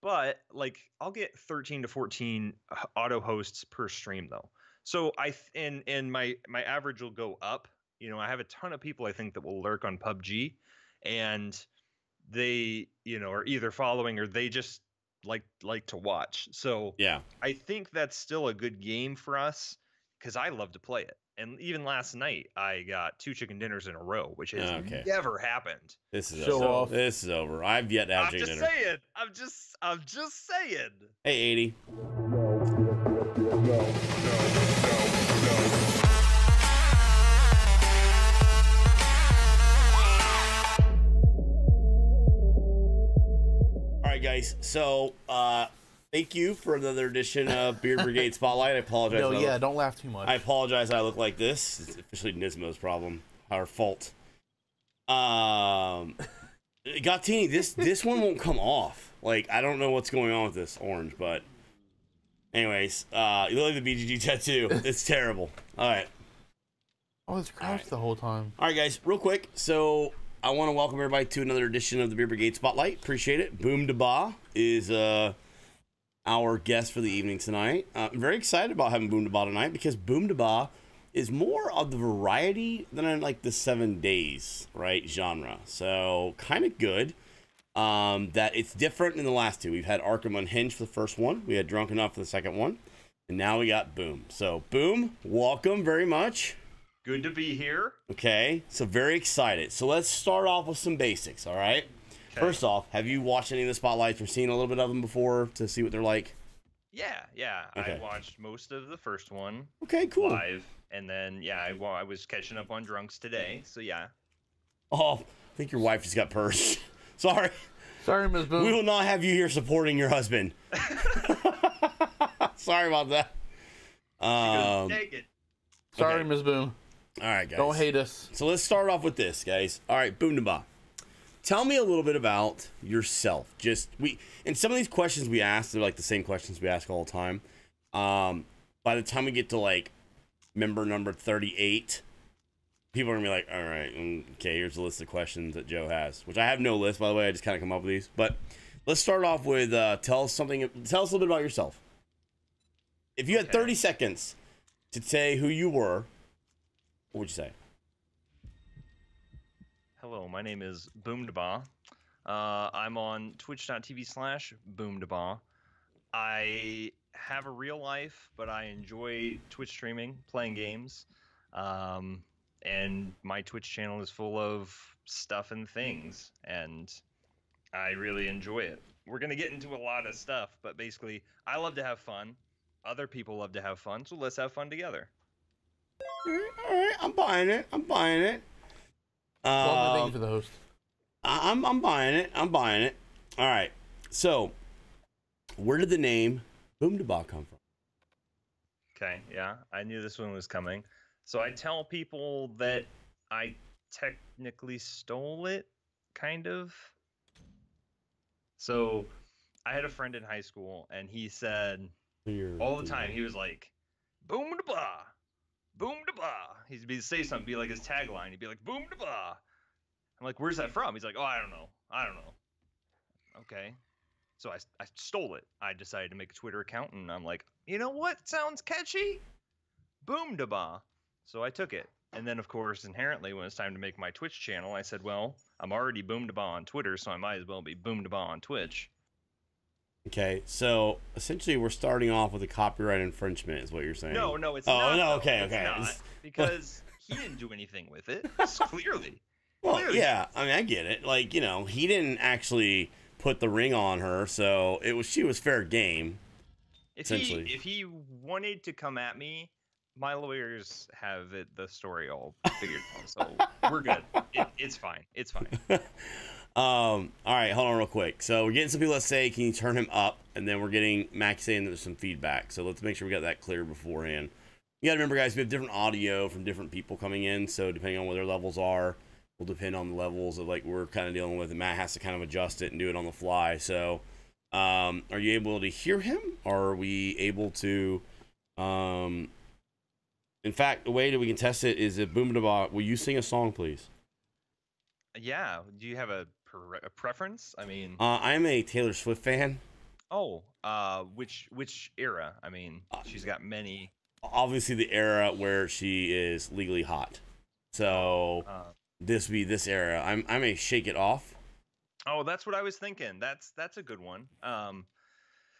but like I'll get 13 to 14 auto hosts per stream though. So and my average will go up. You know, I have a ton of people I think that will lurk on PUBG, and they, you know, are either following or they just like to watch. So Yeah. I think that's still a good game for us because I love to play it. And even last night, I got 2 chicken dinners in a row, which has never happened. This is Show over. off. This is over. I've yet to have chicken dinner. I'm just saying. Hey, 80. All right, guys. So, thank you for another edition of Beard Brigade Spotlight. I apologize. No, yeah, don't laugh too much. I apologize. I look like this. It's officially Nismo's problem. Our fault. Gatini, this one won't come off. Like, I don't know what's going on with this orange, but anyways, you look like the BGG tattoo. It's terrible. All right. Oh, it's crouched the whole time. All right, guys, real quick. So I want to welcome everybody to another edition of the Beard Brigade Spotlight. Appreciate it. Boomdabah is our guest for the evening tonight. I'm very excited about having Boomdabah tonight because Boomdabah is more of the variety than I like the 7 days, right, genre. So kind of good that it's different than the last two. We've had Arkham Unhinged for the first one. We had Drunk Enough for the second one. And now we got Boom. So Boom, welcome very much. Good to be here. Okay, so very excited. So let's start off with some basics, all right? Okay. First off, have you watched any of the spotlights or seen a little bit of them before to see what they're like? Yeah. Okay. I watched most of the first one. Okay, cool. Live, and then I was catching up on Drunks today. So yeah. Oh, I think your wife just got purged. Sorry. Sorry, Ms. Boom. We will not have you here supporting your husband. Sorry about that. Take it. Sorry, okay. Ms. Boom. All right, guys. Don't hate us. So let's start off with this, guys. All right, Boomdabah. Tell me a little bit about yourself. And some of these questions we ask, they're like the same questions we ask all the time. By the time we get to like member number 38, people are gonna be like, all right, okay, here's a list of questions that Joe has, which I have no list, by the way. I just kind of come up with these. But let's start off with tell us a little bit about yourself. If you had 30 seconds to say who you were, what would you say? Hello, my name is Boomdabah. I'm on twitch.tv/Boomdabah. I have a real life, but I enjoy Twitch streaming, playing games. And my Twitch channel is full of stuff and things, and I really enjoy it. We're going to get into a lot of stuff, but basically, I love to have fun. Other people love to have fun, so let's have fun together. All right, I'm buying it. Well, thank you for the host. I'm buying it. All right. So, where did the name Boomdabah come from? Okay, yeah, I knew this one was coming. So I tell people that I technically stole it, kind of. So I had a friend in high school, and he said all the time, he was like, Boomdabah. Boomdabah. He'd say something, be like his tagline. He'd be like, Boomdabah. I'm like, where's that from? He's like, oh, I don't know. Okay. So I stole it. I decided to make a Twitter account, and I'm like, you know what sounds catchy? Boomdabah. So I took it. And then, of course, inherently, when it's time to make my Twitch channel, I said, well, I'm already Boomdabah on Twitter, so I might as well be Boomdabah on Twitch. Okay, so essentially we're starting off with a copyright infringement is what you're saying. No, it's not. Oh, no, okay. Okay. Not, because he didn't do anything with it, clearly. Well, yeah, I mean, I get it. Like, you know, he didn't actually put the ring on her, so she was fair game. If he wanted to come at me, my lawyers have the story all figured out, so we're good. It's fine. All right, hold on real quick. So we're getting some people that say, can you turn him up? And then we're getting Max saying that there's some feedback. So let's make sure we got that clear beforehand. You gotta remember, guys, we have different audio from different people coming in, so depending on what their levels are, will depend on the levels of like we're kind of dealing with, and Matt has to kind of adjust it and do it on the fly. So are you able to hear him? Or are we able to in fact, the way that we can test it is that Boomdabah, will you sing a song, please? Yeah. Do you have a preference? I mean, I'm a Taylor Swift fan. Oh, which era? I mean, she's got many. Obviously, the era where she is legally hot. So this would be this era. I may shake it off. Oh, that's what I was thinking. That's a good one.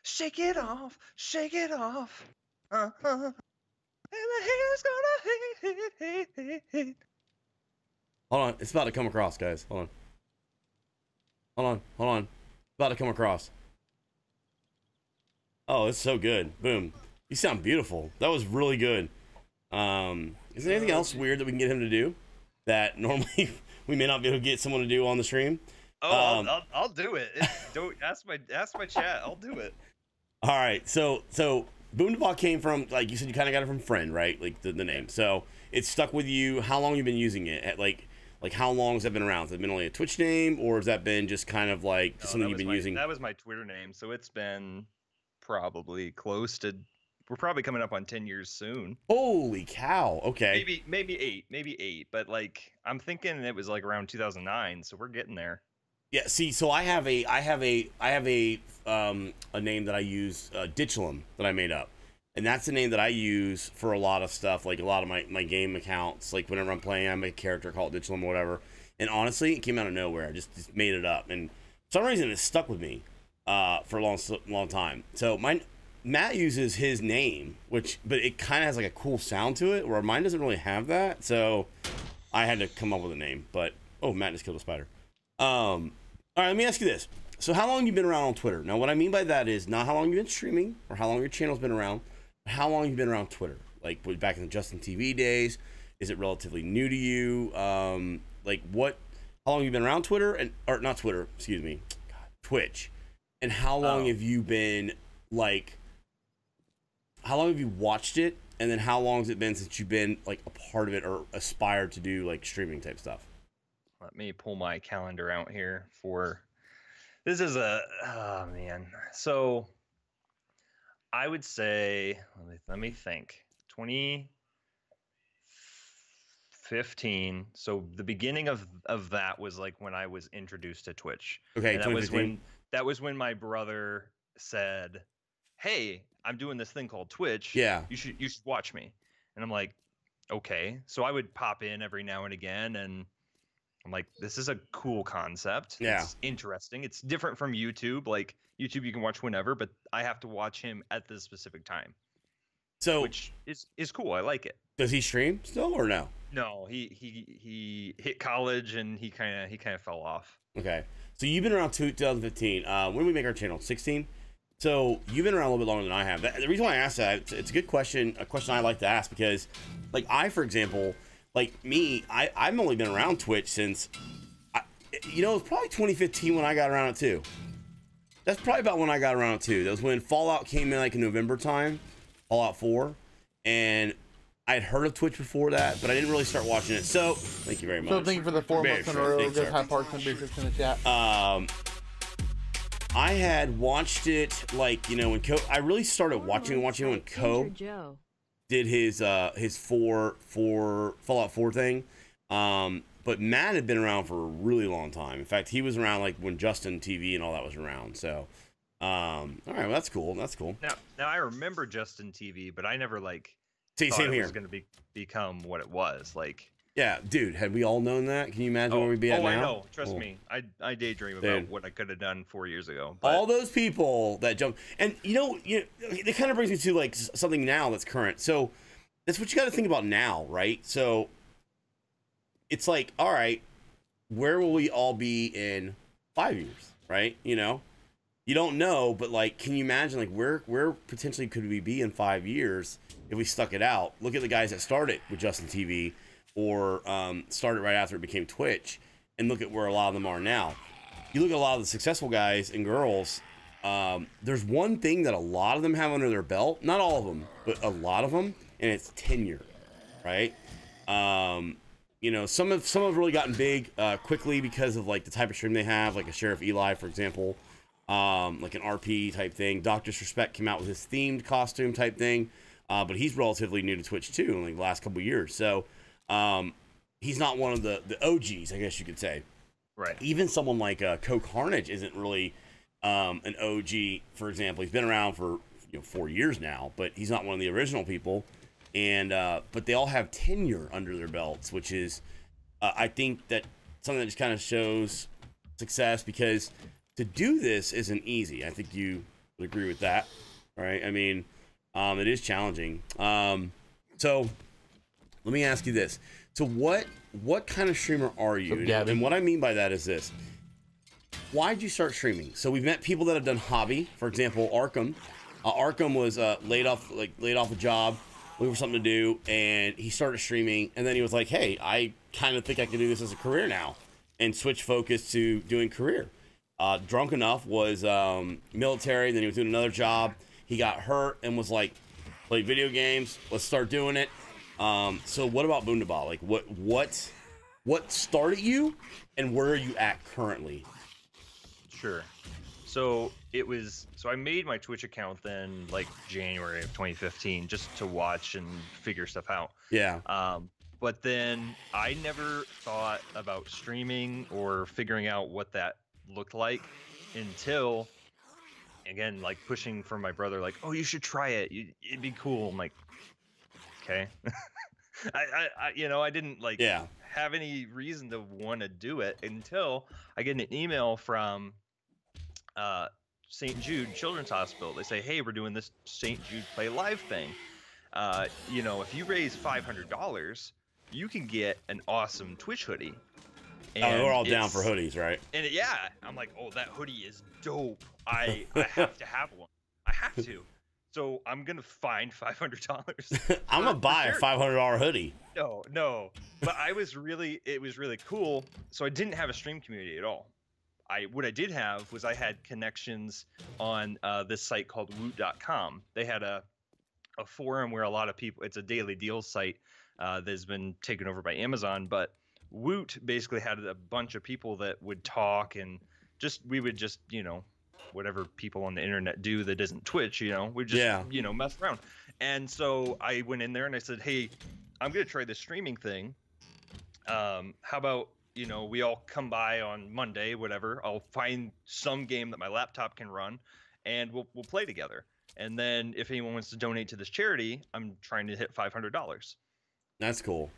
Shake it off, shake it off. And the hair's gonna hit. Hold on, it's about to come across, guys. Hold on. It's about to come across. Oh, it's so good. Boom. You sound beautiful. That was really good. Is there anything else weird that we can get him to do that normally we may not be able to get someone to do on the stream? Oh, I'll do it. Don't ask my chat. I'll do it. All right. So Boomdabah came from, like you said, you kind of got it from friend, right? Like the name. So it's stuck with you. How long have you been using it? At like how long has that been around? Has it been only a Twitch name, or has that been just kind of like something you've been using? That was my Twitter name. So it's been probably close to. We're probably coming up on 10 years soon. Holy cow! Okay. Maybe eight. But like I'm thinking it was like around 2009. So we're getting there. Yeah. See, so I have a name that I use, Ditchlam, that I made up, and that's the name that I use for a lot of stuff, like a lot of my game accounts. Like whenever I'm playing, I make a character called Ditchlam or whatever. And honestly, it came out of nowhere. I just made it up, and for some reason, it stuck with me for a long time. So Matt uses his name, but it kind of has like a cool sound to it, where mine doesn't really have that. So I had to come up with a name. But oh, Matt just killed a spider. All right, let me ask you this. So how long have you been around on Twitter? Now, what I mean by that is not how long you've been streaming or how long your channel's been around, but how long you've been around Twitter. Like back in the Justin TV days, is it relatively new to you? How long have you been around Twitter or not Twitter, excuse me, Twitch. And how long have you been how long have you watched it? And then how long has it been since you've been like a part of it or aspired to do like streaming type stuff? Let me pull my calendar out here for this is oh man. So I would say let me think. 2015. So the beginning of that was like when I was introduced to Twitch. Okay, and that was when my brother said, "Hey, I'm doing this thing called Twitch. Yeah. You should watch me." And I'm like, "Okay." So I would pop in every now and again, and I'm like, this is a cool concept. Yeah. It's interesting. It's different from YouTube. Like YouTube, you can watch whenever, but I have to watch him at this specific time. So, which is cool. I like it. Does he stream still or no? No, he hit college and he kind of fell off. Okay. So you've been around 2015. When did we make our channel? 16. So you've been around a little bit longer than I have. The reason why I asked that, it's a good question. A question I like to ask because, like for example. Like me, I've only been around Twitch since, it was probably 2015 when I got around it too. That's probably about when I got around it too. That was when Fallout came in like in November time, Fallout 4. And I'd heard of Twitch before that, but I didn't really start watching it. So, thank you very much. So thank you for the 4 months in a row. Just high parts and basics in the chat. I had watched it like, when I really started watching when did his Fallout 4 thing. But Matt had been around for a really long time. In fact, he was around like when Justin TV and all that was around. So, all right, well, that's cool. That's cool. Now I remember Justin TV, but I never thought same it here. was going to become what it was. Like, yeah, dude, had we all known that? Can you imagine where we'd be at now? I know. Trust me. I daydream about what I could have done 4 years ago. But all those people that jumped, and it kind of brings me to like something now that's current. So that's what you got to think about now, right? So it's like, all right, where will we all be in 5 years, right? You don't know, but like, can you imagine like where potentially could we be in 5 years if we stuck it out? Look at the guys that started with Justin TV. Or started right after it became Twitch, and look at where a lot of them are now. You look at a lot of the successful guys and girls, there's one thing that a lot of them have under their belt, not all of them, but a lot of them, and it's tenure, right? Some have really gotten big quickly because of like the type of stream they have, like a Sheriff Eli, for example, like an RP type thing. Dr. Disrespect came out with his themed costume type thing, but he's relatively new to Twitch too in like the last couple of years. So he's not one of the OGs, I guess you could say. Right. Even someone like Coke Carnage isn't really an OG, for example. He's been around for 4 years now, but he's not one of the original people. And but they all have tenure under their belts, which is I think that something that just kind of shows success, because to do this isn't easy. I think you would agree with that, right? I mean, it is challenging. So let me ask you this. So what kind of streamer are you? And what I mean by that is this. Why'd you start streaming? So we've met people that have done hobby. For example, Arkham. Arkham was laid off a job, looking for something to do, and he started streaming. And then he was like, "Hey, I kind of think I can do this as a career now," and switch focus to doing career. Drunk Enough was military. Then he was doing another job. He got hurt and was like, "Play video games. Let's start doing it." So what about Boomdabah? Like, what started you, and where are you at currently? Sure. So I made my Twitch account then like January of 2015 just to watch and figure stuff out. Yeah. But then I never thought about streaming or figuring out what that looked like until, again, like pushing from my brother, like, "Oh, you should try it. It'd be cool." I'm like, okay. I didn't have any reason to want to do it until I get an email from St. Jude Children's Hospital. They say, "Hey, we're doing this St. Jude Play Live thing. If you raise $500, you can get an awesome Twitch hoodie." And we're all down for hoodies, right? And I'm like, "Oh, that hoodie is dope. I have to have one. I have to." So I'm gonna find $500. I'm gonna buy a $500 hoodie. No, but it was really cool. So I didn't have a stream community at all. What I did have was I had connections on this site called Woot.com. They had a forum where a lot of people. It's a daily deals site that's been taken over by Amazon, but Woot basically had a bunch of people that would talk, and we would just whatever people on the internet do that isn't Twitch, we just mess around. And so I went in there and I said, "Hey, I'm gonna try this streaming thing. How about we all come by on Monday, whatever. I'll find some game that my laptop can run, and we'll play together. And then if anyone wants to donate to this charity, I'm trying to hit $500." That's cool.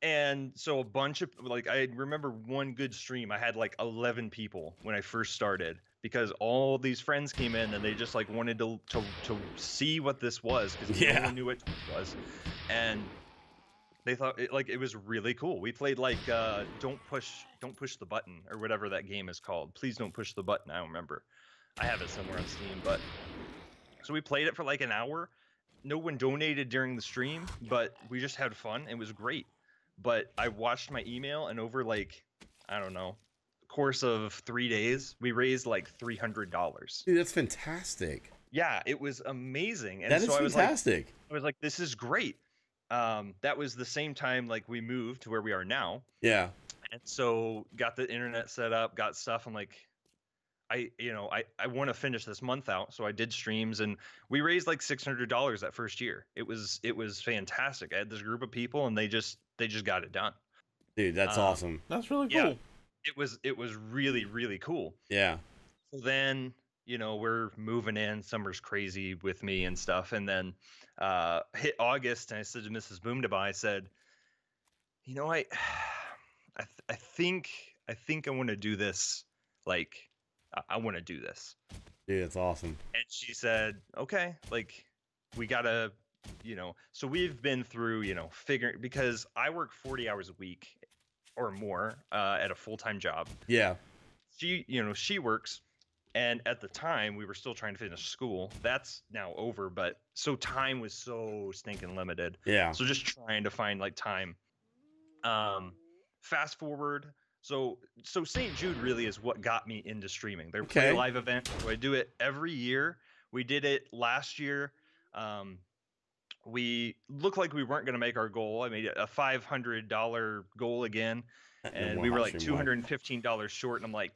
And so a bunch of I remember one good stream. I had like 11 people when I first started, because all these friends came in and they just wanted to see what this was, because no one knew what Twitch was, and they thought it was really cool. We played don't push the button, or whatever that game is called. Please don't push the button. I don't remember. I have it somewhere on Steam, but so we played it for like an hour. No one donated during the stream, but we just had fun. It was great. But I watched my email, and over I don't know, course of 3 days, we raised like $300. Dude, that's fantastic. Yeah, it was amazing. And that is fantastic. I was like, this is great. That was the same time we moved to where we are now. Yeah. And so got the internet set up, got stuff. I'm like, I want to finish this month out. So I did streams, and we raised like $600 that first year. It was fantastic. I had this group of people, and they just got it done. Dude, that's awesome. That's really cool. Yeah, it was really, really cool. Yeah. So then, we're moving in. Summer's crazy with me and stuff. And then hit August, and I said to Mrs. Boomdabah, I said, I think I want to do this. I want to do this. Dude, that's awesome. And she said, "Okay, we gotta, so we've been through, figuring, because I work 40 hours a week or more at a full-time job. Yeah. She works, and at the time we were still trying to finish school. That's now over, but so time was so stinking limited. Yeah. So just trying to find time. Fast forward. So St. Jude really is what got me into streaming. They play a live event. So I do it every year. We did it last year. We looked like we weren't going to make our goal. I made a $500 goal again, and we were like $215 short. And I'm like,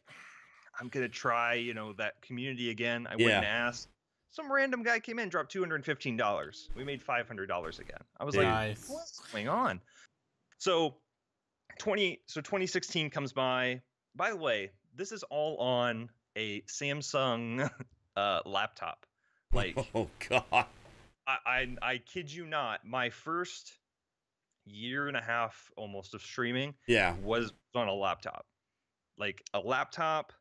I'm going to try, that community again. I went and asked. Some random guy came in, dropped $215. We made $500 again. I was like, what's going on? So 2016 comes by. By the way, this is all on a Samsung laptop. Like, oh god, I kid you not, my first year and a half almost of streaming was on a laptop. Like a laptop.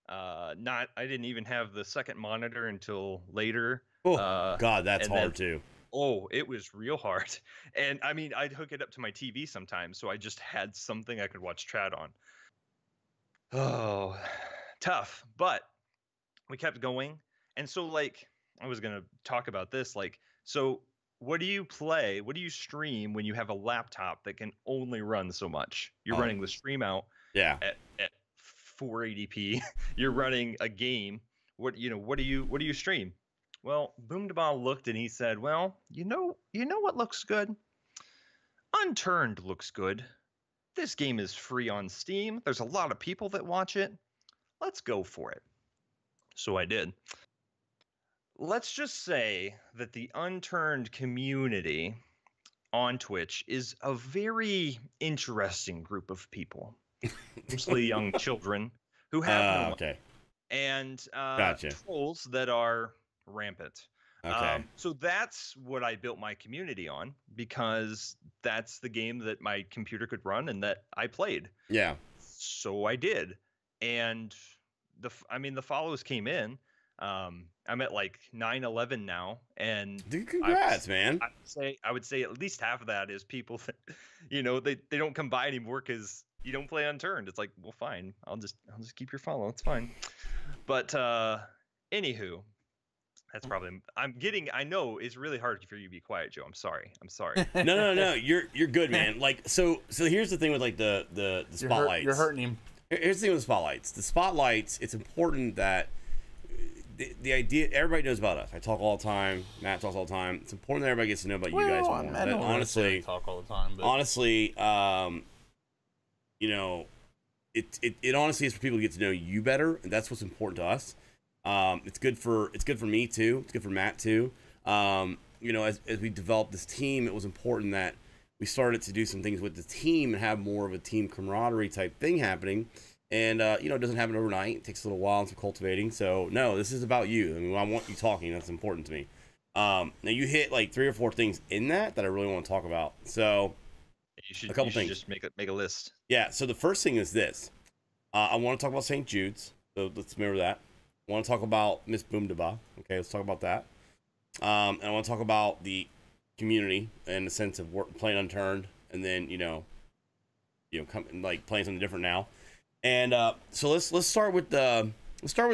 I didn't even have the second monitor until later. Oh god, that's hard too. Oh, it was real hard. And I mean, I'd hook it up to my TV sometimes, so I just had something I could watch chat on. Oh, tough. But we kept going. And so, like, I was going to talk about this. Like, so what do you play? What do you stream when you have a laptop that can only run so much? You're running the stream out at 480p. You're running a game. What do you stream? Well, Boomdabah looked and he said, well, you know what looks good? Unturned looks good. This game is free on Steam. There's a lot of people that watch it. Let's go for it. So I did. Let's just say that the Unturned community on Twitch is a very interesting group of people. Mostly young children who have no money. And trolls that are rampant. So that's what I built my community on, because that's the game that my computer could run and that I played. Yeah. So I did. And the follows came in. I'm at like 911 now, and dude, congrats, man. I would say at least half of that is people that, they don't come by anymore because you don't play Unturned. It's like, well, fine, I'll just keep your follow. It's fine. But anywho, that's probably I know it's really hard for you to be quiet, Joe. I'm sorry. No. You're good, man. Like, so here's the thing with like the spotlights. You're hurting him. Here's the thing with the spotlights. The spotlights, it's important that the idea, everybody knows about us. I talk all the time. Matt talks all the time. It's important that everybody gets to know about you guys more. I don't honestly talk all the time. But... honestly, it honestly is for people to get to know you better, and that's what's important to us. It's good for me too. It's good for Matt too. As we developed this team, it was important that we started to do some things with the team and have more of a team camaraderie type thing happening. And, it doesn't happen overnight. It takes a little while and some cultivating. So, no, this is about you. I mean, I want you talking. That's important to me. Now, you hit, like, 3 or 4 things in that I really want to talk about. So, a couple things. Just make a list. Yeah, so the first thing is this. I want to talk about St. Jude's. So, let's remember that. I want to talk about Miss Boomdabah. Okay, let's talk about that. And I want to talk about the community in the sense of playing Unturned. And then, playing something different now. And so let's start with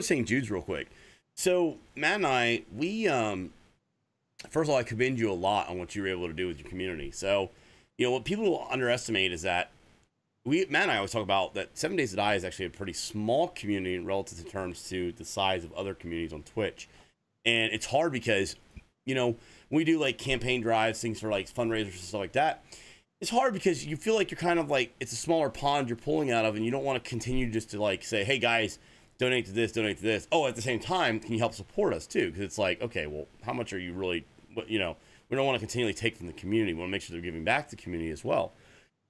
St. Jude's real quick. So Matt and I, we first of all, I commend you a lot on what you were able to do with your community. So, what people underestimate is that Matt and I always talk about that 7 Days to Die is actually a pretty small community in relative terms to the size of other communities on Twitch. And it's hard because, we do like campaign drives, things for like fundraisers and stuff like that. It's hard because you feel like you're kind of like, it's a smaller pond you're pulling out of, and you don't want to continue just to like say, hey guys, donate to this, donate to this. Oh, at the same time, can you help support us too? Because it's like, okay, well, how much are you really, we don't want to continually take from the community. We want to make sure they're giving back to the community as well.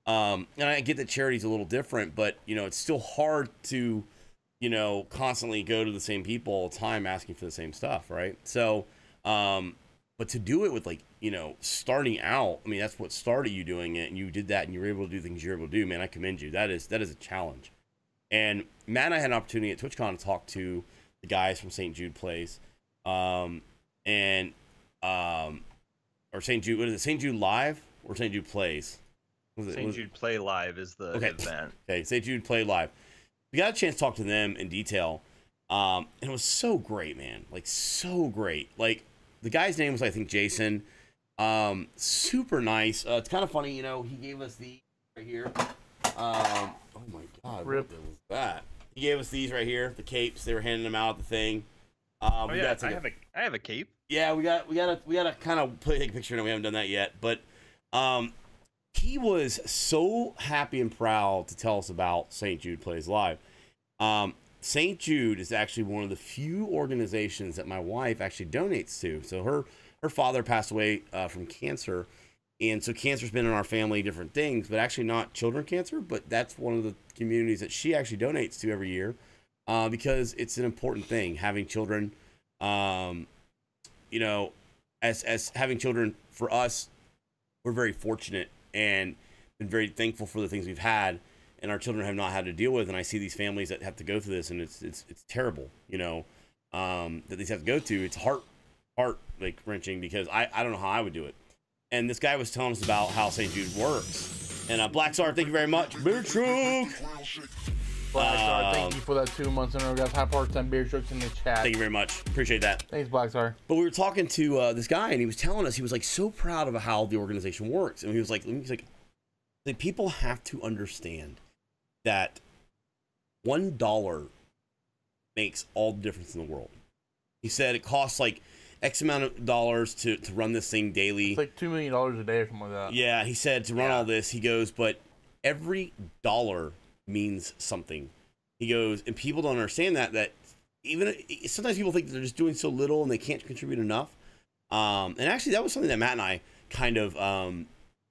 And I get that charity's a little different, but, it's still hard to, constantly go to the same people all the time asking for the same stuff, right? So, but to do it with like, starting out, I mean, that's what started you doing it, and you did that, and you were able to do things you were able to do, man, I commend you. That is a challenge. And Matt and I had an opportunity at TwitchCon to talk to the guys from St. Jude Plays, or St. Jude, what is it, St. Jude Live or St. Jude Plays? St. Jude Play Live is the event. Okay, St. Jude Play Live. We got a chance to talk to them in detail, and it was so great, man. Like, so great. Like, the guy's name was, I think, Jason. Super nice. It's kind of funny, he gave us the right here. Oh my God, Rip. What was that? He gave us these right here, the capes. They were handing them out at the thing. I have a cape. Yeah, we gotta kind of take a picture, and we haven't done that yet. But he was so happy and proud to tell us about St. Jude Plays Live. St. Jude is actually one of the few organizations that my wife actually donates to. So her father passed away from cancer, and so cancer's been in our family, different things, but actually not children cancer. But that's one of the communities that she actually donates to every year. because it's an important thing. Having children, you know, as having children for us, we're very fortunate and been very thankful for the things we've had, and our children have not had to deal with. And I see these families that have to go through this, and it's terrible, you know, that these have to go through. It's heart like wrenching, because I don't know how I would do it. And this guy was telling us about how St. Jude works. And Black Star, thank you very much. Beer Truck. Black Star, thank you for that 2 months in a row, guys. High part 10 Beer Trucks in the chat. Thank you very much. Appreciate that. Thanks, Black Star. But we were talking to this guy, and he was telling us, he was like so proud of how the organization works. And he was like people have to understand that $1 makes all the difference in the world. He said it costs like X amount of dollars to run this thing daily. It's like $2 million a day or something like that. Yeah, he said to run all this, he goes, but every dollar means something. He goes, and people don't understand that even sometimes people think they're just doing so little and they can't contribute enough. And actually, that was something that Matt and I kind of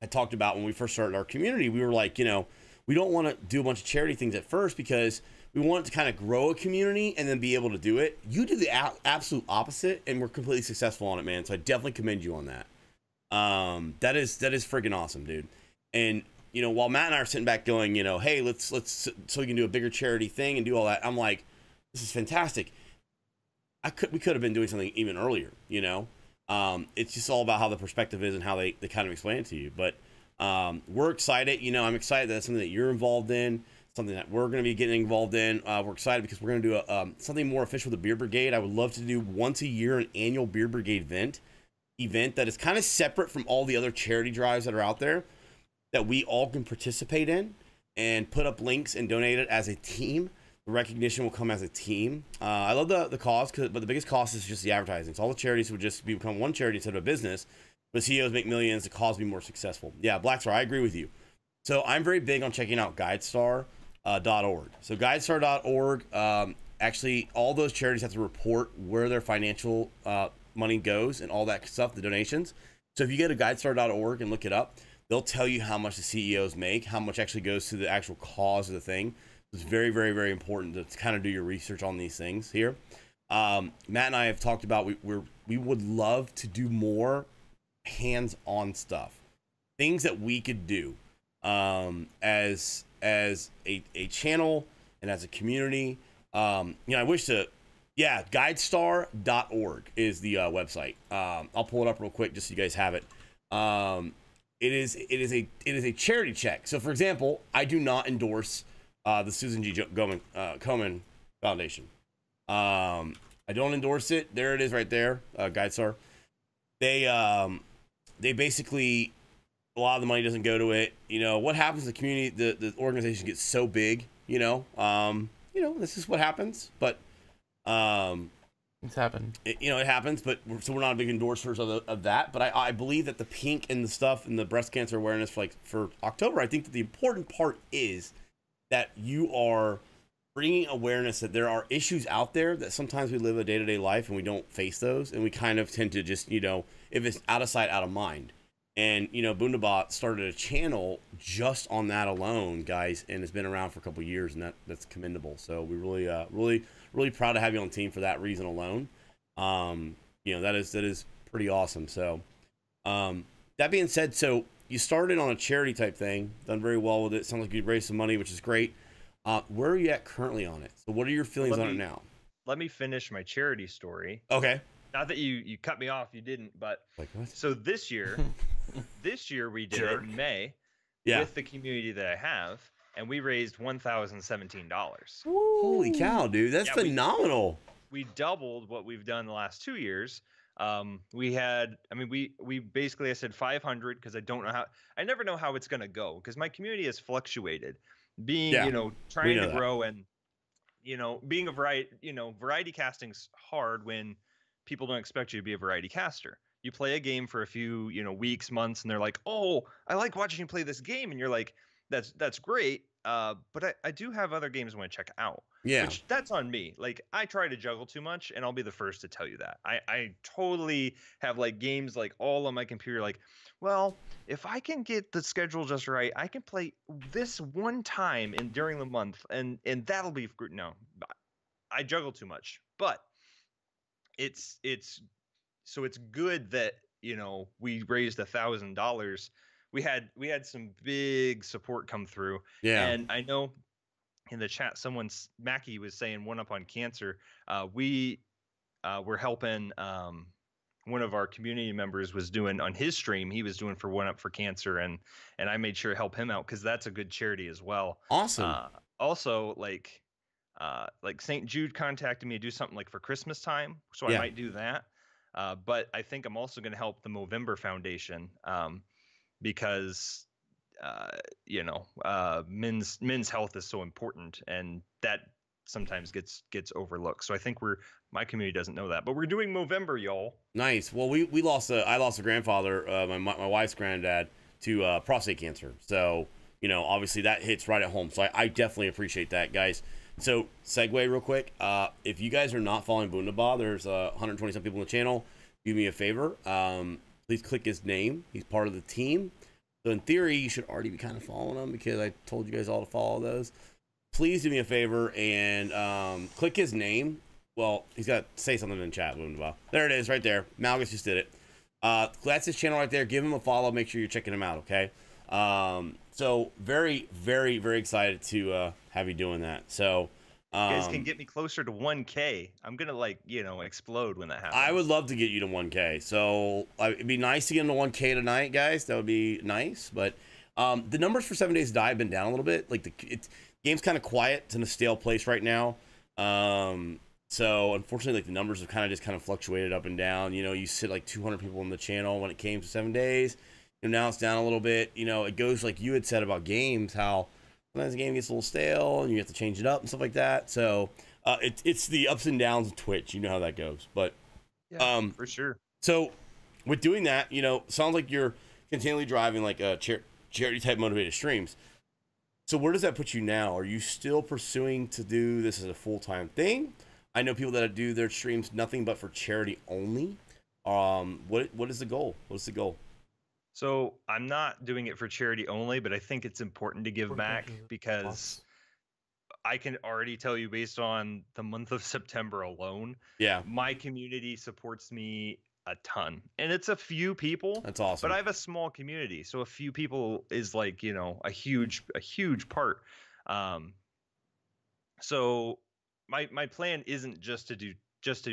had talked about when we first started our community. We were like, you know, we don't want to do a bunch of charity things at first because we want to kind of grow a community and then be able to do it. You do the absolute opposite, and we're completely successful on it, man. So I definitely commend you on that. That is freaking awesome, dude. And you know, while Matt and I are sitting back going, you know, hey, let's so we can do a bigger charity thing and do all that. I'm like, this is fantastic. We could have been doing something even earlier, you know. It's just all about how the perspective is and how they kind of explain it to you. But we're excited. You know, I'm excited that that's something that you're involved in, something that we're going to be getting involved in. We're excited because we're going to do something more official with the Beer Brigade. I would love to do once a year an annual Beer Brigade event that is kind of separate from all the other charity drives that are out there, that we all can participate in and put up links and donate it as a team. The recognition will come as a team. I love the cause, but the biggest cost is just the advertising. So all the charities would just become one charity instead of a business. But CEOs make millions, the cause will be more successful. Yeah, Black Star, I agree with you. So I'm very big on checking out GuideStar.org. So GuideStar.org, actually all those charities have to report where their financial money goes and all that stuff, the donations. So if you go to GuideStar.org and look it up, they'll tell you how much the CEOs make, how much actually goes to the actual cause of the thing. It's very, very, very important to kind of do your research on these things here. Matt and I have talked about we would love to do more hands-on stuff, things that we could do as a channel and as a community. You know, I wish to, yeah, GuideStar.org is the website. I'll pull it up real quick just so you guys have it. It is a charity check. So, for example, I do not endorse the Susan G. Komen Foundation. I don't endorse it. There it is, right there. GuideStar. They basically, a lot of the money doesn't go to it. You know what happens? The community, the organization gets so big. You know, this is what happens. But it's happened. It happens. But we're not big endorsers of that. But I believe that the pink and the stuff and the breast cancer awareness for October, I think that the important part is that you are bringing awareness that there are issues out there that sometimes we live a day-to-day life and we don't face those, and we kind of tend to just, you know, if it's out of sight, out of mind. And, you know, Boomdabah started a channel just on that alone, guys, and it's been around for a couple of years, and that's commendable. So we really proud to have you on the team for that reason alone. You know, that is pretty awesome. So that being said, so you started on a charity type thing, done very well with it. Sounds like you raised some money, which is great. Where are you at currently on it? So what are your feelings on it now? Let me finish my charity story. Okay. Not that you cut me off, you didn't, but like what? So this year we did it in May with the community that I have, and we raised $1,017. Holy cow, dude. That's phenomenal. We doubled what we've done the last 2 years. We basically, I said 500 because I never know how it's going to go, because my community has fluctuated, being, trying to grow and, being a variety casting's hard when people don't expect you to be a variety caster. You play a game for a few, weeks, months, and they're like, oh, I like watching you play this game. And you're like, that's great. But I do have other games I want to check out. Yeah. Which that's on me. Like, I try to juggle too much, and I'll be the first to tell you that. I totally have like games like all on my computer. Like, well, if I can get the schedule just right, I can play this one time during the month, and that'll be no. I juggle too much, but it's so it's good that, you know, we raised $1,000. We had some big support come through, Yeah. and I know in the chat Mackie was saying one up on cancer. We're helping. One of our community members was doing on his stream. He was doing for One Up for Cancer, and I made sure to help him out because that's a good charity as well. Awesome. Also, like St. Jude contacted me to do something like for Christmas time, so Yeah. I might do that. But I think I'm also going to help the Movember Foundation, because you know, men's health is so important, and that sometimes gets overlooked. So I think my community doesn't know that, but we're doing Movember, y'all. Nice. Well, we lost I lost a grandfather, my wife's granddad, to prostate cancer. So, you know, obviously that hits right at home. So I definitely appreciate that, guys. So segue real quick. If you guys are not following Boomdabah, there's 120 some people on the channel. Do me a favor. Please click his name. He's part of the team. So in theory, you should already be kind of following him because I told you guys all to follow those. Please do me a favor and click his name. Well, he's got to say something in chat. There it is right there. Malgus just did it. That's his channel right there. Give him a follow. Make sure you're checking him out, okay? So very, very, very excited to have you doing that. So you guys can get me closer to 1K. I'm going to, like, you know, explode when that happens. I would love to get you to 1K. So it'd be nice to get into 1K tonight, guys. That would be nice. But the numbers for 7 Days to Die have been down a little bit. Like, the game's kind of quiet. It's in a stale place right now. So unfortunately, like, the numbers have kind of fluctuated up and down. You know, you sit like 200 people on the channel when it came to 7 days. You know, now it's down a little bit. You know, it goes like you had said about games, how sometimes the game gets a little stale and you have to change it up and stuff like that. So it's the ups and downs of Twitch. You know how that goes. But yeah, for sure. So with doing that, you know, sounds like you're continually driving like charity type motivated streams. So where does that put you now? Are you still pursuing to do this as a full-time thing? I know people that do their streams nothing but for charity only. What is the goal? What's the goal? So I'm not doing it for charity only, but I think it's important to give back because I can already tell you based on the month of September alone, yeah, my community supports me a ton, and it's a few people. That's awesome. But I have a small community, so a few people is like, you know, a huge part. So my plan isn't just to do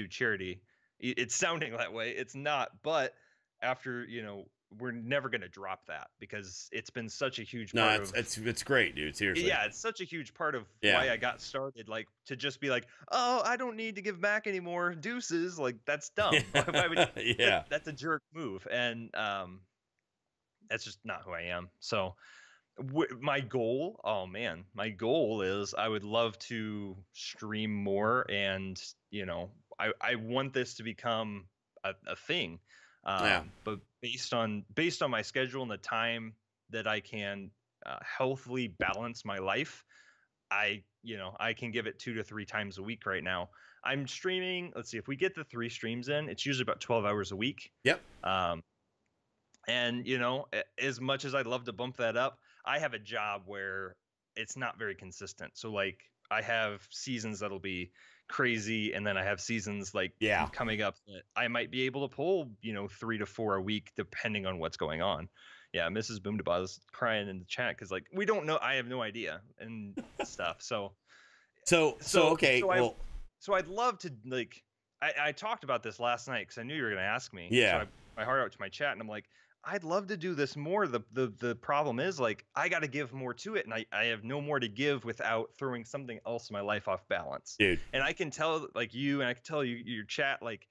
charity. It's sounding that way. It's not, but after, you know, we're never going to drop that because it's been such a huge part of it's great, dude. Seriously. Yeah, it's such a huge part of why I got started. Like, to just be like, oh, I don't need to give back anymore. Deuces. Like, that's dumb. Yeah. That's a jerk move. And that's just not who I am. So my goal, my goal is I would love to stream more, and, you know, I want this to become a thing. But based on my schedule and the time that I can healthily balance my life, I can give it 2 to 3 times a week right now. I'm streaming. Let's see, if we get the 3 streams in, it's usually about 12 hours a week. Yep. And, you know, as much as I'd love to bump that up, I have a job where it's not very consistent. So, like, I have seasons that'll be crazy, and then I have seasons like coming up that I might be able to pull, you know, 3 to 4 a week depending on what's going on. Yeah, Mrs. Boomdabah is crying in the chat because, like, we don't know. I have no idea and stuff. So okay. So I'd love to, like, I talked about this last night because I knew you were going to ask me. Yeah. So I heart out to my chat, and I'm like, I'd love to do this more. The problem is, like, I got to give more to it, and I have no more to give without throwing something else in my life off balance. Dude. And I can tell, like, you, and I can tell you, your chat, like,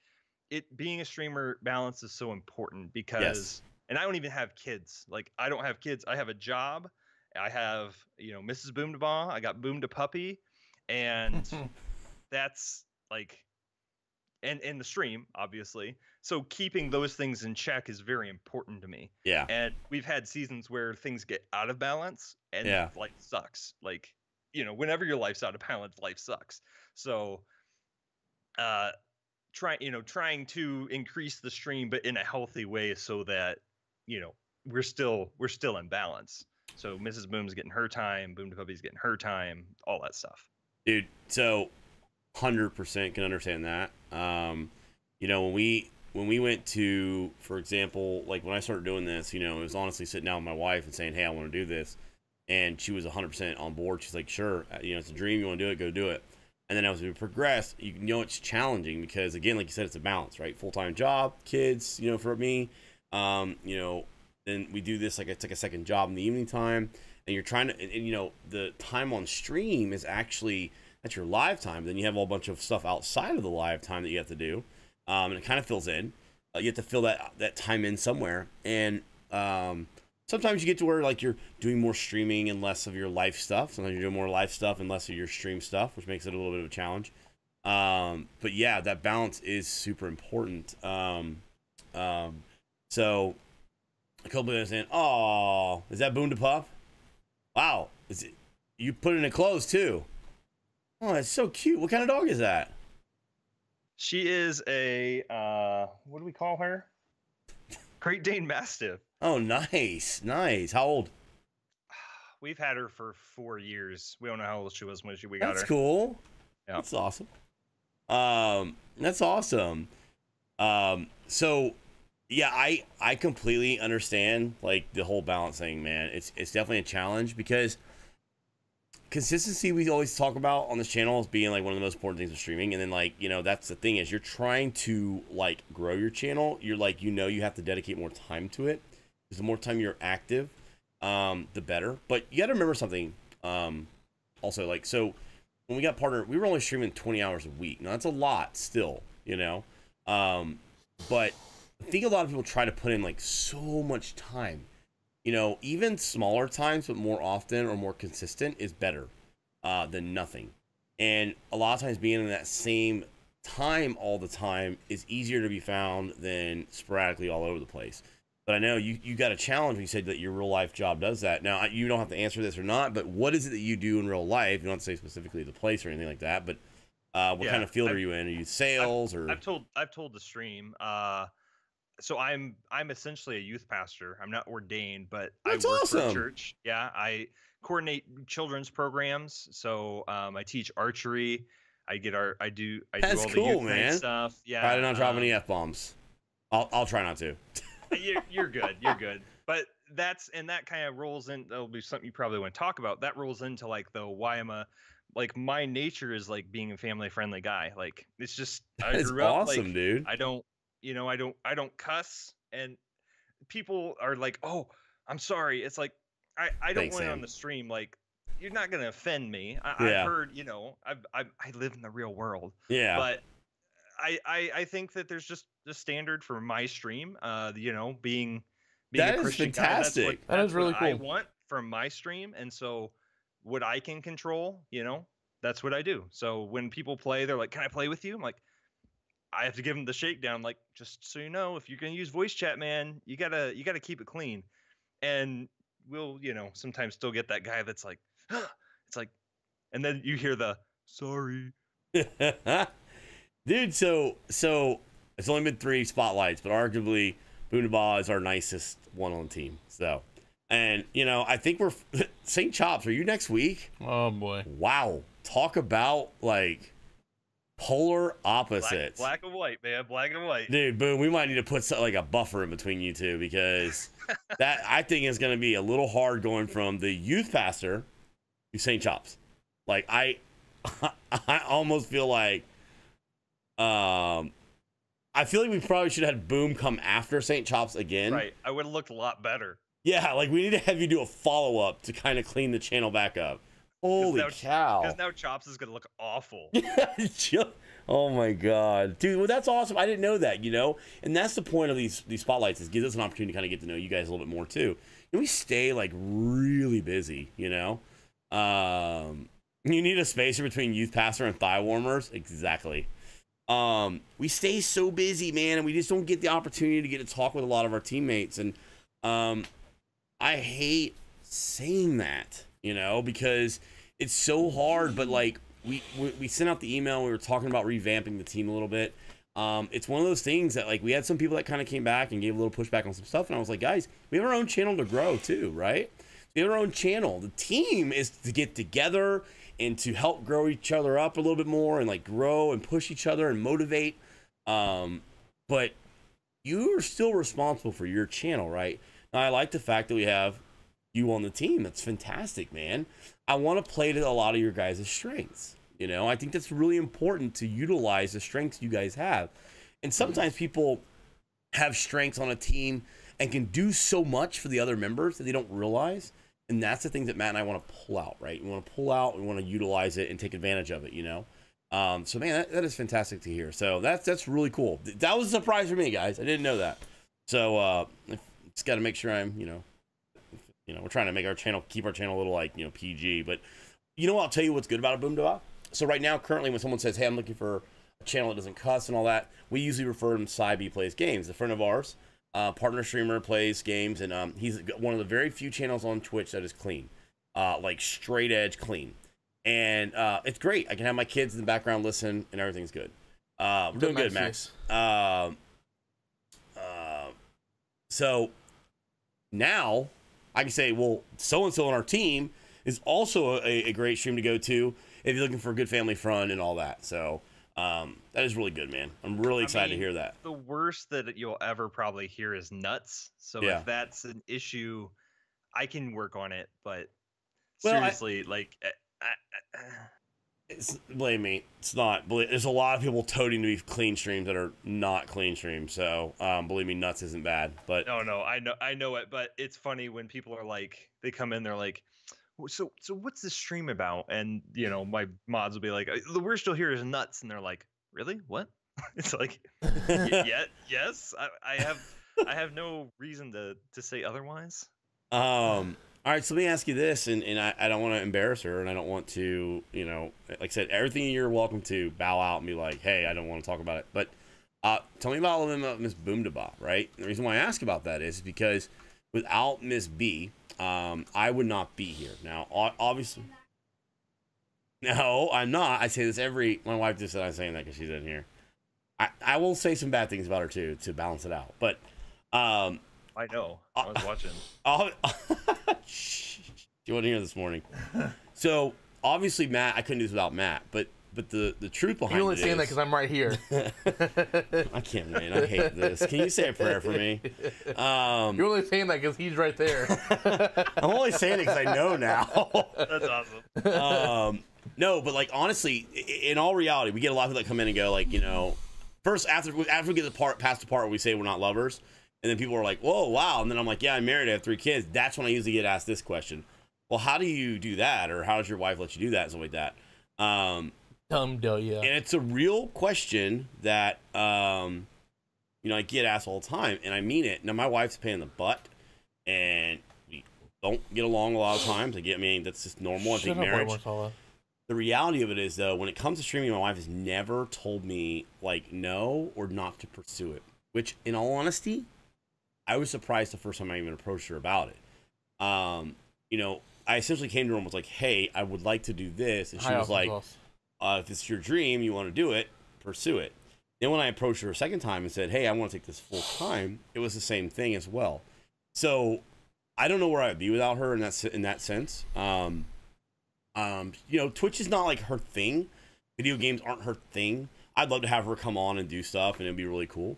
it being a streamer, balance is so important because, and I don't even have kids. Like, I don't have kids. I have a job. I have, you know, Mrs. Boomdabah. I got Boomda Puppy, and that's like, and the stream, obviously. So keeping those things in check is very important to me. Yeah. And we've had seasons where things get out of balance, and life sucks. Like, you know, whenever your life's out of balance, life sucks. So trying to increase the stream, but in a healthy way so that, you know, we're still in balance. So Mrs. Boom's getting her time, Boom to Puppy's getting her time, all that stuff. Dude, so 100% can understand that. You know, when we went to, for example, like when I started doing this, you know, it was honestly sitting down with my wife and saying, hey, I want to do this. And she was 100% on board. She's like, sure, you know, it's a dream. You want to do it, go do it. And then as we progress, you know, it's challenging because, again, like you said, it's a balance, right? Full-time job, kids, you know, for me, you know, then we do this like it's like a second job in the evening time. And you're trying to, and, you know, the time on stream is actually, that's your live time. Then you have a whole bunch of stuff outside of the live time that you have to do. And it kind of fills in. You have to fill that time in somewhere. And sometimes you get to where like you're doing more streaming and less of your live stuff. Sometimes you're doing more live stuff and less of your stream stuff, which makes it a little bit of a challenge. But yeah, that balance is super important. So a couple of them saying, "Oh, is that Boomdabah? Wow, is it? You put it in clothes too? Oh, that's so cute. What kind of dog is that?" She is a what do we call her? Great Dane Mastiff. Oh, nice, nice. How old? We've had her for 4 years. We don't know how old she was when we got her. That's cool. Yeah. That's awesome. That's awesome. So yeah, I completely understand like the whole balance thing, man. It's definitely a challenge because consistency we always talk about on this channel is being like one of the most important things with streaming. And then like, you know, that's the thing is you're trying to like grow your channel. You're like, you know, you have to dedicate more time to it because the more time you're active, the better. But you got to remember something. Also like, so when we got partnered, we were only streaming 20 hours a week. Now that's a lot still, you know? But I think a lot of people try to put in like so much time. You know, even smaller times, but more often or more consistent is better than nothing. And a lot of times being in that same time all the time is easier to be found than sporadically all over the place. But I know you got a challenge when you said that your real life job does that. Now, you don't have to answer this or not, but what is it that you do in real life? You don't have to say specifically the place or anything like that, but what kind of field are you in? Are you sales or? I've told the stream. So I'm essentially a youth pastor. I'm not ordained, but That's I work awesome. for a church. Yeah, I coordinate children's programs. So I teach archery. I do all That's the cool, youth man. night stuff. Yeah. Try to not drop any F-bombs. I'll try not to. You're good. You're good. But that kind of rolls in. That'll be something you probably want to talk about. That rolls into like why I'm like my nature is like being a family friendly guy. Like it's just That's I grew up awesome, like, dude. I don't cuss, and people are like, oh, I'm sorry. It's like I don't Thanks, want it Sam. on the stream. Like you're not gonna offend me. Yeah. I've heard, you know, I live in the real world. Yeah. But I think that there's just the standard for my stream. You know, being That a is Christian fantastic. guy, That is really what I cool. want from my stream, and so what I can control, you know, that's what I do. So when people play, they're like, "Can I play with you?" I'm like, I have to give them the shakedown. Like, just so you know, if you're gonna use voice chat, man, you gotta keep it clean. And we'll, you know, sometimes still get that guy that's like, it's like, and then you hear the sorry. Dude, so it's only been 3 spotlights, but arguably Boomdabah is our nicest one on the team. So, and you know, I think we're St. Chops. Are you next week? Oh boy. Wow, talk about like polar opposites. Black and white, man, black and white. Dude, Boom, we might need to put like a buffer in between you two because that I think is going to be a little hard going from the youth pastor to St. Chops. Like I almost feel like I feel like we probably should have had Boom come after St. Chops again. Right, I would have looked a lot better. Yeah, like we need to have you do a follow-up to kind of clean the channel back up. Holy cow. Because now Chops is going to look awful. Oh my god, dude, well that's awesome. I didn't know that, you know, and that's the point of these spotlights is gives us an opportunity to kind of get to know you guys a little bit more too. And we stay like really busy, you know. You need a spacer between youth pastor and thigh warmers. Exactly. We stay so busy, man, and we just don't get the opportunity to get to talk with a lot of our teammates. And I hate saying that, you know, because it's so hard. But like we sent out the email. We were talking about revamping the team a little bit. It's one of those things that like we had some people that kind of came back and gave a little pushback on some stuff, and I was like, guys, we have our own channel to grow too, right? We have our own channel. The team is to get together and to help grow each other up a little bit more and like grow and push each other and motivate. But you are still responsible for your channel, right? Now, I like the fact that we have you on the team. That's fantastic, man. I want to play to a lot of your guys' strengths. You know, I think that's really important to utilize the strengths you guys have. And sometimes people have strengths on a team and can do so much for the other members that they don't realize. And that's the thing that Matt and I want to pull out, right? We want to pull out, we want to utilize it and take advantage of it, you know? So man, that is fantastic to hear. So that's really cool. That was a surprise for me, guys. I didn't know that. So just got to make sure I'm, you know, we're trying to make our channel, keep our channel a little like, you know, PG. But you know what? I'll tell you what's good about a Boomdabah. So right now, currently, when someone says, hey, I'm looking for a channel that doesn't cuss and all that, we usually refer to Cy Plays Games. A friend of ours, partner streamer, plays games, and he's one of the very few channels on Twitch that is clean, like straight edge clean. And it's great. I can have my kids in the background listen, and everything's good. We're doing good, Max. So now I can say, well, so-and-so on our team is also a great stream to go to if you're looking for a good family fun and all that. So that is really good, man. I'm really excited to hear that. The worst that you'll ever probably hear is nuts. So Yeah. if that's an issue, I can work on it. But Well, seriously, like... Believe me, it's not. There's a lot of people toting to be clean streams that are not clean streams. So believe me, nuts isn't bad. But No, I know it. But it's funny when people are like, they come in, they're like, so what's this stream about? And you know, my mods will be like, the worst you'll hear is nuts, and they're like, really? What? It's like, yeah, yes. I have no reason to say otherwise. All right, so let me ask you this, and I don't want to embarrass her, and I don't want to, you know, like I said, everything you're welcome to bow out and be like, hey, I don't want to talk about it. But tell me about Miss Boomdabah, right? And the reason why I ask about that is because without Miss B, I would not be here. Now, obviously, no, I'm not. I say this my wife just said I'm saying that because she's in here. I will say some bad things about her too to balance it out, but I know. I was watching. You want to hear this morning? So obviously, Matt, I couldn't do this without Matt. But the truth behind it is, you're only saying that because I'm right here. I can't, man. I hate this. Can you say a prayer for me? You're only saying that because he's right there. I'm only saying it because I know now. That's awesome. No, but like honestly, in all reality, we get a lot of people that come in and go like, you know, first after we get past the part where we say we're not lovers. And then people are like, whoa, wow. And then I'm like, yeah, I'm married. I have 3 kids. That's when I usually get asked this question. Well, how do you do that? Or how does your wife let you do that? Something like that. Yeah. And it's a real question that, you know, I get asked all the time. And I mean it. Now, my wife's a pain in the butt. And we don't get along a lot of times. I mean, that's just normal. I think marriage. The reality of it is, though, when it comes to streaming, my wife has never told me, like, no or not to pursue it. Which, in all honesty, I was surprised the first time I even approached her about it. You know, I essentially came to her and was like, hey, I would like to do this. And she was like, if it's your dream, you want to do it, pursue it. Then when I approached her a second time and said, hey, I want to take this full time, it was the same thing as well. So I don't know where I'd be without her in that sense. You know, Twitch is not like her thing. Video games aren't her thing. I'd love to have her come on and do stuff, and it'd be really cool.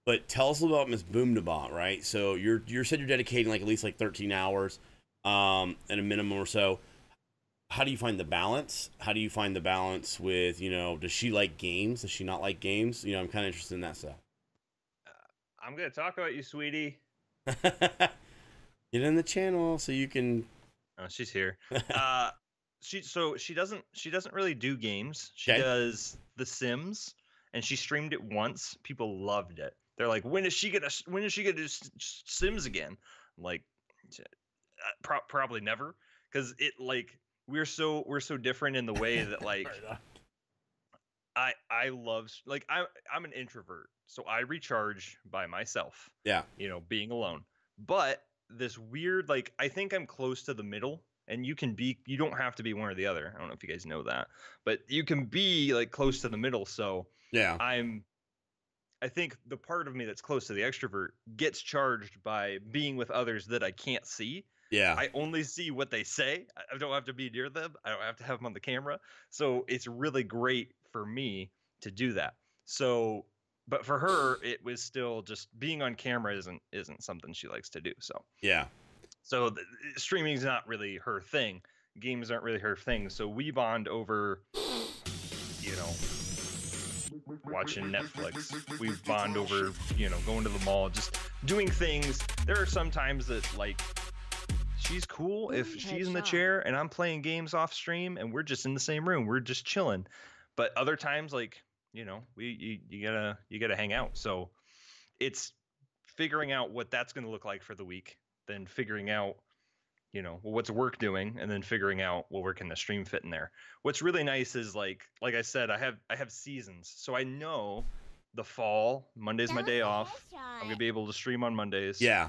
But tell us a little about Miss Boomdabah, right? So you said you're dedicating like at least like 13 hours at a minimum or so. How do you find the balance? How do you find the balance with, you know, does she like games? Does she not like games? You know, I'm kind of interested in that stuff. I'm going to talk about you, sweetie. Get in the channel so you can... Oh, she's here. She doesn't really do games. She Okay. does The Sims, and she streamed it once. People loved it. They're like, when is she gonna do Sims again? I'm like, probably never, because it like we're so different in the way that like I love, like I'm an introvert, so I recharge by myself. Yeah. You know, being alone. But this weird, like, I think I'm close to the middle, and you don't have to be one or the other. I don't know if you guys know that, but you can be like close to the middle. So yeah, I think the part of me that's close to the extrovert gets charged by being with others that I can't see. Yeah. I only see what they say. I don't have to be near them. I don't have to have them on the camera. So it's really great for me to do that. So, but for her, it was still just being on camera isn't something she likes to do. So Yeah. So streaming is not really her thing. Games aren't really her thing. So we bond over, you know, watching Netflix. We bond over, you know, going to the mall, just doing things. There are some times that, like, she's cool if she's in the chair and I'm playing games off stream and we're just in the same room. We're just chilling. But other times, like, you know, you gotta hang out. So it's figuring out what that's going to look like for the week, then figuring out, you know, well, what's work doing, and then figuring out, well, where can the stream fit in there. What's really nice is, like I said, I have seasons, so I know the fall, Monday's my day off. I'm gonna be able to stream on Mondays. Yeah.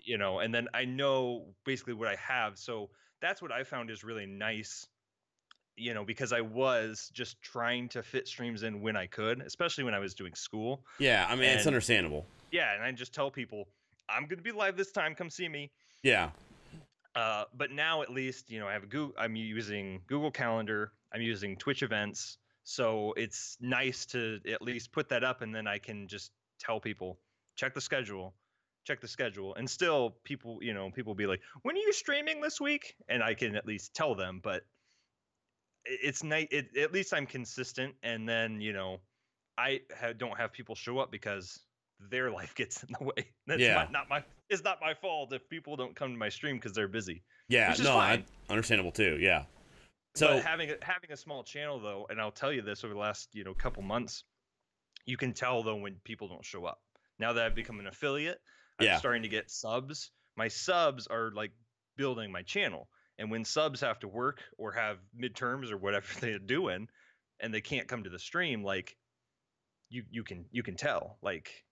You know, and then I know basically what I have. So that's what I found is really nice, you know, because I was just trying to fit streams in when I could, especially when I was doing school. Yeah, I mean, it's understandable. Yeah, and I just tell people, I'm gonna be live this time, come see me. Yeah. But now at least, you know, I'm using Google Calendar, I'm using Twitch events, so it's nice to at least put that up, and then I can just tell people, check the schedule, and still people, you know, people be like, when are you streaming this week? And I can at least tell them, but it's nice. At least I'm consistent, and then, you know, I don't have people show up because their life gets in the way. That's it's not my fault if people don't come to my stream because they're busy. Yeah, no, understandable too. Yeah. So but having a small channel though, and I'll tell you this, over the last, you know, couple months, you can tell though when people don't show up. Now that I've become an affiliate, I'm starting to get subs. My subs are like building my channel. And when subs have to work or have midterms or whatever they're doing, and they can't come to the stream, like you can tell, like.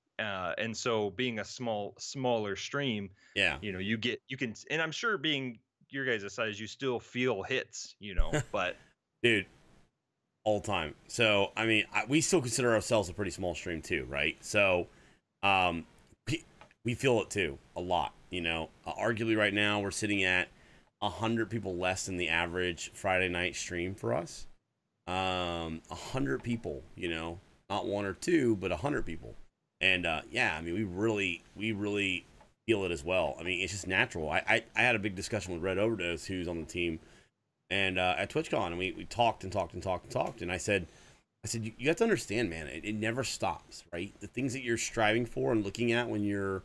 And so being a smaller stream, you know, you can, and I'm sure being your guys' size, you still feel hits, you know, but dude, all the time. So, I mean, we still consider ourselves a pretty small stream too, right? So, we feel it too, a lot, you know, arguably right now we're sitting at 100 people less than the average Friday night stream for us. 100 people, you know, not one or two, but 100 people. And yeah, I mean, we really feel it as well. I mean, it's just natural. I had a big discussion with Red Overdose, who's on the team, and at TwitchCon, and we talked, and I said, you have to understand, man, it never stops, right? The things that you're striving for and looking at when you're,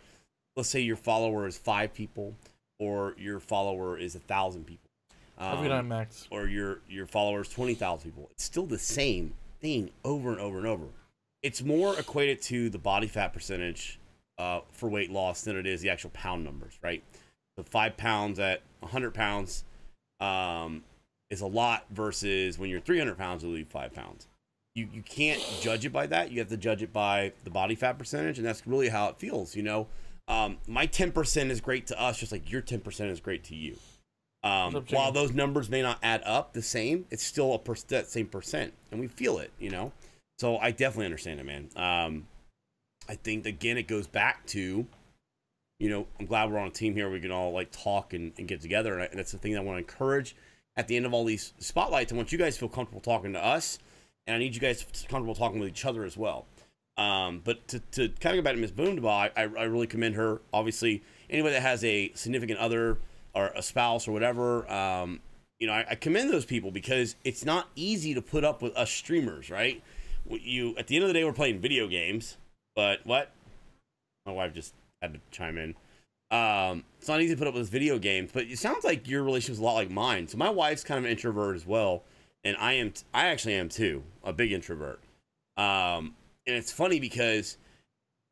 let's say your follower is 5 people, or your follower is 1,000 people, max, or your follower is 20,000 people. It's still the same thing over and over and over. It's more equated to the body fat percentage for weight loss than it is the actual pound numbers, right? So 5 pounds at 100 pounds is a lot versus when you're 300 pounds, you lose 5 pounds. You can't judge it by that. You have to judge it by the body fat percentage, and that's really how it feels, you know? My 10% is great to us, just like your 10% is great to you. While those numbers may not add up the same, it's still that same percent, and we feel it, you know? So I definitely understand it, man. I think, again, it goes back to, you know, I'm glad we're on a team here. We can all, like, talk and get together. And that's the thing that I want to encourage at the end of all these spotlights. I want you guys to feel comfortable talking to us. And I need you guys to feel comfortable talking with each other as well. But to kind of go back to Ms. Boomdabah, I really commend her. Obviously, anybody that has a significant other or a spouse or whatever, you know, I commend those people because it's not easy to put up with us streamers, right? At the end of the day, we're playing video games, but what? My wife just had to chime in. It's not easy to put up with video games, but it sounds like your relationship's a lot like mine. So my wife's kind of an introvert as well, and I actually am too, a big introvert. And it's funny because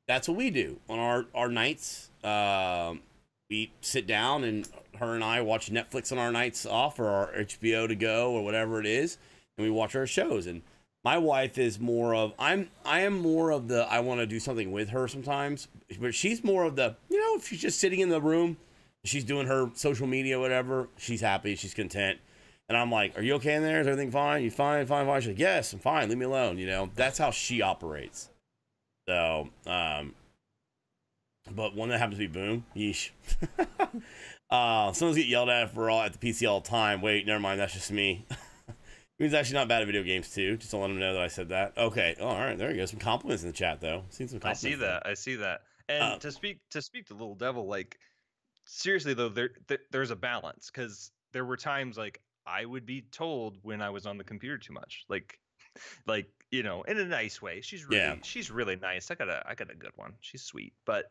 that's what we do on our nights. We sit down and her and I watch Netflix on our nights off, or our HBO to go, or whatever it is, and we watch our shows. And my wife is more of, I am more of the, I want to do something with her sometimes, but she's more of the, you know, if she's just sitting in the room, she's doing her social media, whatever, she's happy, she's content. And I'm like, are you okay in there? Is everything fine? You fine? She's like, yes, I'm fine. Leave me alone. You know, that's how she operates. So, but one that happens to be Boom, yeesh. Someone's get yelled at for all at the PC all the time. Wait, never mind. That's just me. He's actually not bad at video games too. Just to let him know that I said that. Okay. Oh, all right. There you go. Some compliments in the chat though. Seen some compliments. I see that. And to speak to Little Devil, like seriously though, there's a balance, because there were times like I would be told when I was on the computer too much, like you know, in a nice way. She's really nice. I got a good one. She's sweet, but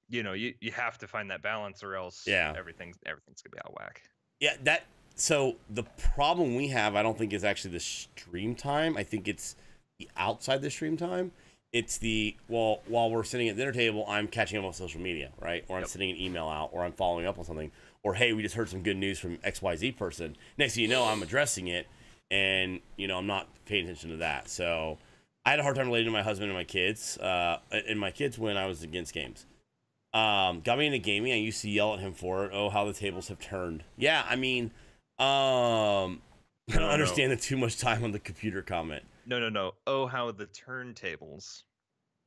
you know, you have to find that balance, or else everything's gonna be out of whack. Yeah, so the problem we have, I don't think is actually the stream time. I think it's the outside the stream time. It's the while we're sitting at the dinner table, I'm catching up on social media, right? Or I'm sending an email out, or I'm following up on something, or hey, we just heard some good news from XYZ person. Next thing you know, I'm addressing it, and you know, I'm not paying attention to that. So I had a hard time relating to my husband and my kids, when I was against games. Got me into gaming. I used to yell at him for it. Oh, how the tables have turned. Yeah, I mean, I don't understand the too much time on the computer comment. No. Oh, how the turntables.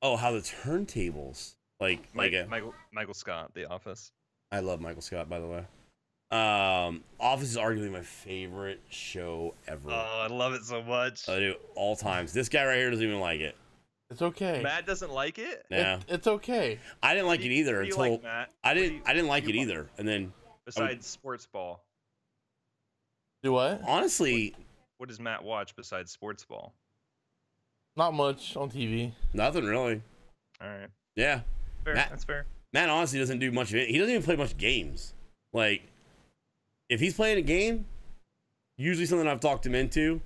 Oh, how the turntables. Like Michael Scott, The Office. I love Michael Scott, by the way. Office is arguably my favorite show ever. Oh, I love it so much. I do, all times. This guy right here doesn't even like it. It's okay. Matt doesn't like it? Yeah. It's okay. I didn't like it either until like, Matt? I didn't like it either. And then besides sports ball. Do what? Honestly, what does Matt watch besides sports ball? Not much on TV. Nothing really. All right. Yeah. Fair. That's fair. Matt honestly doesn't do much of it. He doesn't even play much games. Like, if he's playing a game, usually something I've talked him into,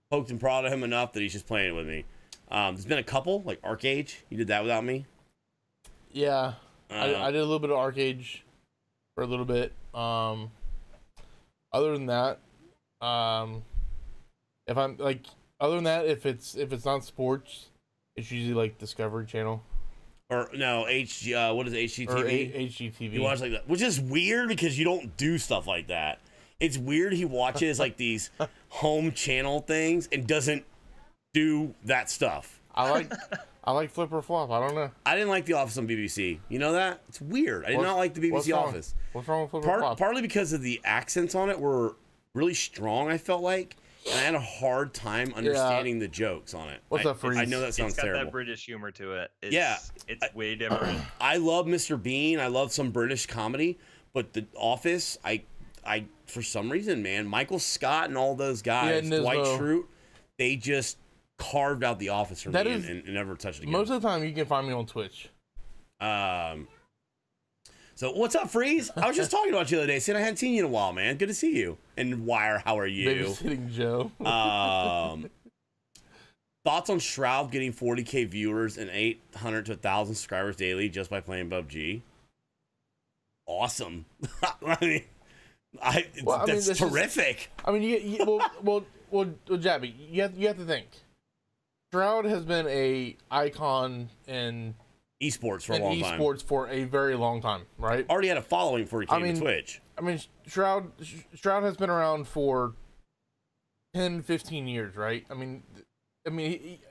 poked and prodded him enough that he's just playing it with me. There's been a couple, like Arcade. He did that without me. Yeah. I did a little bit of Arcade for a little bit. Other than that, if it's not sports, it's usually like Discovery Channel. Or no, what is it, HGTV? Or HGTV. You watch like that, which is weird because you don't do stuff like that. It's weird he watches like these home channel things and doesn't do that stuff. I like Flip or Flop. I don't know. I didn't like The Office on BBC. You know that? It's weird. I did not like the BBC Office. What's wrong with Flip or Flop? Partly because of the accents on it were really strong, I felt like. And I had a hard time understanding the jokes on it. What's up, Freeze? I know that sounds terrible. It's got that British humor to it. It's way different. I love Mr. Bean. I love some British comedy. But The Office, I for some reason, man, Michael Scott and all those guys, Dwight Schrute, they just carved out The Office for me and never touched it again. Most of the time, you can find me on Twitch. So what's up, Freeze? I was just talking about you the other day, saying I hadn't seen you in a while, man. Good to see you. And Wire, how are you? Babysitting Joe. Thoughts on Shroud getting 40K viewers and 800 to 1,000 subscribers daily just by playing PUBG? Awesome. That's terrific. Well, Jabby, you have to think. Shroud has been a icon in esports for a long time. Esports for a very long time, right? Already had a following before he came to Twitch. I mean, Shroud has been around for 10, 15 years, right? I mean,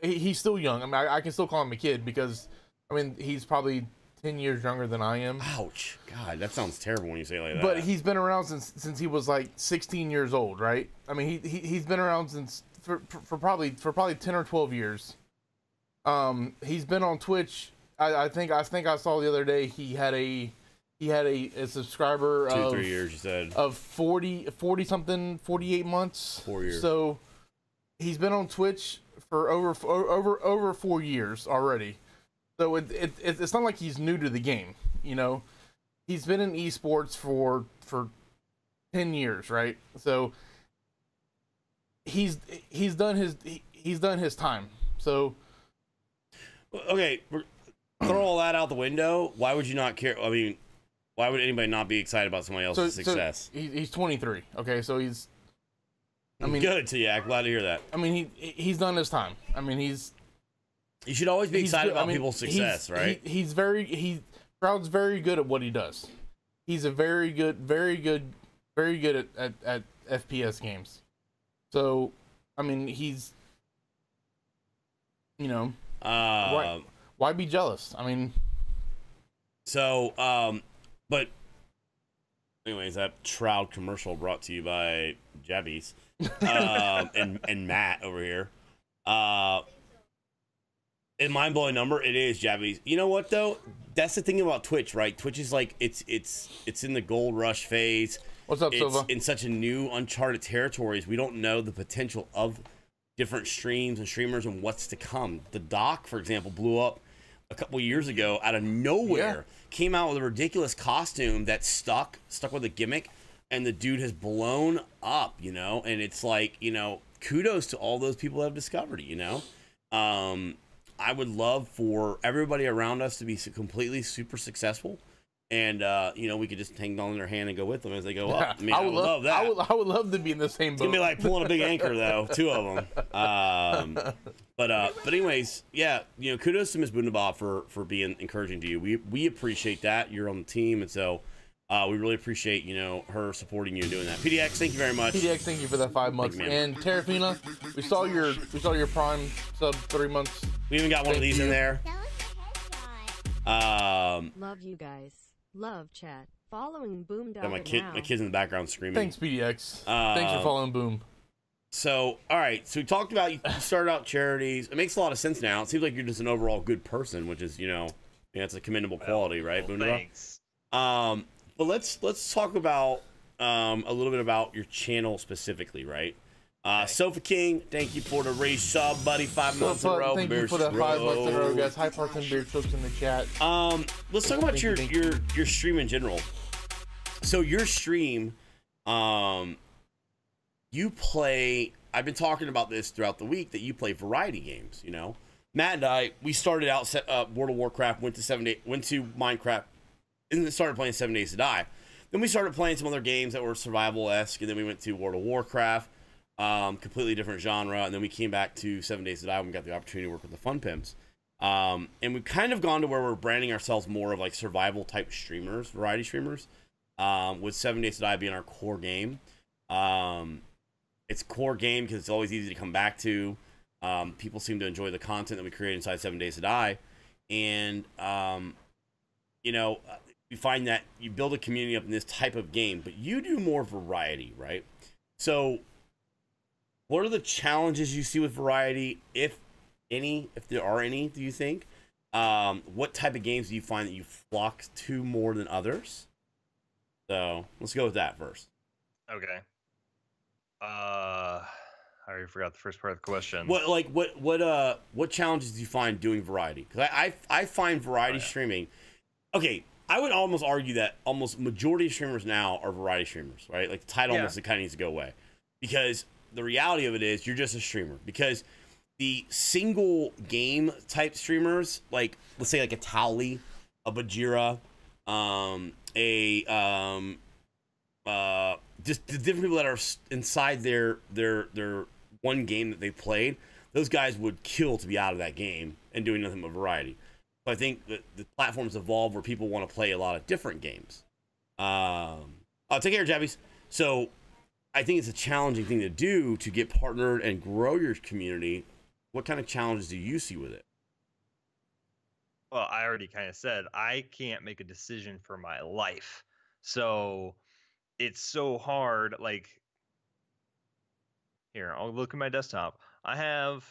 he's still young. I mean, I can still call him a kid because, I mean, he's probably 10 years younger than I am. Ouch. God, that sounds terrible when you say it like that. But he's been around since he was like 16 years old, right? I mean, he's been around since for probably 10 or 12 years. He's been on Twitch. I think I saw the other day he had a subscriber 2-3 years, you said, of 40 something, 48 months. 4 years. So he's been on Twitch for over 4 years already. So it's not like he's new to the game, you know. He's been in esports for 10 years, right? So he's done his time. So okay, throw all that out the window. Why would you not care? I mean, why would anybody not be excited about somebody else's success? So he's 23. Okay, so he's. I mean, good to you. I'm glad to hear that. I mean, he's done his time. I mean, you should always be excited about people's success, right? Shroud's very good at what he does. He's a very good at FPS games. So, I mean, he's, you know, why be jealous? I mean, so, but Anyways, that Shroud commercial brought to you by Jabbies and Matt over here. A mind-blowing number. It is, Jabbies. You know what though? That's the thing about Twitch, right? Twitch is like it's in the gold rush phase. What's up, Silva? It's in such a new, uncharted territories. We don't know the potential of different streams and streamers and what's to come. The Doc, for example, blew up a couple years ago out of nowhere. Came out with a ridiculous costume that stuck with a gimmick, and the dude has blown up, you know. And it's like, you know, kudos to all those people that have discovered it, you know. I would love for everybody around us to be completely super successful, and you know, we could just hang on their hand and go with them as they go up. I mean, I would love that. I would love to be in the same boat. It's gonna be like pulling a big anchor, though, two of them. But anyways, yeah, you know, kudos to Miss Boomdabah for being encouraging to you. We appreciate that. You're on the team, and so we really appreciate, you know, her supporting you and doing that. PDX, thank you very much. PDX, thank you for that 5 months. And Terrafina, we saw your Prime sub 3 months. We even got one of these in there. Love you guys. Love chat. Following Boomdabah my kid's in the background screaming. Thanks, PDX. Thanks for following Boom. So, all right. So we talked about you started out charities. It makes a lot of sense now. It seems like you're just an overall good person, which is, you know, it's a commendable quality, right, Boomdabah? Thanks. But let's talk about a little bit about your channel specifically, right? Sofa King, thank you for the raise sub, buddy. 5 months in a row. Thank you for that 5 months in a row, guys. Hi, Parks and Beard Chokes in the chat. Let's talk about your stream in general. So your stream, you play. I've been talking about this throughout the week that you play variety games. You know, Matt and I, we started out World of Warcraft, went to Minecraft, and then started playing 7 Days to Die. Then we started playing some other games that were survival-esque, and then we went to World of Warcraft. Completely different genre, and then we came back to 7 Days to Die when we got the opportunity to work with the Fun Pimps. And we've kind of gone to where we're branding ourselves more of like survival type streamers, variety streamers, with 7 Days to Die being our core game. It's core game because it's always easy to come back to. People seem to enjoy the content that we create inside 7 Days to Die, and you know, you find that you build a community up in this type of game, but you do more variety, right? So what are the challenges you see with variety, if there are any, do you think? What type of games do you find that you flock to more than others? So let's go with that first. Okay. I already forgot the first part of the question. What challenges do you find doing variety? Because I find variety streaming. Okay, I would almost argue that almost majority of streamers now are variety streamers, right? Like the title almost kind of needs to go away, because the reality of it is you're just a streamer. Because the single game type streamers, like let's say like a Towley, a Bajira, just the different people that are inside their one game that they played, those guys would kill to be out of that game and doing nothing but variety. So I think that the platforms evolve where people want to play a lot of different games. Take care, Jabbies. So I think it's a challenging thing to do to get partnered and grow your community. What kind of challenges do you see with it? Well, I already kind of said I can't make a decision for my life. So it's so hard. Like, here, I'll look at my desktop. I have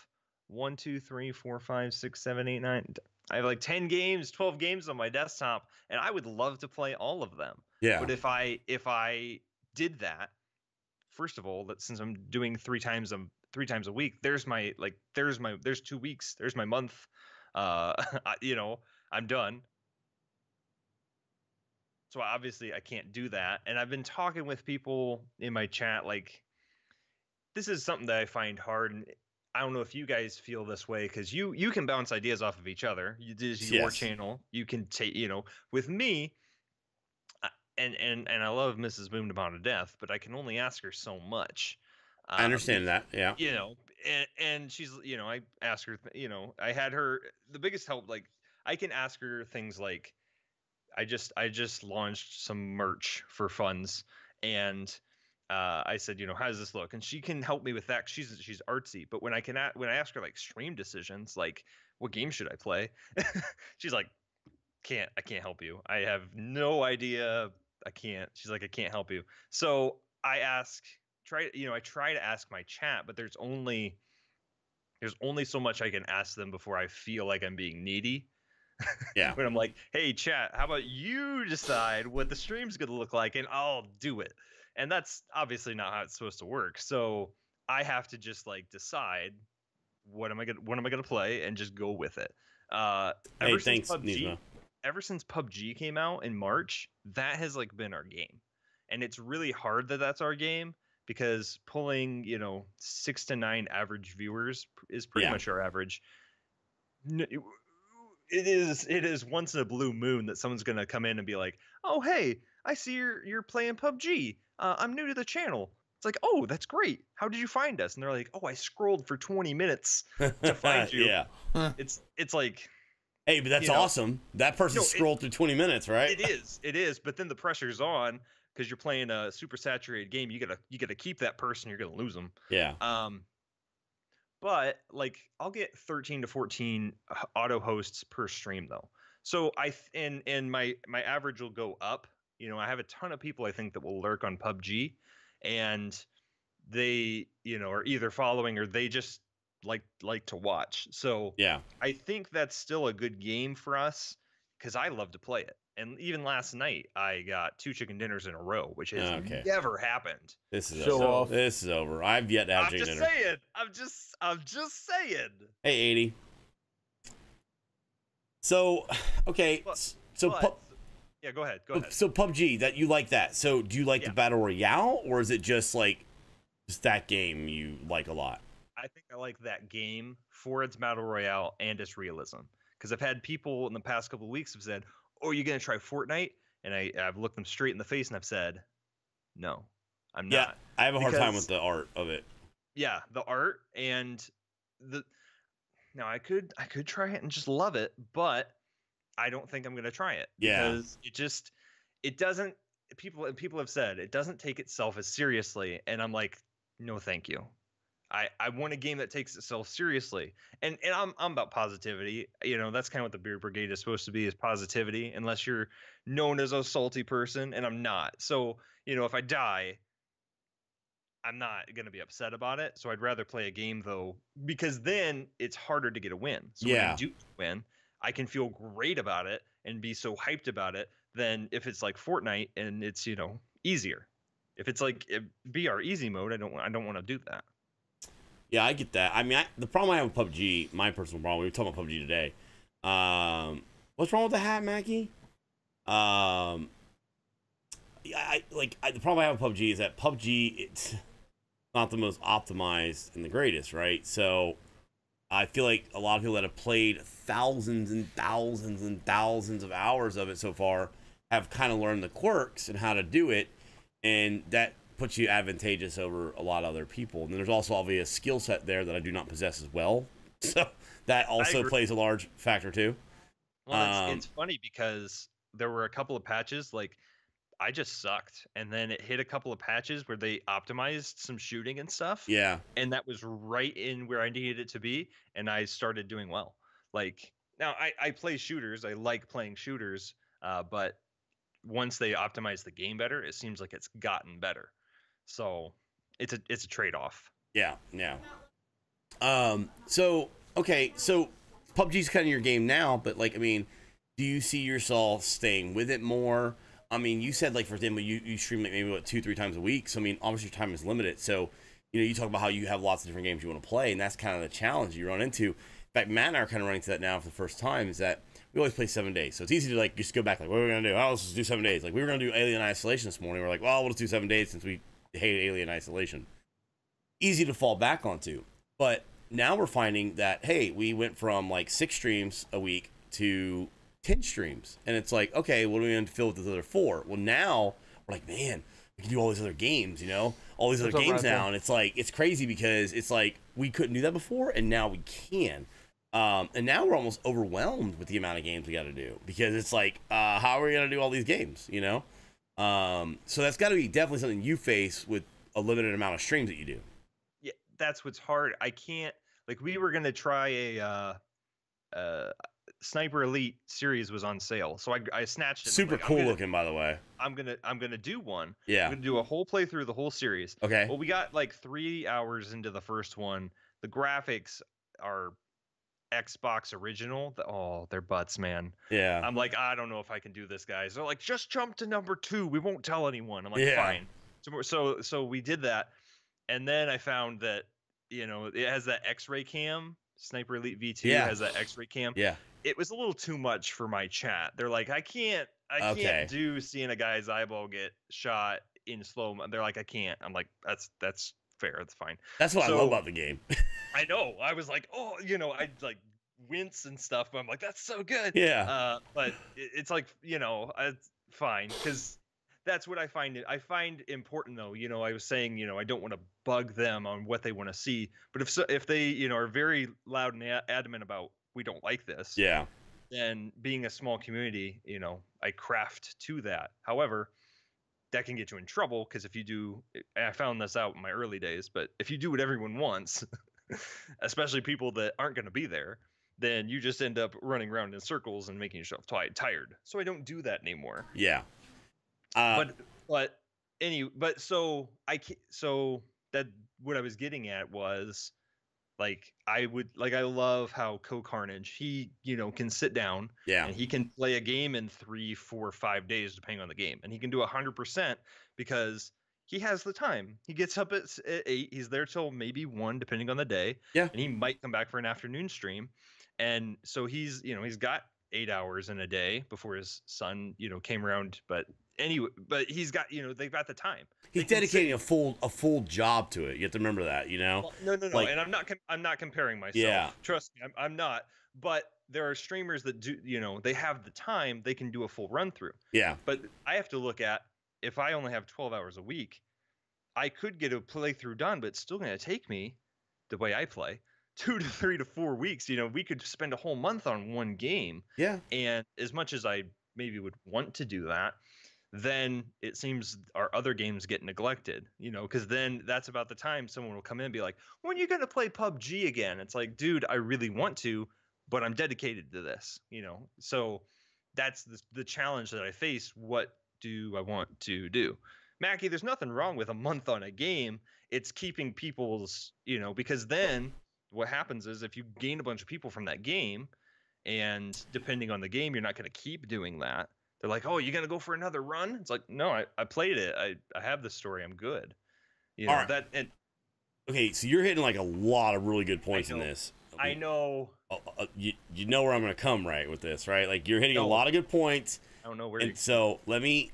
1, 2, 3, 4, 5, 6, 7, 8, 9. I have like 10 games, 12 games on my desktop, and I would love to play all of them. Yeah. But if I did that, first of all, that since I'm doing three times a week, there's 2 weeks, there's my month. You know, I'm done. So obviously I can't do that. And I've been talking with people in my chat, like, this is something that I find hard. And I don't know if you guys feel this way, because you can bounce ideas off of each other. This is your channel. You can take, you know, with me, and I love Mrs. Boomdabah to death, but I can only ask her so much. I understand that, yeah. You know, and she's, you know, I ask her, you know, I had her, the biggest help, like, I can ask her things like, I just launched some merch for funds, and I said, you know, how does this look? And she can help me with that. She's artsy, but when I ask her like stream decisions, like what game should I play, she's like, I can't help you. I have no idea I can't. She's like, I can't help you. So I try to ask my chat, but there's only so much I can ask them before I feel like I'm being needy. Yeah. When I'm like, hey, chat, how about you decide what the stream's going to look like and I'll do it. And that's obviously not how it's supposed to work. So I have to just like decide what am I going to play and just go with it. Hey, Ever thanks, since PUBG, Nisma. ever since PUBG came out in March, that has like been our game. And it's really hard that that's our game because pulling, 6 to 9 average viewers is pretty Yeah. much our average. It is once in a blue moon that someone's gonna come in and be like, "Oh, hey, I see you're playing PUBG. I'm new to the channel." It's like, "Oh, that's great. How did you find us?" And they're like, "Oh, I scrolled for 20 minutes to find you." Yeah. It's like, Hey, but that's awesome. That person scrolled through 20 minutes, right? It is. But then the pressure's on because you're playing a super saturated game. You gotta keep that person. You're gonna lose them. Yeah. But like I'll get 13 to 14 auto hosts per stream though. So and my average will go up. I have a ton of people I think that will lurk on PUBG, and they are either following or they just like to watch. So Yeah. I think that's still a good game for us because I love to play it. And even last night, I got 2 chicken dinners in a row, which has never happened. This is Show over. off. This is over. I've yet to have chicken dinner. I'm just saying. Hey, 80. So, okay. Yeah, go ahead. Go ahead. So PUBG, that you like that. So do you like the Battle Royale, or is it just like just that game you like a lot? I think I like that game for its Battle Royale and its realism. Because I've had people in the past couple of weeks have said, "Oh, you're gonna try Fortnite?" And I've looked them straight in the face and I've said, "No, I'm not." I have a hard time with the art of it. Yeah, the art and now I could try it and just love it, but I don't think I'm gonna try it because it doesn't. People have said it doesn't take itself as seriously, and I'm like, no, thank you. I want a game that takes itself seriously, and I'm about positivity. That's kind of what the Beard Brigade is supposed to be, is positivity. Unless you're known as a salty person, and I'm not. So if I die, I'm not gonna be upset about it. So I'd rather play a game though, because then it's harder to get a win. So when I do win, I can feel great about it and be so hyped about it than if it's like Fortnite and it's easier. If it's like BR easy mode, I don't want to do that. Yeah, I get that. I mean, the problem I have with PUBG, my personal problem, we were talking about PUBG today. What's wrong with the hat, Mackie? The problem I have with PUBG is that PUBG, it's not the most optimized and the greatest, right? So I feel like a lot of people that have played thousands and thousands and thousands of hours of it so far have kind of learned the quirks and how to do it, and that puts you advantageous over a lot of other people. And then there's also obviously a skill set there that I do not possess as well, so that also plays a large factor too. Well, it's funny because there were a couple of patches like I just sucked, and then it hit a couple of patches where they optimized some shooting and stuff. Yeah, and that was right in where I needed it to be, and I started doing well. Like now, I play shooters. I like playing shooters, but once they optimize the game better, it seems like it's gotten better. So it's a trade-off. Yeah. So PUBG's kind of your game now, but like, I mean, do you see yourself staying with it more? I mean, you said like, for example, you stream like maybe 2-3 times a week. So I mean, obviously your time is limited. So you talk about how you have lots of different games you want to play, and that's kind of the challenge you run into. In fact, Matt and I are kind of running to that now for the first time. Is that we always play 7 days, so it's easy to like just go back like, what are we gonna do? Oh, let's just do 7 days. Like we were gonna do Alien Isolation this morning. We're like, well, we'll just do 7 days since we hate Alien Isolation. Easy to fall back onto, but now we're finding that hey, we went from like 6 streams a week to 10 streams, and it's like, okay, what are we going to fill with the other 4? Well, now we're like, man, we can do all these other games, all these other games now, and it's like, it's crazy because it's like we couldn't do that before, and now we can. And now we're almost overwhelmed with the amount of games we got to do, because it's like, how are we going to do all these games, So that's got to be definitely something you face with a limited amount of streams that you do. Yeah, that's what's hard. I can't, like, we were going to try Sniper Elite series was on sale, so I snatched it. Super cool looking, by the way. I'm gonna do one. Yeah. I'm gonna do a whole playthrough of the whole series. Okay. Well, we got like 3 hours into the first one. The graphics are Xbox original. Oh, they're butts, man. Yeah. I'm like, I don't know if I can do this, guys. They're like, just jump to number 2. We won't tell anyone. I'm like, Yeah. fine. So we did that, and then I found that it has that X-ray cam. Sniper Elite V2 has that X-ray cam. Yeah. It was a little too much for my chat. They're like, I can't do seeing a guy's eyeball get shot in slow mo. They're like, I can't. I'm like, that's fair. That's fine. That's what I love about the game. I know. I was like, oh, I'd like wince and stuff, but I'm like, that's so good. Yeah. But it's like, it's fine, because that's what I find. I find important, though. I was saying, I don't want to bug them on what they want to see, but if they, are very loud and adamant about, we don't like this. Yeah. Then being a small community, I craft to that. However, that can get you in trouble, because if you do, I found this out in my early days, but if you do what everyone wants, especially people that aren't going to be there, then you just end up running around in circles and making yourself tired. So I don't do that anymore. Yeah. So that what I was getting at was, like, I love how Carnage, he, can sit down and he can play a game in 3, 4, 5 days, depending on the game. And he can do 100% because he has the time. He gets up at 8. He's there till maybe 1, depending on the day. Yeah. And he might come back for an afternoon stream. And so he's got 8 hours in a day before his son, came around. But anyway, he's got, they've got the time. He's dedicating a full job to it. You have to remember that, Well, no. Like, and I'm not comparing myself. Yeah. Trust me, I'm not. But there are streamers that do, they have the time, they can do a full run through. Yeah. But I have to look at, if I only have 12 hours a week, I could get a playthrough done, but it's still going to take me, the way I play, 2 to 3 to 4 weeks. We could spend a whole month on one game. Yeah. And as much as I maybe would want to do that, then it seems our other games get neglected, because then that's about the time someone will come in and be like, when are you going to play PUBG again? It's like, dude, I really want to, but I'm dedicated to this, so that's the challenge that I face. What do I want to do? Mackie, there's nothing wrong with a month on a game. It's keeping people's, because then what happens is, if you gain a bunch of people from that game, and depending on the game, you're not going to keep doing that. They're like, oh, you going to go for another run? It's like, no, I played it. I have the story. I'm good. All right. Okay, so you're hitting like a lot of really good points in this. I know. You know where I'm going to come right with this, right? Like, you're hitting a lot of good points. I don't know where. And so let me,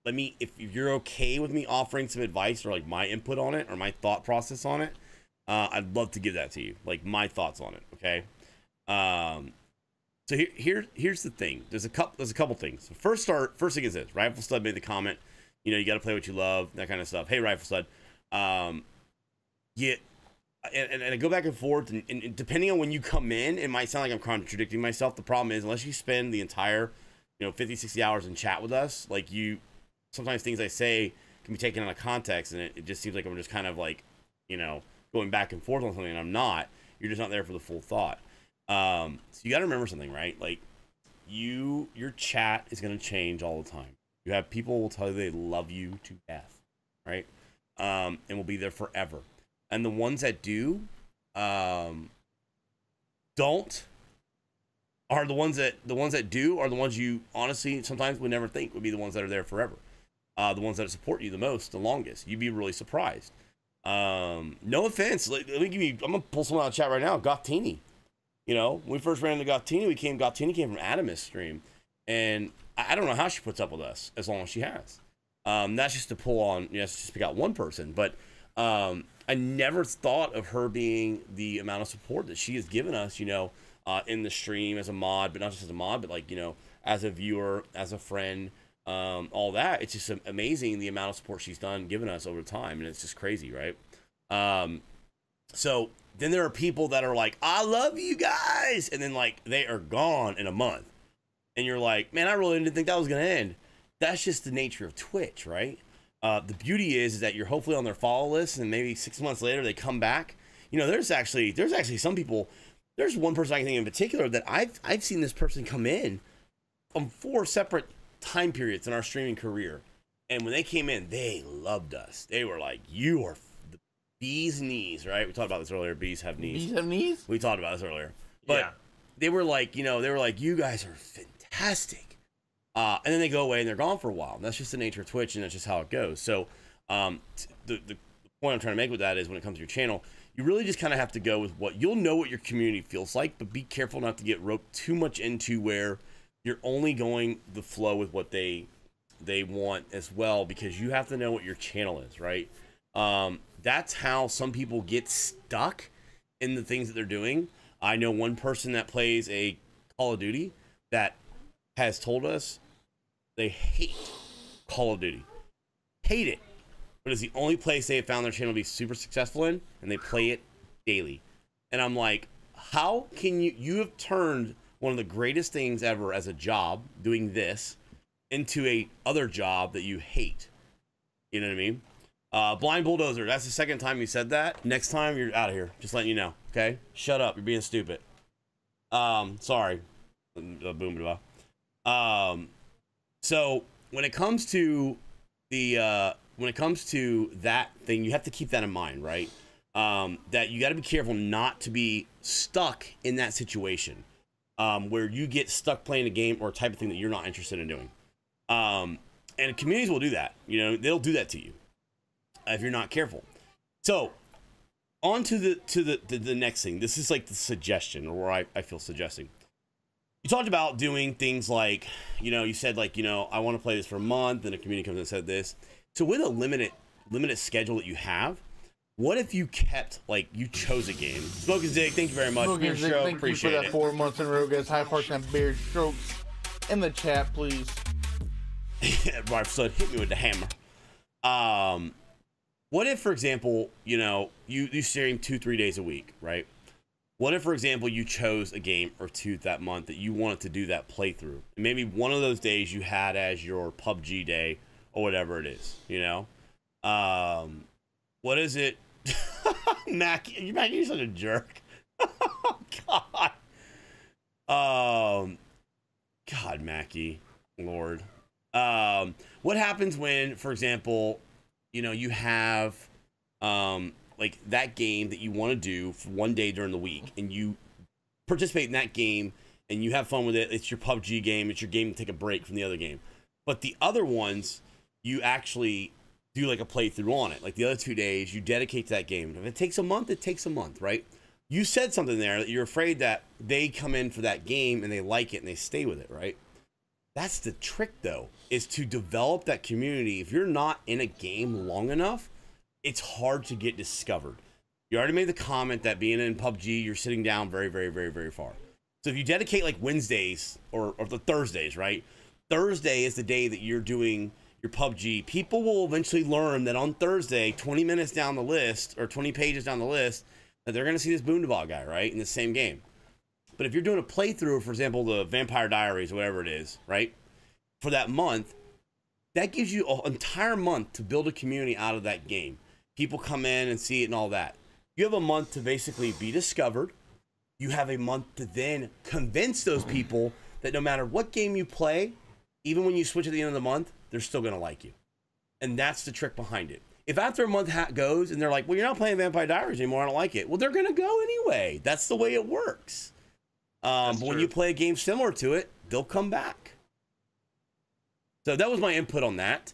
if you're okay with me offering some advice or like my input on it or my thought process on it, I'd love to give that to you, like my thoughts on it. Okay. So here's the thing. There's a couple things. First thing is this. Rifle Stud made the comment, you got to play what you love, that kind of stuff. Hey, Rifle Stud. And I go back and forth, and depending on when you come in, it might sound like I'm contradicting myself. The problem is, unless you spend the entire, 50, 60 hours in chat with us, like, sometimes things I say can be taken out of context, and it just seems like I'm just kind of like, going back and forth on something, and I'm not. You're just not there for the full thought. So you got to remember something, right? Like, your chat is going to change all the time. You have people who will tell you they love you to death, right? And will be there forever. And the ones that do, don't, are the ones that do are the ones you honestly sometimes would never think would be the ones that are there forever. The ones that support you the most, the longest. You'd be really surprised. No offense. Let me I'm gonna pull someone out of the chat right now. Gottini. When we first ran into Gottini came from Adamus stream, and I don't know how she puts up with us as long as she has. That's just to pull on, just to pick out one person, but I never thought of her being the amount of support that she has given us, in the stream as a mod, but not just as a mod, but like, as a viewer, as a friend, all that. It's just amazing the amount of support she's given us over time, and it's just crazy, right? So then there are people that are like, I love you guys, and then like they are gone in a month, and you're like, man, I really didn't think that was gonna end. That's just the nature of Twitch, right? The beauty is that you're hopefully on their follow list, and maybe 6 months later they come back. There's actually some people. there's one person I can think in particular that I've seen this person come in from 4 separate time periods in our streaming career. And when they came in, they loved us. They were like, you are the bee's knees, right? We talked about this earlier. Bees have knees. Bees have knees? We talked about this earlier. But they were like, you know, you guys are fantastic. And then they go away and they're gone for a while. And that's just the nature of Twitch, and that's just how it goes. So the point I'm trying to make with that is when it comes to your channel, you really just kind of have to go with you'll know what your community feels like, but be careful not to get roped too much into where you're only going the flow with what they want as well, because you have to know what your channel is, right? That's how some people get stuck in the things that they're doing. I know one person that plays a Call of Duty that has told us they hate Call of Duty. Hate it. But it's the only place they have found their channel to be super successful in, and they play it daily. And I'm like, how can you have turned one of the greatest things ever as a job, doing this, into a other job that you hate? You know what I mean? Blind Bulldozer, that's the second time you said that. Next time, you're out of here. Just letting you know, okay? Shut up. You're being stupid. Sorry. Boomdabah. So when it comes to that thing, you have to keep that in mind, right? That you got to be careful not to be stuck in that situation, where you get stuck playing a game or a type of thing that you're not interested in doing. And communities will do that. You know, they'll do that to you if you're not careful. So on to the next thing. This is like the suggestion, or where I feel suggesting. You talked about doing things like, you know, you said like, you know, I want to play this for a month, and a community comes and said this. So with a limited schedule that you have, what if you kept, like, you chose a game? Smoke and Zig, thank you very much for your show. Thank Appreciate you for that it. 4 months in a row, guys. High Parks and Beard Strokes in the chat, please. Right, so hit me with the hammer. What if, for example, you know, you stream 2-3 days a week, right? What if, for example, you chose a game or two that month that you wanted to do that playthrough? And maybe one of those days you had as your PUBG day or whatever it is, you know? What is it? Mac, you're such a jerk. God. God, Mackie. Lord. What happens when, for example, you know, you have like that game that you want to do for one day during the week, and you participate in that game and you have fun with it. It's your PUBG game. It's your game to take a break from the other game. But the other ones, you actually do like a playthrough on it. Like the other 2 days, you dedicate to that game. If it takes a month, it takes a month, right? You said something there that you're afraid that they come in for that game and they like it and they stay with it, right? That's the trick, though, is to develop that community. If you're not in a game long enough, it's hard to get discovered. You already made the comment that being in PUBG, you're sitting down very, very, very, very far. So if you dedicate like Wednesdays or the Thursdays, right? Thursday is the day that you're doing your PUBG. People will eventually learn that on Thursday, 20 minutes down the list or 20 pages down the list, that they're going to see this Boomdabah guy, right? In the same game. But if you're doing a playthrough, for example, the Vampire Diaries or whatever it is, right? For that month, that gives you an entire month to build a community out of that game. People come in and see it and all that. You have a month to basically be discovered. You have a month to then convince those people that no matter what game you play, even when you switch at the end of the month, they're still going to like you. And that's the trick behind it. If after a month goes and they're like, well, you're not playing Vampire Diaries anymore, I don't like it. Well, they're going to go anyway. That's the way it works. But when you play a game similar to it, they'll come back. So that was my input on that.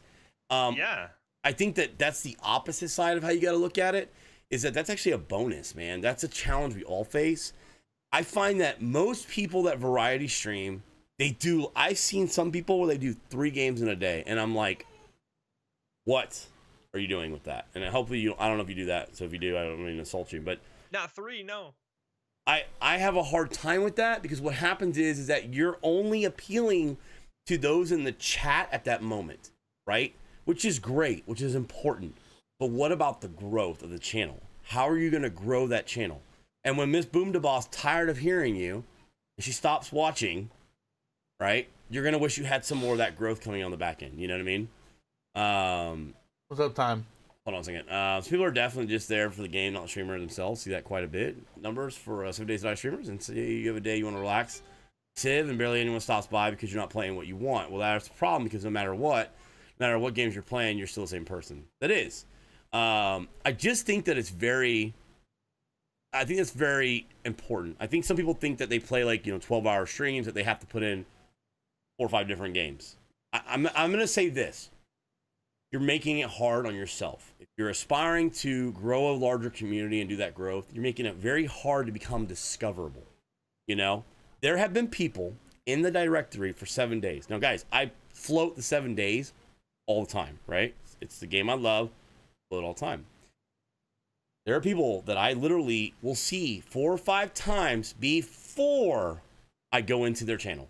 Yeah. I think that that's the opposite side of how you got to look at it, is that that's actually a bonus, man. That's a challenge we all face. I find that most people that variety stream, I've seen some people where they do 3 games in a day, and I'm like, what are you doing with that? And hopefully I don't know if you do that, so if you do, I don't mean to insult you, but Not 3, no. I have a hard time with that, because what happens is that you're only appealing to those in the chat at that moment, right? Which is great, which is important. But what about the growth of the channel? How are you going to grow that channel? And when Miss Boomdabah's tired of hearing you, and she stops watching, right? You're going to wish you had some more of that growth coming on the back end. You know what I mean? What's up, Time? Hold on a second. So people are definitely just there for the game, not the streamer themselves. See that quite a bit. Numbers for 7 days live streamers, and say you have a day you want to relax, Civ, and barely anyone stops by because you're not playing what you want. Well, that's the problem, because no matter what games you're playing, you're still the same person. That is. I just think that it's very. I think it's very important. I think some people think that they play like 12-hour streams, that they have to put in 4 or 5 different games. I'm gonna say this. You're making it hard on yourself. If you're aspiring to grow a larger community and do that growth, you're making it very hard to become discoverable. There have been people in the directory for 7 days. Now, guys, I float the 7 days all the time, right? It's the game I love, float all the time. There are people that I literally will see 4 or 5 times before I go into their channel.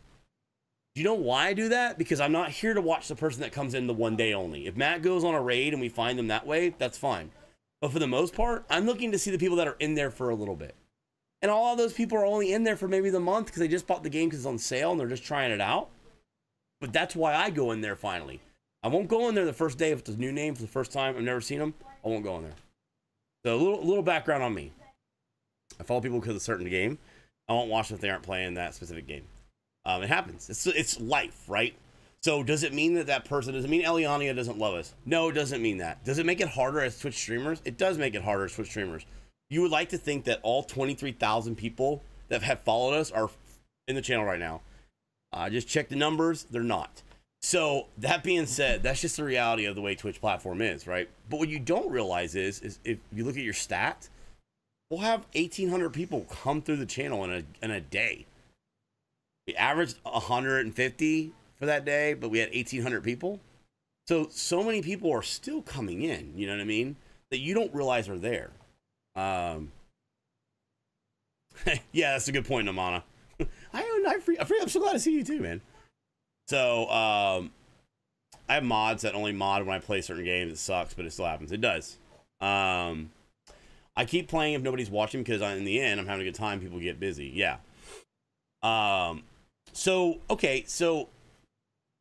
Do you know why I do that? Because I'm not here to watch the person that comes in the 1 day only. If Matt goes on a raid and we find them that way, that's fine. But for the most part, I'm looking to see the people that are in there for a little bit. And all of those people are only in there for maybe the month because they just bought the game because it's on sale and they're just trying it out. But that's why I go in there finally. I won't go in there the first day if it's a new name for the first time. I've never seen them. I won't go in there. So a little background on me. I follow people because of a certain game. I won't watch them if they aren't playing that specific game. It happens. It's life, right? So does it mean does it mean Eliania doesn't love us? No, it doesn't mean that. Does it make it harder as Twitch streamers? It does make it harder as Twitch streamers. You would like to think that all 23,000 people that have followed us are in the channel right now. Just check the numbers. They're not. So that being said, that's just the reality of the way Twitch platform is, right? But what you don't realize is if you look at your stat, we'll have 1,800 people come through the channel in a day. We averaged 150 for that day, but we had 1,800 people. So many people are still coming in, you know what I mean? That you don't realize are there. Yeah, that's a good point, Namana. I'm so glad to see you too, man. So, I have mods that only mod when I play certain games. It sucks, but it still happens. It does. I keep playing if nobody's watching because in the end, I'm having a good time. People get busy. Yeah. So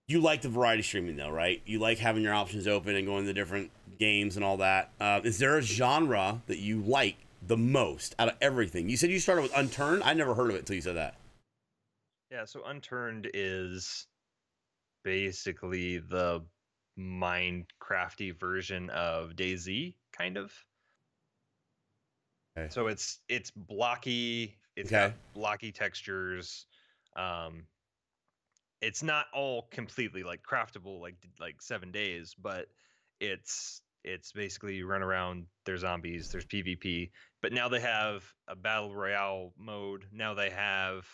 you like the variety streaming though, right? You like having your options open and going to different games and all that. Is there a genre that you like the most out of everything? You said you started with Unturned. I never heard of it until you said that. Yeah, so Unturned is basically the Minecrafty version of DayZ, kind of. Okay. So it's blocky. It's got blocky textures. It's not all completely like craftable like 7 days, but it's basically you run around, there's zombies, there's PvP, but now they have a battle royale mode. Now they have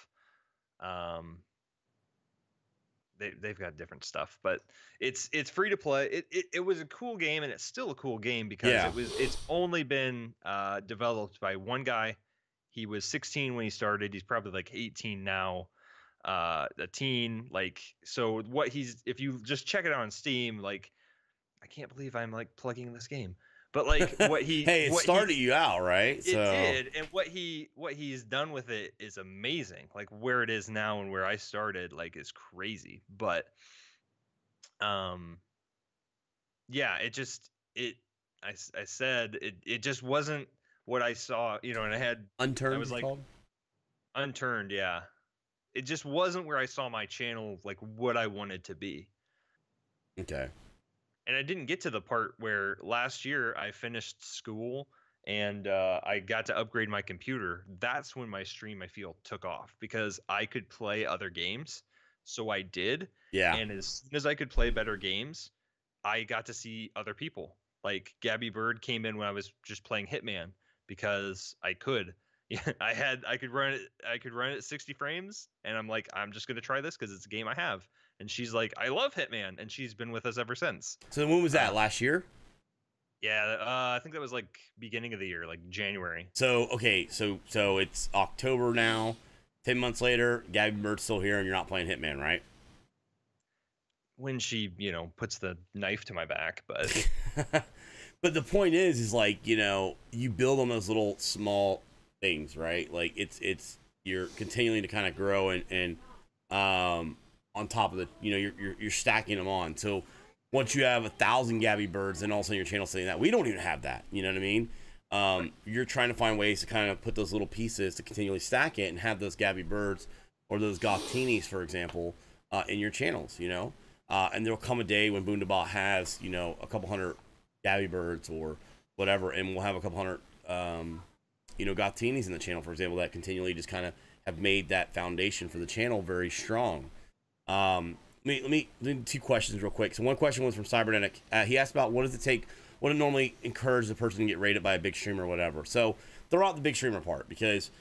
they've got different stuff, but it's free to play. It was a cool game, and it's still a cool game because it's only been developed by one guy. He was 16 when he started. He's probably like 18 now. A teen, like, so what if you just check it out on Steam, like, I can't believe I'm like plugging this game, but like what he hey, it started you out, right? It did, and what he's done with it is amazing. Like where it is now and where I started, like, is crazy. But yeah, I said it just wasn't what I saw, and I had Unturned. I was like Unturned, yeah. It just wasn't where I saw my channel, like what I wanted to be. Okay. And I didn't get to the part where last year I finished school and I got to upgrade my computer. That's when my stream, I feel, took off because I could play other games. So I did. Yeah. And as soon as I could play better games, I got to see other people. Like Gabby Bird came in when I was just playing Hitman because I could. Yeah, I could run it at 60 frames, and I'm like, I'm just gonna try this because it's a game I have. And she's like, I love Hitman, and she's been with us ever since. So when was that? Last year? Yeah, I think that was like beginning of the year, like January. So okay, so it's October now. 10 months later, Gabby Bird's still here, and you're not playing Hitman, right? When she, puts the knife to my back, but. But the point is like, you build on those little small things, right? Like it's you're continuing to kind of grow and on top of the, you're stacking them on. So once you have 1,000 Gabby birds, and all of a sudden your channel's saying that. We don't even have that. You know what I mean? You're trying to find ways to kind of put those little pieces to continually stack it and have those Gabby birds or those Goctinis, for example, in your channels, you know? And there'll come a day when Boomdabah has, you know, a couple hundred Gabby birds or whatever, and we'll have a couple hundred, you know, Goctinis in the channel, for example, that continually just kind of have made that foundation for the channel very strong. Let me do 2 questions real quick. So one question was from Cybernetic. He asked about what does it take, what would normally encourage the person to get rated by a big streamer or whatever. So throw out the big streamer part, because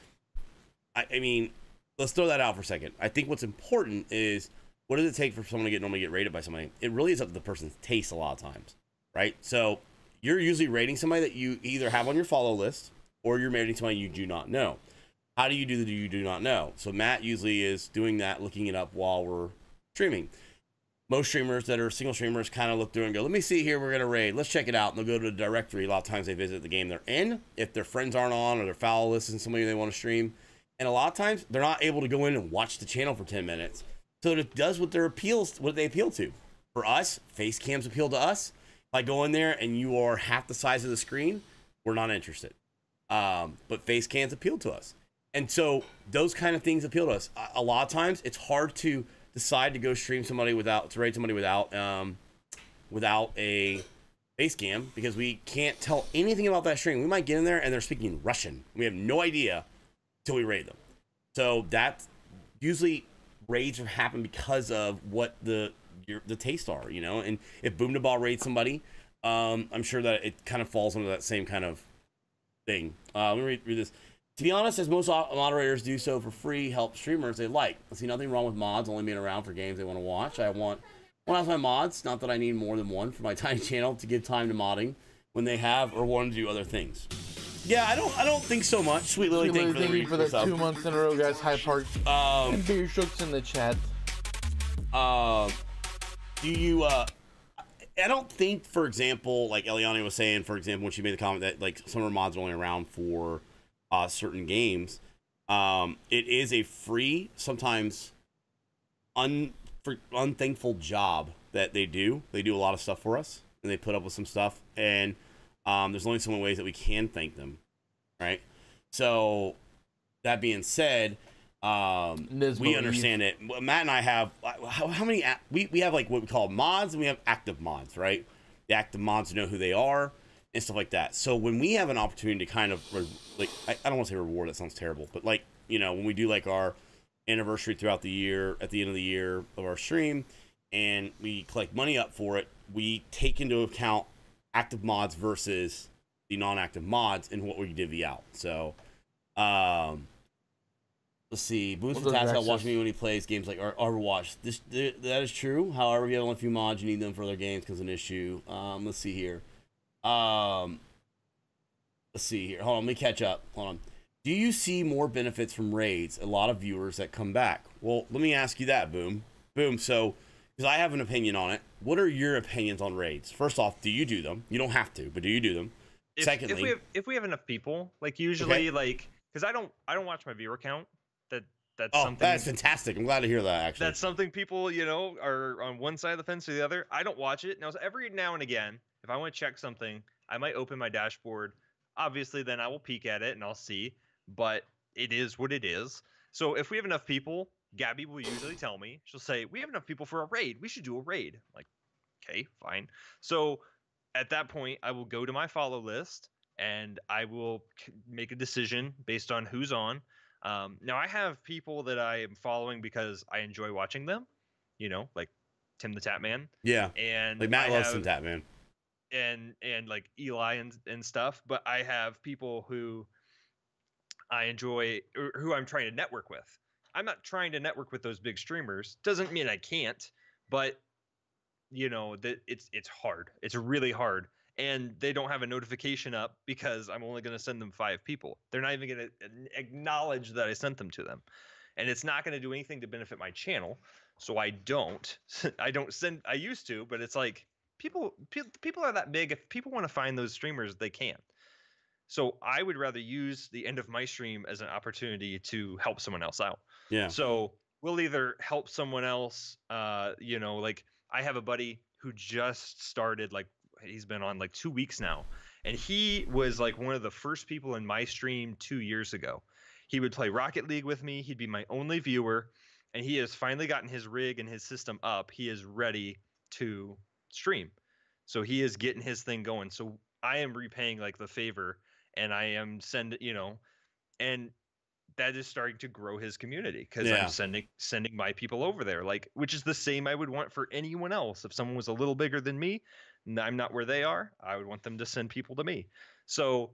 I mean, let's throw that out for a second. I think what's important is, what does it take for someone to normally get rated by somebody? It really is up to the person's taste a lot of times, right? So you're usually rating somebody that you either have on your follow list or you're rating somebody you do not know. How do you do the you do not know? So Matt usually is doing that, looking it up while we're streaming. Most streamers that are single streamers kind of look through and go, let me see here, we're going to raid. Let's check it out. And they'll go to the directory. A lot of times they visit the game they're in, if their friends aren't on or their follow list is somebody they want to stream. And a lot of times they're not able to go in and watch the channel for 10 minutes. So it does what they appeal to. For us, face cams appeal to us. If I go in there and you are half the size of the screen, we're not interested. But face cams appeal to us. And so those kind of things appeal to us. A lot of times it's hard to decide to go stream somebody without, to raid somebody without a face cam, because we can't tell anything about that stream. We might get in there and they're speaking Russian. We have no idea until we raid them. So that usually raids happen because of what the tastes are, you know. And if Boomdabah raids somebody, I'm sure that it kind of falls under that same kind of thing. Let me read this. To be honest, as most moderators do so for free, help streamers they like. I see nothing wrong with mods only being around for games they want to watch. I want one of my mods, not that I need more than one for my tiny channel to give time to modding when they have or want to do other things. Yeah, I don't think so much. Sweet Lily, thank you for that 2 months in a row, guys. High Park and Beer Shooks in the chat. Do you I don't think, for example, like Eliana was saying, for example, when she made the comment that like some of her mods are only around for certain games, it is a free, sometimes unthankful job that they do. They do a lot of stuff for us, and they put up with some stuff, and there's only so many ways that we can thank them, right? So that being said, we understand it. Matt and I have how many we have, like what we call mods, and we have active mods, right? The active mods know who they are and stuff like that. So when we have an opportunity to kind of like, I don't want to say reward, that sounds terrible, but like, you know, when we do like our anniversary throughout the year, at the end of the year of our stream, and we collect money up for it, we take into account active mods versus the non-active mods and what we divvy out. So let's see. Booms and Tats watch me when he plays games like Overwatch. That is true. However, if you have only a few mods, you need them for other games because of an issue. Let's see here. Hold on, let me catch up. Hold on. Do you see more benefits from raids? A lot of viewers that come back. Well, let me ask you that, Boom. So, because I have an opinion on it. What are your opinions on raids? First off, do you do them? You don't have to, but do you do them? Secondly, if we have enough people, like usually, like, because I don't watch my viewer count. That's something. That's fantastic. I'm glad to hear that. Actually, that's something people, you know, are on one side of the fence or the other. I don't watch it now. So every now and again, if I want to check something, I might open my dashboard. Obviously, then I will peek at it and I'll see. But it is what it is. So if we have enough people, Gabby will usually tell me. She'll say, "We have enough people for a raid. We should do a raid." I'm like, okay, fine. So at that point, I will go to my follow list and I will make a decision based on who's on. Now I have people that I am following because I enjoy watching them, you know, like Tim the Tatman. Yeah. And like Matt loves Tim Tatman. And like Eli and stuff. But I have people who I enjoy, or who I'm trying to network with. I'm not trying to network with those big streamers. Doesn't mean I can't, but you know that it's hard. It's really hard. And they don't have a notification up because I'm only going to send them 5 people. They're not even going to acknowledge that I sent them to them. And it's not going to do anything to benefit my channel. So I don't send, I used to, but it's like people are that big. If people want to find those streamers, they can. So I would rather use the end of my stream as an opportunity to help someone else out. Yeah. So we'll either help someone else, you know, like I have a buddy who just started, like he's been on like 2 weeks now, and he was like one of the first people in my stream 2 years ago. He would play Rocket League with me. He'd be my only viewer, and he has finally gotten his rig and his system up. He is ready to stream, so he is getting his thing going. So I am repaying like the favor, and I am and that is starting to grow his community because I'm sending my people over there, like, which is the same I would want for anyone else. If someone was a little bigger than me and I'm not where they are, I would want them to send people to me. So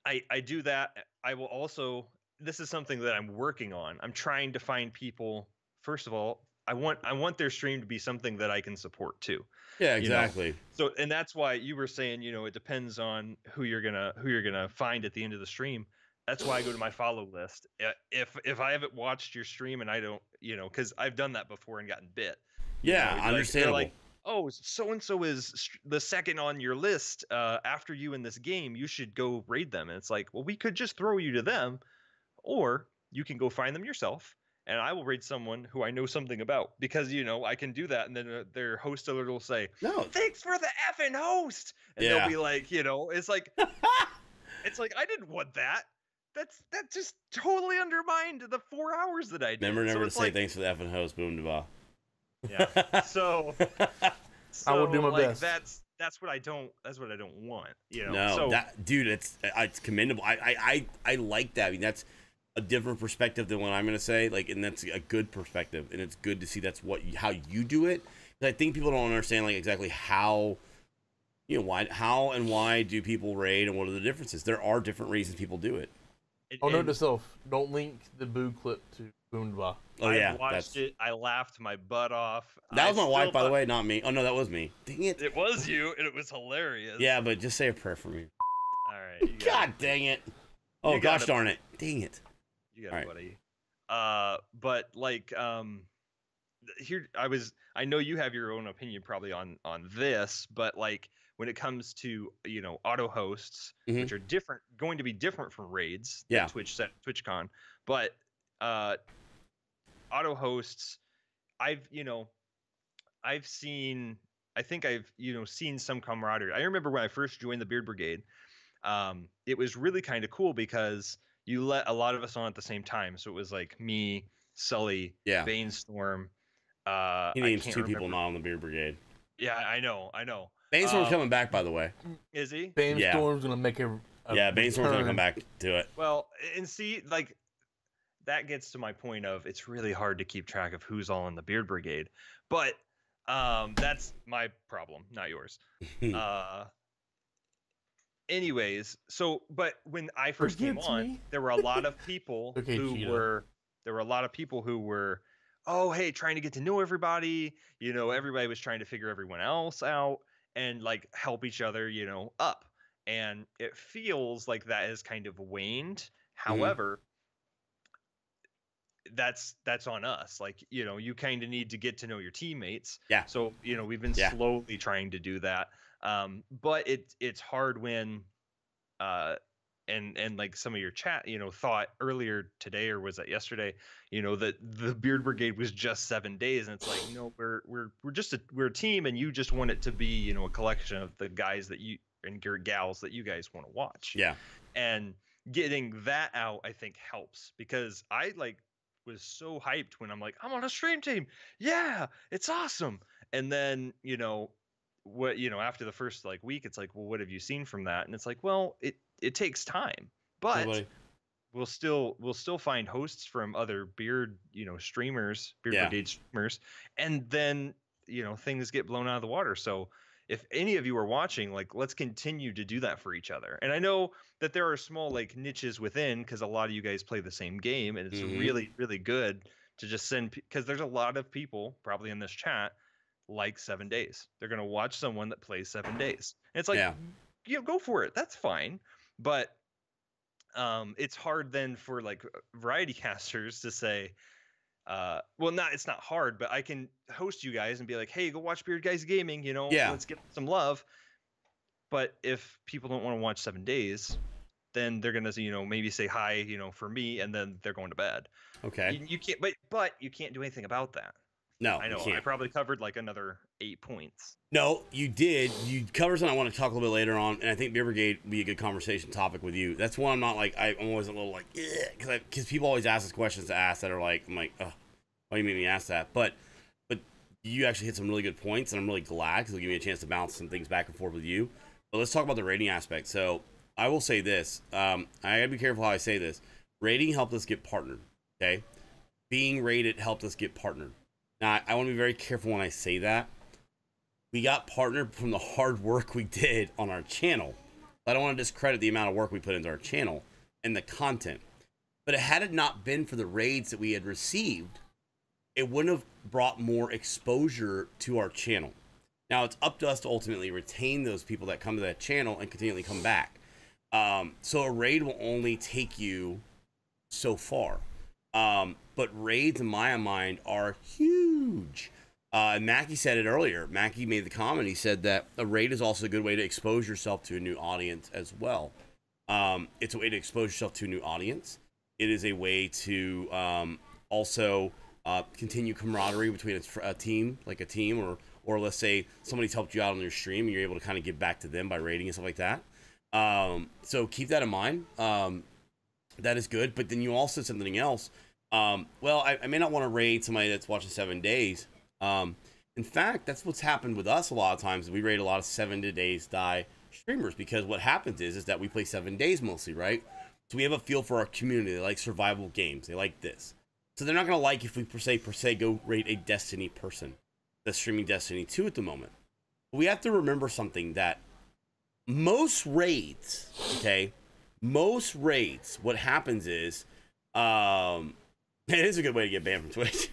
I do that. I will also, this is something that I'm working on. I'm trying to find people. First of all, I want their stream to be something that I can support too. Yeah, exactly. You know? So, and that's why you were saying, it depends on who you're gonna find at the end of the stream. That's why I go to my follow list. If I haven't watched your stream and I don't, because I've done that before and gotten bit. Yeah, understandable. They're like, oh, so and so is the second on your list after you in this game. You should go raid them. And it's like, well, we could just throw you to them, or you can go find them yourself, and I will raid someone who I know something about, because I can do that. And then their host alert will say, "No, thanks for the effing host," and they'll be like, it's like, it's like, I didn't want that. That just totally undermined the 4 hours that I did. Never to say thanks for the effing host, Boomdabah. Yeah. So I will do my best. That's what I don't want. No, so, dude, it's commendable. I like that. I mean, that's a different perspective than what I'm gonna say. Like, and that's a good perspective, and it's good to see how you do it. I think people don't understand like exactly how. How and why do people raid, and what are the differences? There are different reasons people do it. Note to self: don't link the boo clip to Boomdabah. Oh yeah, I watched it. I laughed my butt off. That was my wife, by the way, not me. Oh no, that was me. Dang it! It was you, and it was hilarious. Yeah, but just say a prayer for me. All right. God dang it! Oh gosh darn it! Dang it! You got it, buddy. But like, here I know you have your own opinion probably on this, but like, when it comes to auto hosts, which are going to be different from raids, TwitchCon, but auto hosts, I've seen some camaraderie. I remember when I first joined the Beard Brigade, it was really kind of cool because you let a lot of us on at the same time. So it was like me, Sully, Bainstorm. He names two people not on the Beard Brigade. Yeah, I know. Bainstorm's coming back, by the way. Is he? Bainstorm's gonna make a Bainstorm's gonna come back to it. Well, and see, like, that gets to my point of it's really hard to keep track of who's all in the Beard Brigade, but that's my problem, not yours. Anyways, but when I first came on, there were a lot of people who were oh, hey, trying to get to know everybody. Everybody was trying to figure everyone else out and like help each other, up. And it feels like that has kind of waned. However, that's on us. Like, you kind of need to get to know your teammates. Yeah. So, we've been slowly trying to do that. But it's hard when and like some of your chat, thought earlier today, or was that yesterday, that the Beard Brigade was just 7 days, and it's like, no, we're a team, and you just want it to be, a collection of the guys that you and your gals that you guys want to watch. Yeah. And getting that out, I think, helps, because I was so hyped when I'm like, I'm on a stream team. Yeah, it's awesome. And then, after the first week, it's like, well, what have you seen from that? And it's like, well, it takes time, but we'll still find hosts from other Beard, streamers, Beard Brigade streamers, and then things get blown out of the water. So if any of you are watching, let's continue to do that for each other. And I know that there are small niches within, because a lot of you guys play the same game, and it's really, really good to just send, because there's a lot of people probably in this chat 7 days. They're gonna watch someone that plays 7 days. And it's like, go for it. That's fine. But it's hard then for variety casters to say, it's not hard, but I can host you guys and be like, hey, go watch Beard Guys Gaming, let's get some love. But if people don't want to watch 7 days, then they're gonna maybe say hi, for me, and then they're going to bed. Okay. You can't, but you can't do anything about that. No, I know. I probably covered another 8 points. No, you did. You covered something I want to talk a little bit later on, and I think Beer Brigade would be a good conversation topic with you. That's one I'm not like, I'm always a little like, because people always ask us questions to ask that are like, I'm like, why do you make me ask that? But you actually hit some really good points, and I'm really glad because it'll give me a chance to bounce some things back and forth with you. But let's talk about the rating aspect. So I will say this. I gotta be careful how I say this. Rating helped us get partnered, okay? Being rated helped us get partnered. Now, I want to be very careful when I say that. We got partnered from the hard work we did on our channel. I don't want to discredit the amount of work we put into our channel and the content. But had it not been for the raids that we had received, it wouldn't have brought more exposure to our channel. Now, it's up to us to ultimately retain those people that come to that channel and continually come back. So a raid will only take you so far. But raids, in my mind, are huge. Mackie said it earlier. Mackie made the comment. He said that a raid is also a good way to expose yourself to a new audience as well. It's a way to expose yourself to a new audience. It is a way to also continue camaraderie between a team, like a team, or let's say somebody's helped you out on your stream and you're able to kind of give back to them by raiding and stuff like that. So keep that in mind. That is good. But then you also said something else. Well, I may not want to raid somebody that's watching 7 days. In fact, that's what's happened with us a lot of times. We raid a lot of 7 days die streamers because what happens is that we play 7 days mostly, right? So we have a feel for our community. They like survival games. They like this. So they're not going to like if we per se go raid a Destiny person that's streaming Destiny 2 at the moment. But we have to remember something, that most raids, okay, most raids, what happens is, it is a good way to get banned from Twitch.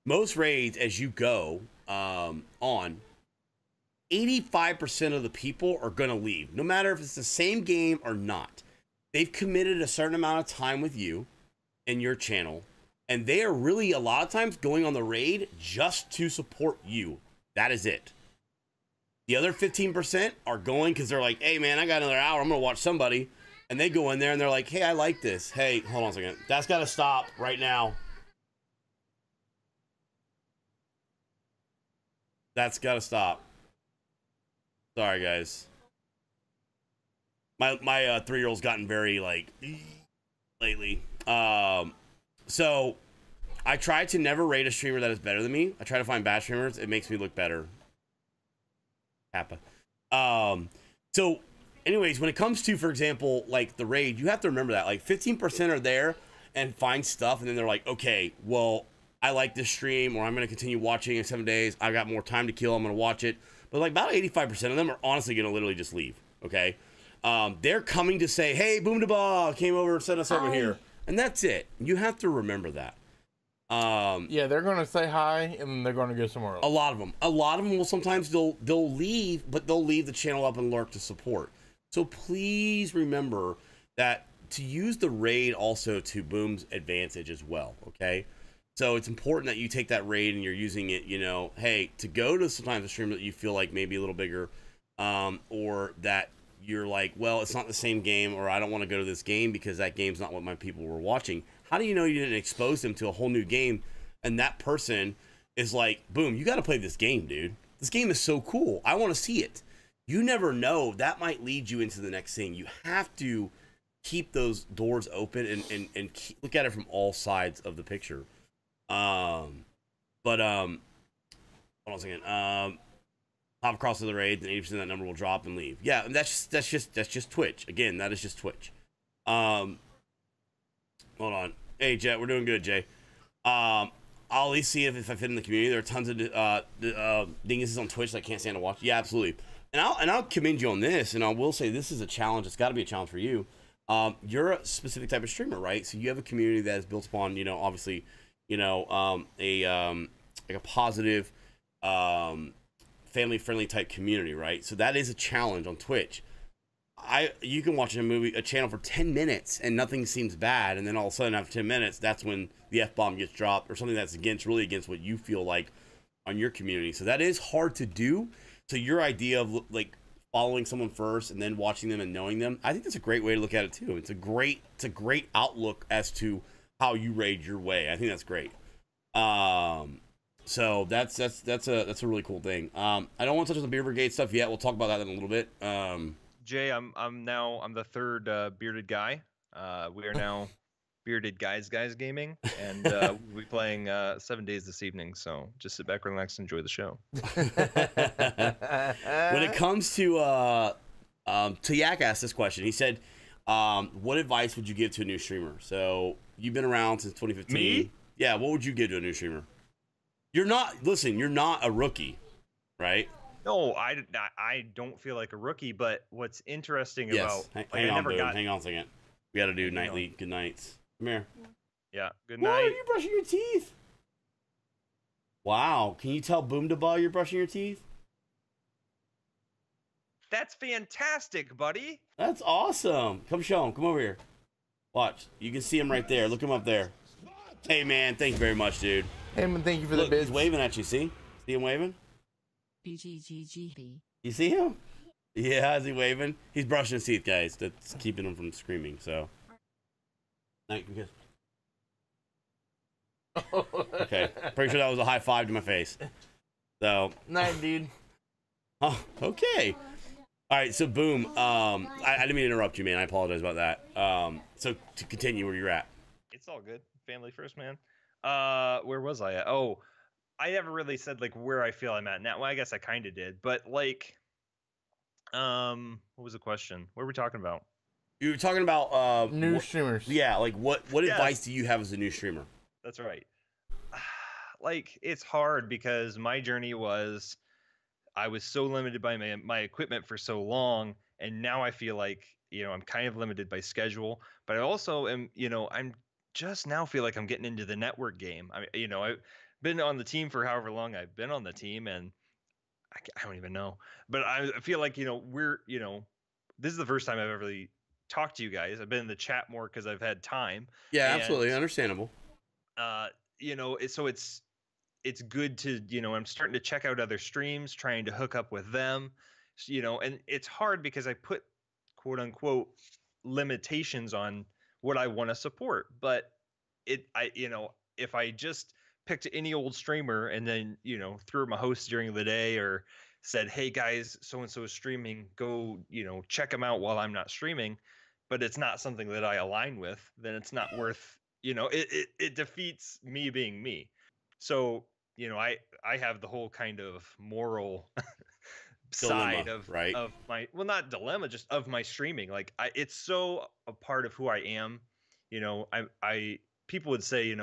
Most raids, as you go on, 85% of the people are going to leave, no matter if it's the same game or not. They've committed a certain amount of time with you and your channel, and they are really, a lot of times, going on the raid just to support you. That is it. The other 15% are going because they're like, hey, man, I got another hour. I'm going to watch somebody. And they go in there and they're like, hey, I like this. Hey, hold on a second. That's got to stop right now. That's got to stop. Sorry, guys. My 3-year-old's gotten very, like, lately. So I try to never rate a streamer that is better than me. I try to find bad streamers. It makes me look better. Kappa. So anyways, when it comes to, for example, like the raid, you have to remember that like 15% are there and find stuff, and then they're like, okay, well, I like this stream, or I'm going to continue watching in 7 days. I got more time to kill. I'm going to watch it. But like about 85% of them are honestly going to literally just leave. Okay. They're coming to say, hey, Boomdabah came over and sent us over here. And that's it. You have to remember that. Yeah, they're going to say hi and they're going to go somewhere else. A lot of them will sometimes they'll leave, but they'll leave the channel up and lurk to support. So please remember that to use the raid also to Boom's advantage as well. Okay. So it's important that you take that raid and you're using it, you know, hey, to go to sometimes a stream that you feel like maybe a little bigger, or that you're like, well, it's not the same game, or I don't want to go to this game because that game's not what my people were watching. How do you know you didn't expose them to a whole new game, and that person is like, boom, you got to play this game, dude. This game is so cool. I want to see it. You never know. That might lead you into the next thing. You have to keep those doors open and look at it from all sides of the picture. Hold on a second. Hop across to the raid, and 80% of that number will drop and leave. Yeah, and that's just Twitch. Again, that is just Twitch. Hold on. Hey, Jet, we're doing good, Jay. I'll at least see if I fit in the community. There are tons of dinguses on Twitch that I can't stand to watch. Yeah, absolutely. And I'll commend you on this, and I will say this is a challenge. It's got to be a challenge for you. You're a specific type of streamer, right? So you have a community that is built upon, you know, obviously, you know, like a positive, family-friendly type community, right? So that is a challenge on Twitch. You can watch a channel for 10 minutes and nothing seems bad, and then all of a sudden after 10 minutes, that's when the F-bomb gets dropped or something that's really against what you feel like on your community. So that is hard to do. So your idea of like following someone first and then watching them and knowing them, I think that's a great way to look at it too. It's a great outlook as to how you raid your way. I think that's great. So that's a really cool thing. I don't want to touch on the Beer Brigade stuff yet. We'll talk about that in a little bit. Jay, I'm the third bearded guy. We are now bearded guys gaming, and we'll be playing 7 days this evening. So just sit back, relax, enjoy the show. When it comes to Yak asked this question. He said, "What advice would you give to a new streamer?" So you've been around since 2015. Me? Yeah. What would you give to a new streamer? You're not a rookie, right? No, I don't feel like a rookie. But what's interesting Yes. about Hang on a second. We got to do nightly good nights. Come here. Yeah. Good Why night. are you brushing your teeth? Wow. Can you tell Boomdabah you're brushing your teeth? That's fantastic, buddy. That's awesome. Come show him. Come over here. Watch. You can see him right there. Look him up there. Hey, man. Thank you very much, dude. Hey, man, thank you for Look, the bids. he's waving at you. See him waving? BGGGB. You see him? Yeah, is he waving? He's brushing his teeth, guys. That's keeping him from screaming. So, night, kiss. Okay, pretty sure that was a high five to my face. So, Night, dude. oh, okay. All right, so boom. I didn't mean to interrupt you, man. I apologize about that. So to continue where you're at. It's all good. Family first, man. Where was I at? Oh, I never really said like where I feel I'm at now. Well, I guess I kind of did, but like, what was the question? What were we talking about? You were talking about New streamers. Yeah, like what Yes. advice do you have as a new streamer? That's right. Like, it's hard because my journey was, I was so limited by my equipment for so long, and now I feel like, I'm kind of limited by schedule, but I also am, I'm just now feel like I'm getting into the network game. I've been on the team for however long I've been on the team, and I don't even know, but I feel like, this is the first time I've ever really talked to you guys. I've been in the chat more because I've had time. Yeah, and, absolutely understandable. So it's good to, I'm starting to check out other streams, trying to hook up with them, and it's hard because I put quote unquote limitations on what I want to support. But if I just picked any old streamer and then, threw him a host during the day or said, hey guys, so-and-so is streaming, go, check them out while I'm not streaming, but it's not something that I align with, then it's not worth, it defeats me being me. So, I have the whole kind of moral side Dilemma, of right? of my, well, not dilemma, just of my streaming. Like it's so a part of who I am. I people would say,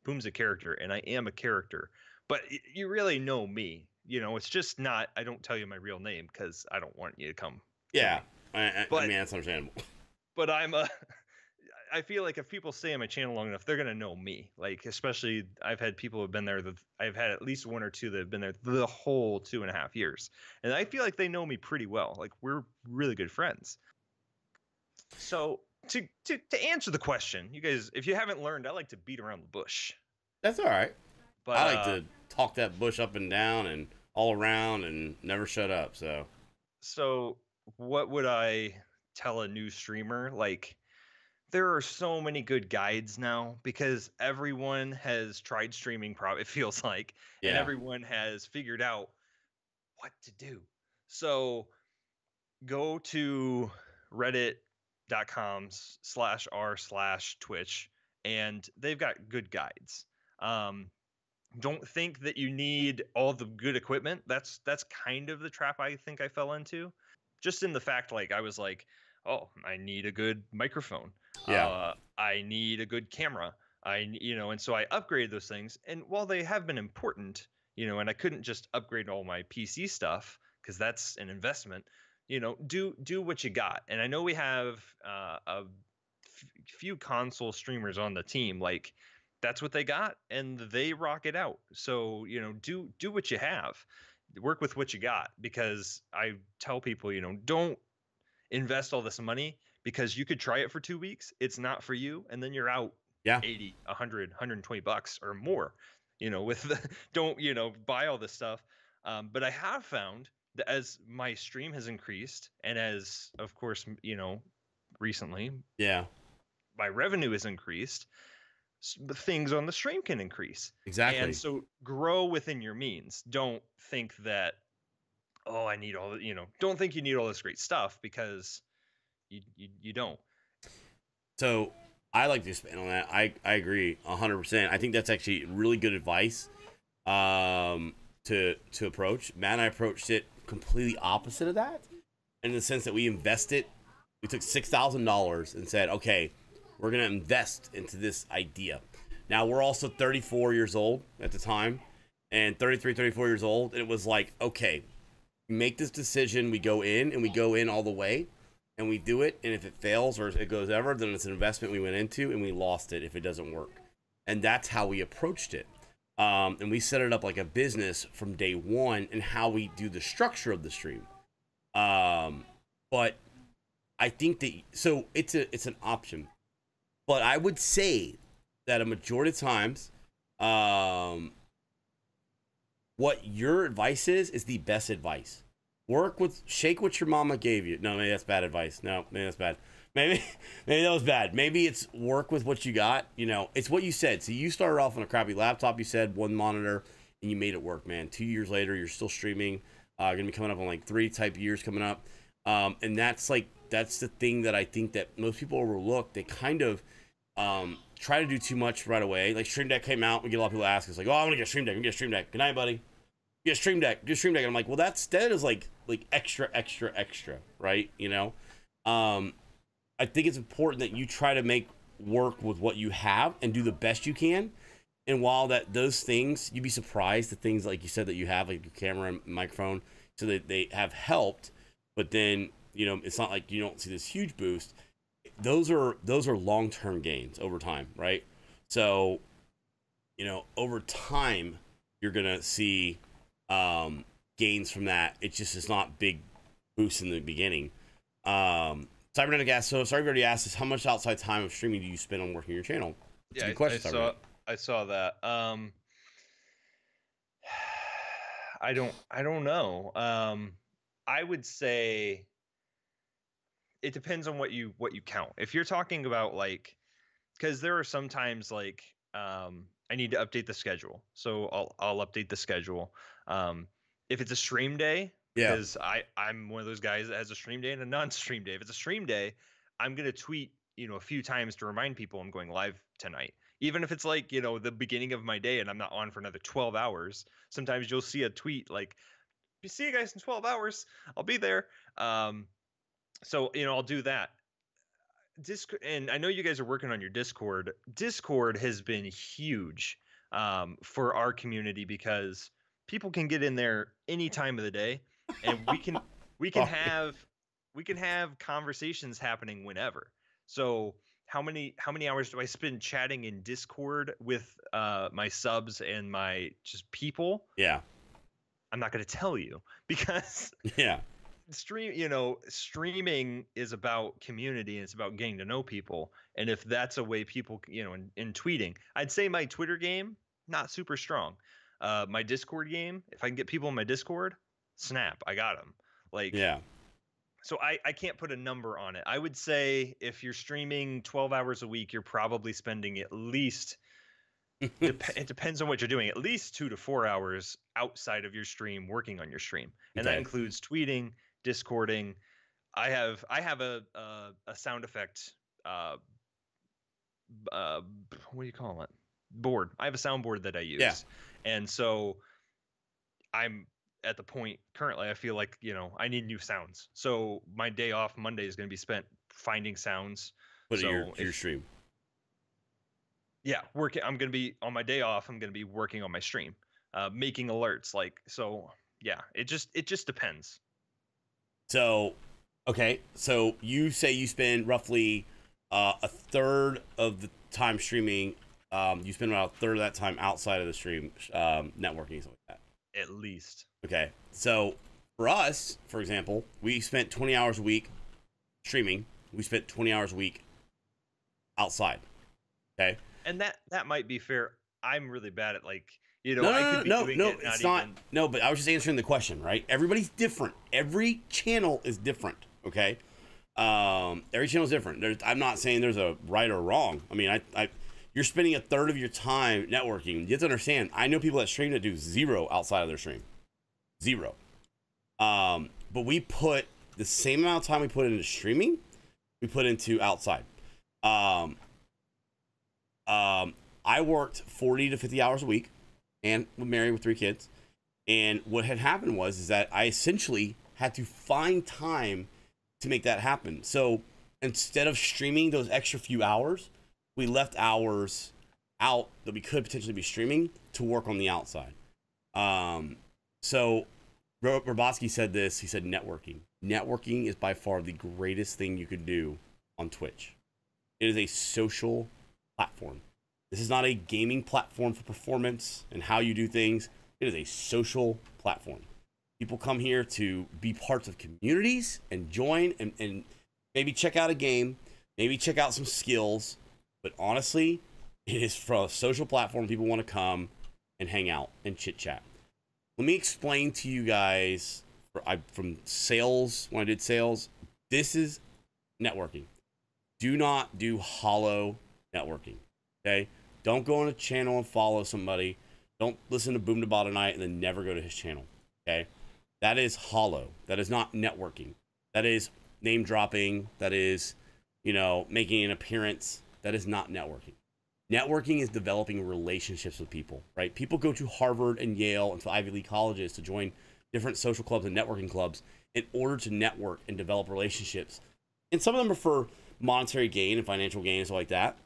Boom's a character, and I am a character, but you really know me. It's just not. I don't tell you my real name because I don't want you to come. Yeah, But- I mean that's understandable. But I feel like if people stay on my channel long enough, they're gonna know me. Like, especially I've had people who have been there. I've had at least one or two that have been there the whole 2.5 years, and I feel like they know me pretty well. Like, we're really good friends. So to answer the question, you guys, if you haven't learned, I like to beat around the bush. That's all right. But I like to talk that bush up and down and all around and never shut up. So what would I tell a new streamer? Like, there are so many good guides now because everyone has tried streaming, it feels like, and Yeah. everyone has figured out what to do. So go to reddit.com/r/Twitch, and they've got good guides. Don't think that you need all the good equipment. That's kind of the trap I think I fell into, just in the fact, like, I was like, oh, I need a good microphone. Yeah. I need a good camera. And so I upgraded those things. And while they have been important, and I couldn't just upgrade all my PC stuff because that's an investment, do what you got. And I know we have a few console streamers on the team. Like, that's what they got, and they rock it out. So, do what you have. Work with what you got, because I tell people, don't invest all this money because you could try it for 2 weeks. It's not for you. And then you're out. Yeah. 80, 100, $120 or more, don't, buy all this stuff. But I have found that as my stream has increased, and as, of course, recently, Yeah. my revenue has increased, things on the stream can increase. Exactly. And so grow within your means. Don't think that, oh, I need all, don't think you need all this great stuff, because you don't. So I like to expand on that. I agree 100%. I think that's actually really good advice to approach. Matt and I approached it completely opposite of that, in the sense that we invested. We took $6,000 and said, okay, we're going to invest into this idea. Now, we're also 34 years old at the time, and 33, 34 years old. And it was like, okay, we make this decision. We go in, and we go in all the way, and we do it. And if it fails or it goes ever, then it's an investment we went into, and we lost it if it doesn't work. And that's how we approached it. And we set it up like a business from day one, and how we do the structure of the stream. But I think that, so it's an option. But I would say that a majority of times, what your advice is the best advice. Shake what your mama gave you. No, maybe that's bad advice. No, maybe that's bad. Maybe that was bad. Maybe it's work with what you got. It's what you said. So you started off on a crappy laptop, you said, one monitor, and you made it work, man. 2 years later, you're still streaming. Gonna be coming up on like 3 type years coming up. And that's the thing that I think that most people overlook. They kind of try to do too much right away. Like Stream Deck came out, we get a lot of people ask us like, oh, I'm gonna get a Stream Deck. I'm gonna get a Stream Deck. Good night, buddy. Get a Stream Deck. Get a Stream Deck. And I'm like, well, that is like extra, right? I think it's important that you try to make work with what you have and do the best you can. And while those things, you'd be surprised, the things like you said that you have, like your camera and microphone, so that they have helped. But then, it's not like you don't see this huge boost. Those are long-term gains over time, right? So, over time, you're gonna see gains from that. It's not big boosts in the beginning. Cybernetic asks, so sorry, already asked us, how much outside time of streaming do you spend on working your channel? That's a good question. I saw that. I don't know. I would say it depends on what you count. If you're talking about because there are sometimes I need to update the schedule, so I'll update the schedule. If it's a stream day, because I'm one of those guys that has a stream day and a non-stream day. If it's a stream day, I'm gonna tweet a few times to remind people I'm going live tonight. Even if it's the beginning of my day and I'm not on for another 12 hours, sometimes you'll see a tweet like, see you guys in 12 hours, I'll be there. So I'll do that. And I know you guys are working on your Discord. Discord has been huge for our community, because people can get in there any time of the day, and we can have conversations happening whenever. So how many hours do I spend chatting in Discord with my subs and my just people? Yeah. I'm not going to tell you, because streaming is about community, and it's about getting to know people. And if that's a way people, in tweeting, I'd say my Twitter game, not super strong. My Discord game, if I can get people in my Discord, snap, I got them. So I can't put a number on it. I would say if you're streaming 12 hours a week, you're probably spending at least, it depends on what you're doing, at least 2 to 4 hours outside of your stream working on your stream. And that includes tweeting, Discording. I have a sound effect, what do you call it? Board. I have a soundboard that I use. Yeah. And so I'm at the point currently, I feel like, I need new sounds. So my day off Monday is going to be spent finding sounds. Put it your stream. Yeah, working. I'm going to be on my day off. I'm going to be working on my stream, making alerts. So yeah, it just depends. So, okay. So you say you spend roughly a third of the time streaming. You spend about a third of that time outside of the stream, networking, something like that. At least. Okay. So for us, for example, we spent 20 hours a week streaming. We spent 20 hours a week outside. Okay. And that might be fair. I'm really bad at I could be doing it, it's not. even... No, but I was just answering the question, right? Everybody's different. Every channel is different. Okay. Every channel is different. I'm not saying there's a right or wrong. I mean, You're spending a third of your time networking. You have to understand, I know people that stream that do zero outside of their stream. Zero. But we put the same amount of time we put into streaming, we put into outside. I worked 40 to 50 hours a week and was married with 3 kids. And what had happened was that I essentially had to find time to make that happen. So instead of streaming those extra few hours, we left hours out that we could potentially be streaming to work on the outside. So Robotsky said this. He said networking. Networking is by far the greatest thing you could do on Twitch. It is a social platform. This is not a gaming platform for performance and how you do things. It is a social platform. People come here to be parts of communities and join and maybe check out a game, maybe check out some skills. But honestly, it is for a social platform. People want to come and hang out and chit chat. Let me explain to you guys from sales, when I did sales, this is networking. Do not do hollow networking. Okay? Don't go on a channel and follow somebody. Don't listen to Boomdabah tonight and then never go to his channel. Okay? That is hollow. That is not networking. That is name dropping. That is, making an appearance. That is not networking. Networking is developing relationships with people, right? People go to Harvard and Yale and to Ivy League colleges to join different social clubs and networking clubs in order to network and develop relationships. And some of them are for monetary gain and financial gain and stuff like that.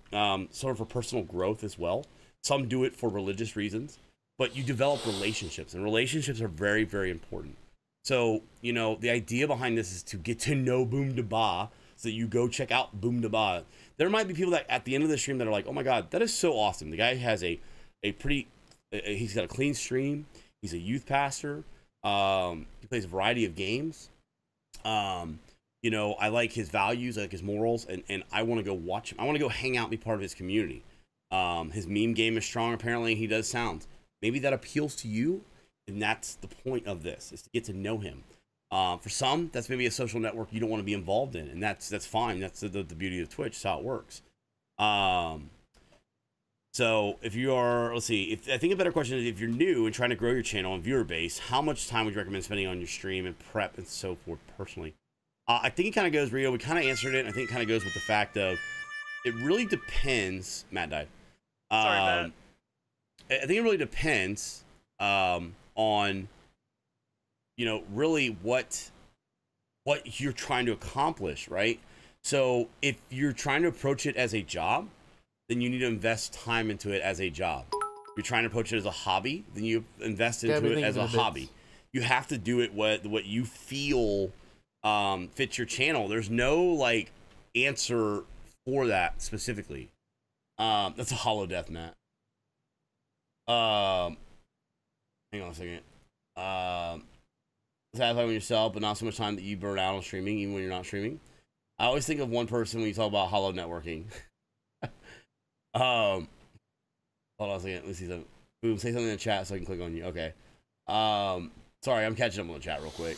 Sort of for personal growth as well. Some do it for religious reasons, but you develop relationships, and relationships are very, very important. So, the idea behind this is to get to know Boomdabah so that you go check out Boomdabah. There might be people that at the end of the stream that are like, oh my God, that is so awesome. The guy has he's got a clean stream. He's a youth pastor. He plays a variety of games. I like his values, I like his morals, and I want to go watch him. I want to go hang out and be part of his community. His meme game is strong. Apparently he does sounds. Maybe that appeals to you, and that's the point of this, is to get to know him. For some, that's maybe a social network you don't want to be involved in, and that's fine. That's the beauty of Twitch. That's how it works. So if you are, let's see, I think a better question is, if you're new and trying to grow your channel and viewer base, how much time would you recommend spending on your stream and prep and so forth personally? I think it kind of goes, Rio, we kind of answered it, and I think it kind of goes with the fact of, it really depends. Matt died. Sorry, Matt. I think it really depends on, really what you're trying to accomplish, right? So if you're trying to approach it as a job, then you need to invest time into it as a job. If you're trying to approach it as a hobby, then you invest into it as a hobby. You have to do it what you feel fits your channel. There's no answer for that specifically. That's a hollow death, Matt. Hang on a second. Satisfied with yourself, but not so much time that you burn out on streaming, even when you're not streaming. I always think of one person when you talk about hollow networking. Hold on a second. Let's see something. Boom, say something in the chat so I can click on you. Okay. Sorry, I'm catching up on the chat real quick.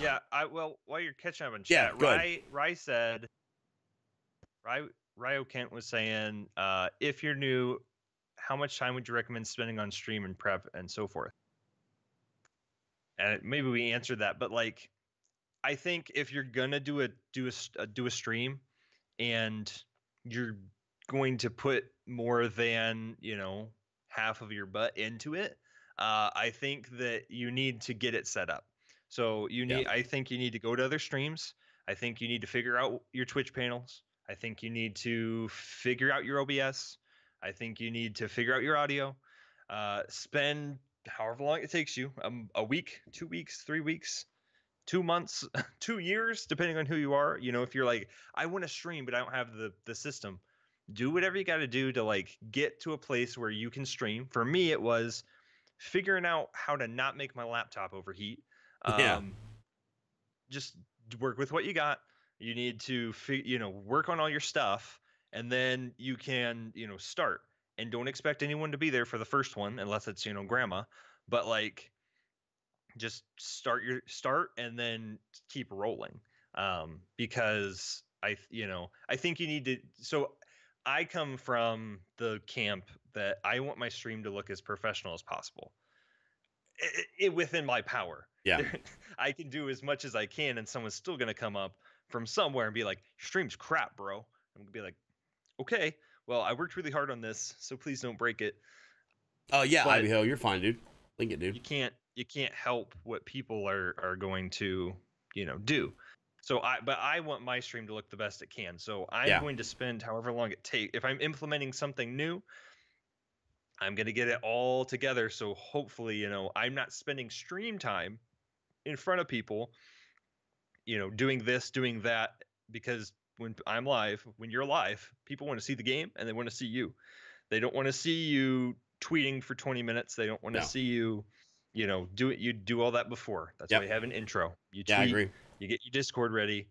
Yeah, while you're catching up in chat, Rye said, Ryo Kent was saying, if you're new, how much time would you recommend spending on stream and prep and so forth? And maybe we answered that, but I think if you're gonna do a stream, and you're going to put more than half of your butt into it, I think that you need to get it set up. So I think you need to go to other streams. I think you need to figure out your Twitch panels. I think you need to figure out your OBS. I think you need to figure out your audio. Spend however long it takes you, a week, 2 weeks, 3 weeks, 2 months, 2 years, depending on who you are. If you're like, I want to stream, but I don't have the system, do whatever you got to do to get to a place where you can stream. For me, it was figuring out how to not make my laptop overheat. Just work with what you got. You need to work on all your stuff, and then you can start. And don't expect anyone to be there for the first one unless it's grandma, but just start and then keep rolling. Because I think you need to. So I come from the camp that I want my stream to look as professional as possible. It within my power. Yeah. I can do as much as I can, and someone's still gonna come up from somewhere and be like, "Stream's crap, bro." I'm gonna be like, "Okay, well, I worked really hard on this, so please don't break it." Oh yeah, But Ivy Hill, you're fine, dude. Link it, dude. you can't help what people are going to, do. So I want my stream to look the best it can. So I'm going to spend however long it takes. If I'm implementing something new, I'm going to get it all together. So hopefully, I'm not spending stream time in front of people, doing this, doing that, because when I'm live, when you're live, people want to see the game and they want to see you. They don't want to see you tweeting for 20 minutes. They don't want to see you, you do all that before. That's why you have an intro. You tweet, I agree. You get your Discord ready,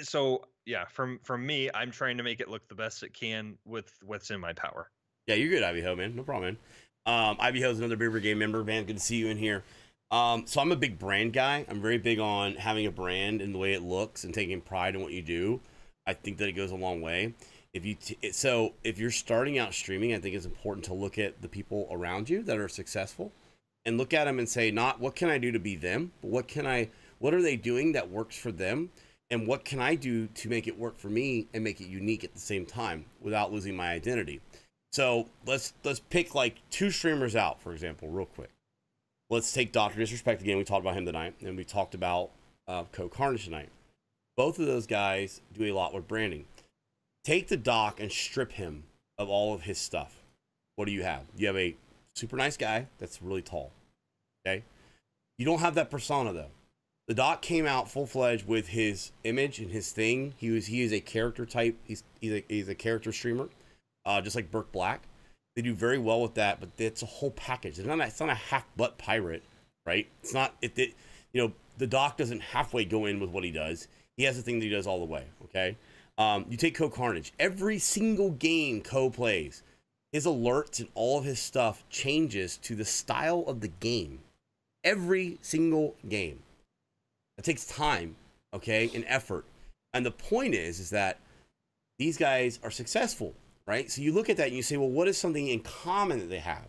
so yeah, from me, I'm trying to make it look the best it can with what's in my power. Yeah, you're good, Ivy Ho, man. No problem, man. Ivy Ho is another Beer Brigade member, man. Good to see you in here. So I'm a big brand guy. I'm very big on having a brand and the way it looks and taking pride in what you do. I think that it goes a long way. If you're starting out streaming, I think it's important to look at the people around you that are successful and look at them and say, not what can I do to be them, but what are they doing that works for them? And what can I do to make it work for me and make it unique at the same time without losing my identity? So let's pick like 2 streamers out, for example, real quick. Let's take Dr. Disrespect again. We talked about him tonight, and we talked about Co Carnage tonight. Both of those guys do a lot with branding. Take the Doc and strip him of all of his stuff. What do you have? You have a super nice guy that's really tall. Okay? You don't have that persona, though. The Doc came out full-fledged with his image and his thing. He is a character type. He's a character streamer, just like Burke Black. They do very well with that, but it's a whole package. It's not a half-butt pirate, right? It's not. The Doc doesn't halfway go in with what he does. He has the thing that he does all the way, okay? You take Co Carnage. Every single game Co plays, his alerts and all of his stuff changes to the style of the game. Every single game. It takes time, okay, and effort. And the point is that these guys are successful, right? So you look at that and you say, well, what is something in common that they have?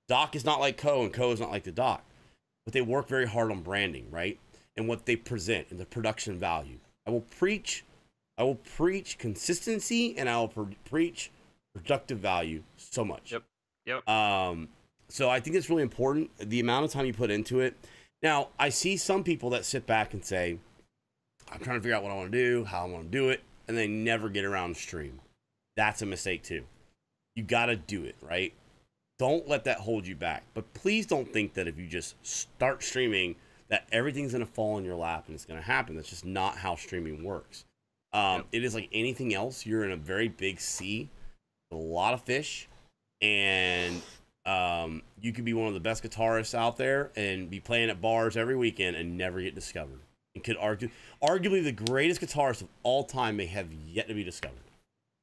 Doc is not like Co, and Co is not like the Doc. But they work very hard on branding, right? And what they present and the production value. I will preach consistency, and I will preach productive value so much. Yep. So I think it's really important, the amount of time you put into it. Now, I see some people that sit back and say, I'm trying to figure out what I want to do, how I want to do it, and they never get around to stream. That's a mistake too. You got to do it, right? Don't let that hold you back. But please don't think that if you just start streaming that everything's going to fall in your lap and it's going to happen. That's just not how streaming works. It is like anything else. You're in a very big sea, a lot of fish, and you could be one of the best guitarists out there and be playing at bars every weekend and never get discovered. And could arguably the greatest guitarist of all time may have yet to be discovered,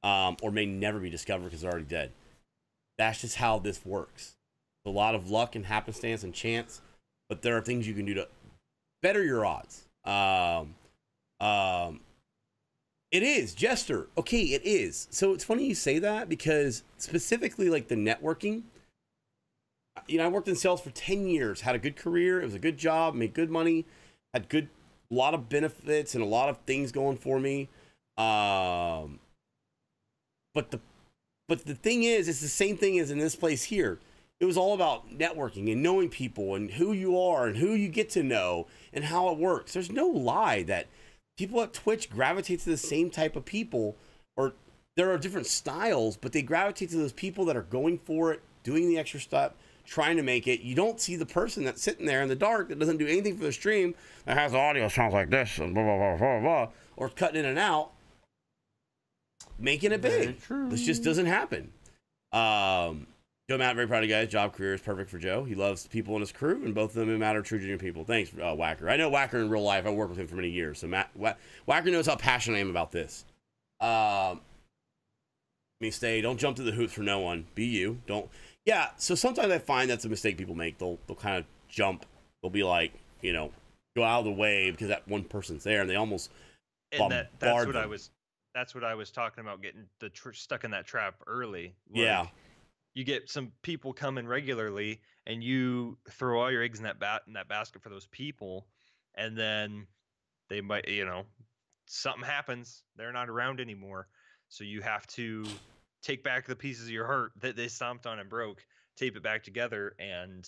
or may never be discovered because they're already dead. That's just how this works. A lot of luck and happenstance and chance, but there are things you can do to better your odds. It is, Jester. Okay, it is. So it's funny you say that because specifically like the networking, I worked in sales for 10 years, had a good career. It was a good job, made good money, had a lot of benefits and a lot of things going for me. But the thing is, it's the same thing as in this place here. It was all about networking and knowing people and who you are and who you get to know and how it works. There's no lie that people at Twitch gravitate to the same type of people, or there are different styles, but they gravitate to those people that are going for it, doing the extra stuff, trying to make it. You don't see the person that's sitting there in the dark that doesn't do anything for the stream, that has audio sounds like this and blah, blah, blah, blah, blah, or cutting in and out, making it big. This just doesn't happen. Joe Matt, very proud of you guys. Job career is perfect for Joe. He loves the people in his crew, and both of them matter true genuine people. Thanks, Whacker. I know Whacker in real life. I worked with him for many years, so Whacker knows how passionate I am about this. Stay. Don't jump to the hoops for no one. Be you. Don't. Yeah. So sometimes I find that's a mistake people make. They'll kind of jump. They'll be like, go out of the way because that one person's there, and they almost bombard them. that's what I was talking about, getting stuck in that trap early. Yeah. You get some people coming regularly, and you throw all your eggs in that basket for those people, and then they might, something happens. They're not around anymore, so you have to take back the pieces of your heart that they stomped on and broke, tape it back together, and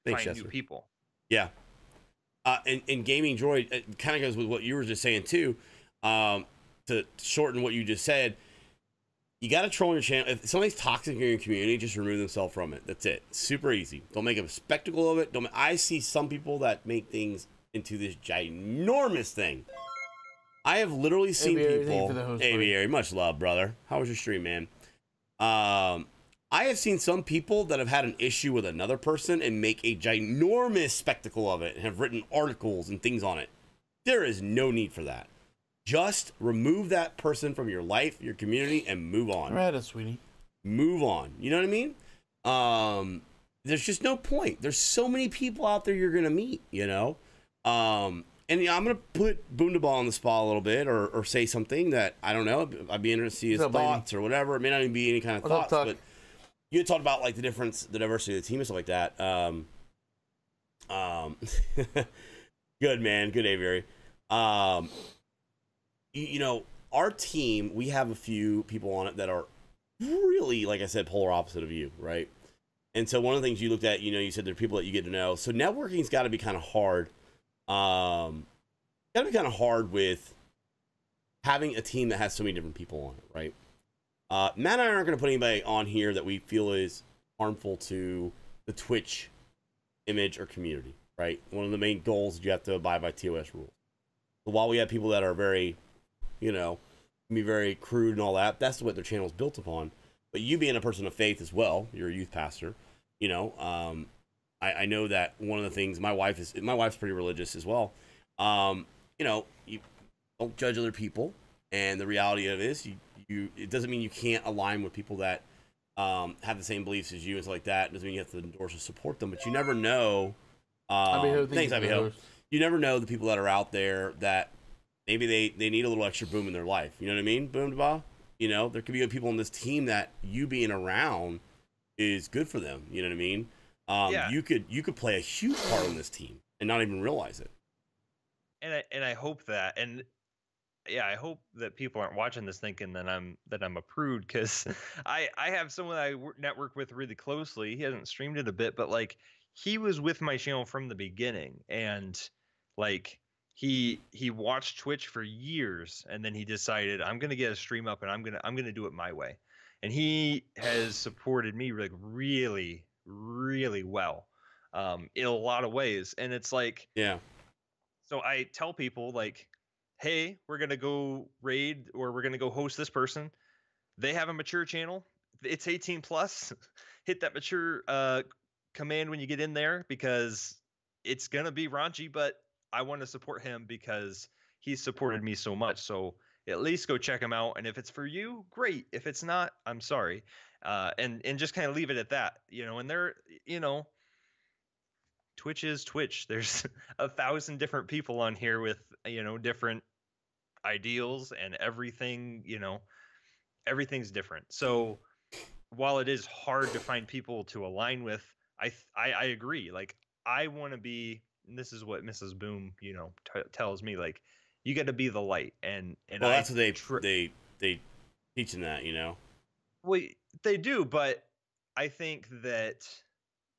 find new people. Yeah. And Gaming Droid, it kind of goes with what you were just saying too. To shorten what you just said, you got to troll your channel. If somebody's toxic in your community, just remove themselves from it. That's it. Super easy. Don't make a spectacle of it. I see some people that make things into this ginormous thing. I have literally seen people. Aviary, much love, brother. How was your stream, man? I have seen some people that have had an issue with another person and make a ginormous spectacle of it and have written articles and things on it. There is no need for that. Just remove that person from your life, your community, and move on. Right, sweetie. Move on. You know what I mean? There's just no point. There's so many people out there you're gonna meet. And I'm gonna put Boomdabah on the spot a little bit, or say something that I don't know. I'd be interested to see his thoughts or whatever. It may not even be any kind of thoughts, but you had talked about like the diversity of the team and stuff like that. Good man, good Aviary. Our team, we have a few people on it that are really, like I said, polar opposite of you, right? And so one of the things you looked at, you said there are people that you get to know. So networking's got to be kind of hard. Got to be kind of hard with having a team that has so many different people on it, right? Matt and I aren't going to put anybody on here that we feel is harmful to the Twitch image or community, right? One of the main goals is you have to abide by TOS rules. So while we have people that are very, can be very crude and all that, that's what their channel is built upon. But you being a person of faith as well, you're a youth pastor, I know that one of the things, my wife's pretty religious as well. You don't judge other people, and the reality of it is it doesn't mean you can't align with people that have the same beliefs as you and stuff like that. It doesn't mean you have to endorse or support them, but you never know. You never know the people that are out there that maybe they need a little extra boom in their life. You know what I mean? Boomdabah. There could be people on this team that you being around is good for them. You know what I mean? Yeah. You could play a huge part in this team and not even realize it. And I hope that, and yeah, I hope that people aren't watching this thinking that I'm a prude, because I have someone I network with really closely. He hasn't streamed it a bit, but like he was with my channel from the beginning, and like he watched Twitch for years, and then he decided, I'm gonna get a stream up and I'm gonna do it my way, and he has supported me like really, really well in a lot of ways. And it's like, yeah, so I tell people like, hey, we're gonna go raid, or we're gonna go host this person. They have a mature channel, it's 18 plus. Hit that mature command when you get in there, because it's gonna be raunchy, but I want to support him because he's supported me so much. So at least go check him out, and if it's for you, great. If it's not, I'm sorry. And just kind of leave it at that, and there, Twitch is Twitch. There's 1,000 different people on here with, different ideals and everything, everything's different. So while it is hard to find people to align with, I agree. Like, I want to be, and this is what Mrs. Boom, tells me, like, you got to be the light. And well, that's what they teaching that, Well, they do, but I think that,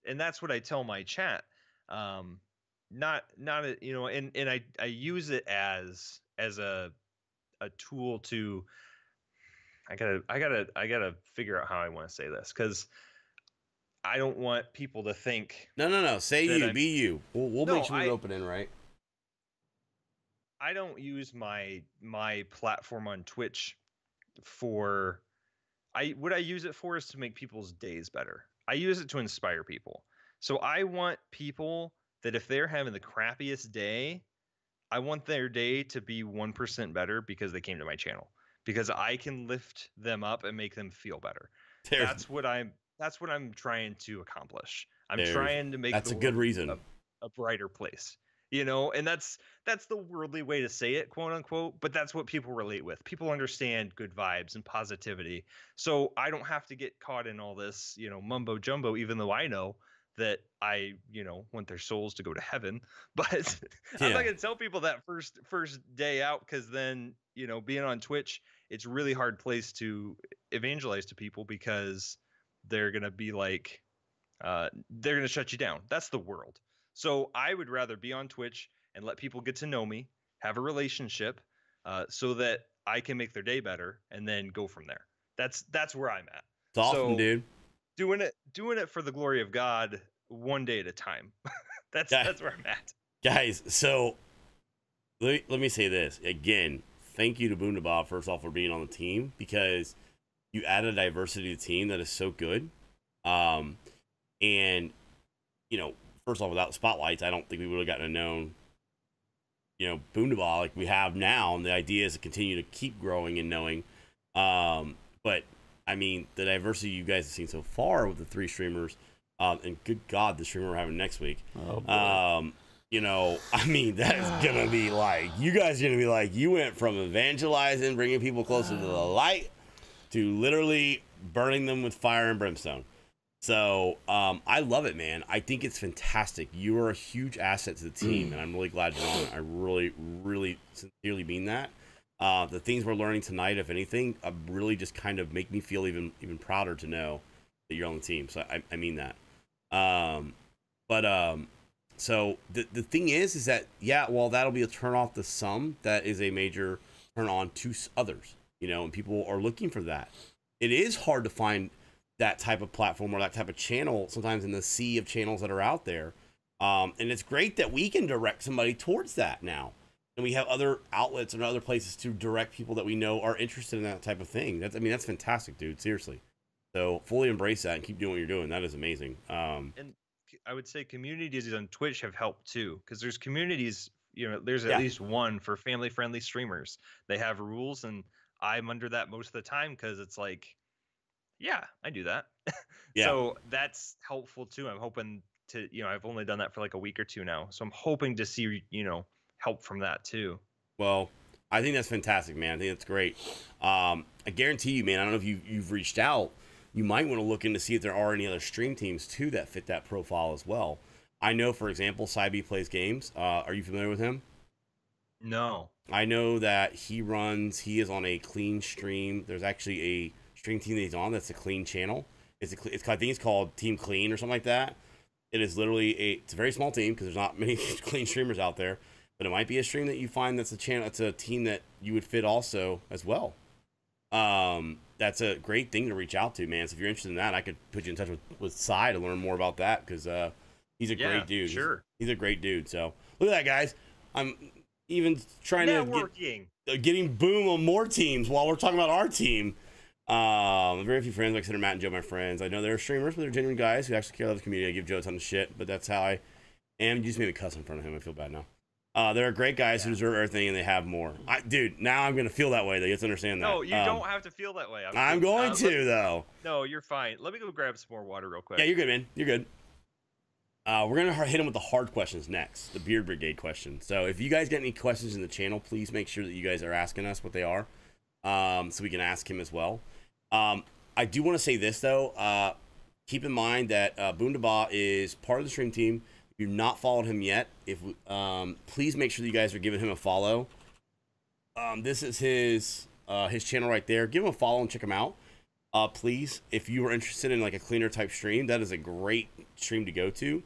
and that's what I tell my chat. Not and I use it as a tool to, I gotta figure out how I want to say this, because I don't want people to think. No. Say you, be you. We'll make sure we're opening, right? I don't use my platform on Twitch for. What I use it for is to make people's days better. I use it to inspire people. So I want people that if they're having the crappiest day, I want their day to be 1% better because they came to my channel, because I can lift them up and make them feel better. That's what I'm trying to accomplish. I'm trying to make that's a good reason, a brighter place. you know, and that's the worldly way to say it, quote unquote, but that's what people relate with. People understand good vibes and positivity. So I don't have to get caught in all this, you know, mumbo jumbo, even though I know that I, you know, want their souls to go to heaven. But I'm not Yeah. gonna tell people that first day out, because then, you know, being on Twitch, it's really hard place to evangelize to people, because they're gonna be like, they're gonna shut you down. That's the world. So I would rather be on Twitch and let people get to know me, have a relationship, so that I can make their day better, and then go from there. That's where I'm at. It's awesome, So dude. doing it for the glory of God, one day at a time. That's where I'm at. Guys, so let me say this again. Thank you to Boomdabah, first off, for being on the team, because you added diversity to the team that is so good. And you know, first off, without spotlights, I don't think we would have gotten to know, you know, Boomdabah like we have now. And the idea is to continue to keep growing and knowing. But I mean, the diversity you guys have seen so far with the 3 streamers, and good God, the streamer we're having next week. Oh, boy. You know, I mean, that is gonna be like, you guys are gonna be like, you went from evangelizing, bringing people closer to the light, to literally burning them with fire and brimstone. So I love it, man. I think it's fantastic. You are a huge asset to the team, and I'm really glad you're on. I really, really sincerely mean that. The things we're learning tonight, if anything, really just kind of make me feel even prouder to know that you're on the team. So I mean that. So the thing is that, yeah, while that'll be a turn off to some, that is a major turn on to others, you know, and people are looking for that. It is hard to find that type of platform or that type of channel sometimes in the sea of channels that are out there. And it's great that we can direct somebody towards that now. And we have other outlets and other places to direct people that we know are interested in that type of thing. That's fantastic, dude. Seriously. So fully embrace that and keep doing what you're doing. That is amazing. And I would say communities on Twitch have helped too, because there's communities, you know, there's at least one for family friendly streamers. They have rules, and I'm under that most of the time, because it's like, yeah, I do that. Yeah. So that's helpful too. I'm hoping to, you know, I've only done that for like a week or two now, so I'm hoping to see, you know, help from that too. Well, I think that's fantastic, man. I think that's great. I guarantee you, man, I don't know if you've reached out. You might want to look in to see if there are any other stream teams too that fit that profile as well. I know, for example, Cybe plays games. Are you familiar with him? No. I know that he is on a clean stream. There's actually a stream team that he's on that's a clean channel. I think it's called Team Clean or something like that. It is literally it's a very small team, because there's not many clean streamers out there. But it might be a stream that you find that's a channel, it's a team that you would fit also as well. That's a great thing to reach out to, man. So if you're interested in that, I could put you in touch with Cy to learn more about that, because he's a great dude. Sure. He's a great dude. So look at that, guys. I'm even trying to getting Boom on more teams while we're talking about our team. Very few friends. Like I said, Matt and Joe, my friends. I know they're streamers, but they're genuine guys who actually care about the community. I give Joe a ton of shit, but that's how I am. You just made me cuss in front of him. I feel bad now. They're great guys who deserve everything, and they have more. Dude, now I'm going to feel that way. You have to understand that. No, you don't have to feel that way. I'm going to, though. No, you're fine. Let me go grab some more water real quick. Yeah, you're good, man. You're good. We're going to hit him with the hard questions next, the Beard Brigade question. So if you guys get any questions in the channel, please make sure that you guys are asking us what they are, so we can ask him as well. I do want to say this, though. Keep in mind that Boomdabah is part of the stream team. If you've not followed him yet, please make sure that you guys are giving him a follow. This is his channel right there. Give him a follow and check him out. Please, if you are interested in like a cleaner type stream, that is a great stream to go to.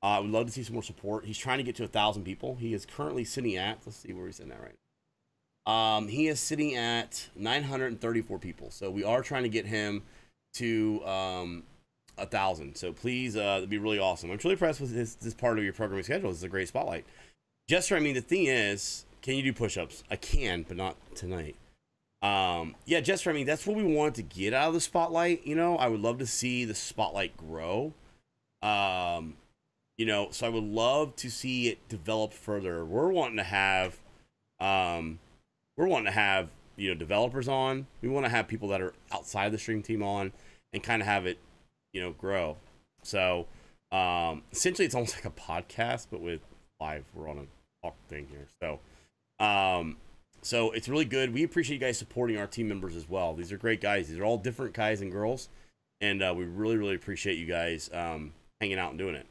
I would love to see some more support. He's trying to get to 1,000 people. He is currently sitting at, let's see where he's sitting at right now. He is sitting at 934 people. So we are trying to get him to 1,000. So please, that'd be really awesome. I'm truly impressed with this part of your programming schedule. This is a great spotlight. Jester, I mean, the thing is, can you do push-ups? I can, but not tonight. Yeah, Jester, I mean, that's what we wanted to get out of the spotlight. You know, I would love to see the spotlight grow. You know, so I would love to see it develop further. We're wanting to have, you know, developers on. We want to have people that are outside the stream team on, and kind of have it, you know, grow. So, essentially, it's almost like a podcast, but with live. We're on a talk thing here. So it's really good. We appreciate you guys supporting our team members as well. These are great guys. These are all different guys and girls. And we really, really appreciate you guys hanging out and doing it.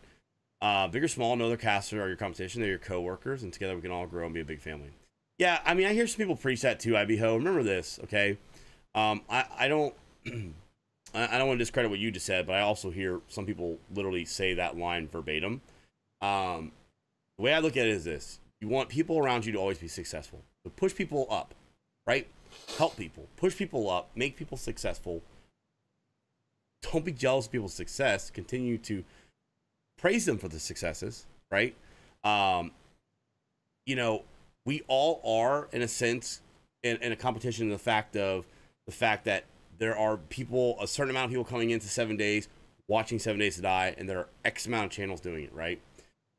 Big or small, no other casters are your competition. They're your coworkers, and together we can all grow and be a big family. Yeah, I mean, I hear some people preach that too, IBHO. Remember this, okay? I don't want to discredit what you just said, but I also hear some people literally say that line verbatim. The way I look at it is this. You want people around you to always be successful. So push people up, right? Help people. Push people up. Make people successful. Don't be jealous of people's success. Continue to praise them for the successes, right? You know, we all are, in a sense, in a competition in the fact that there are people, a certain amount of people coming into 7 days, watching 7 Days to Die, and there are X amount of channels doing it, right?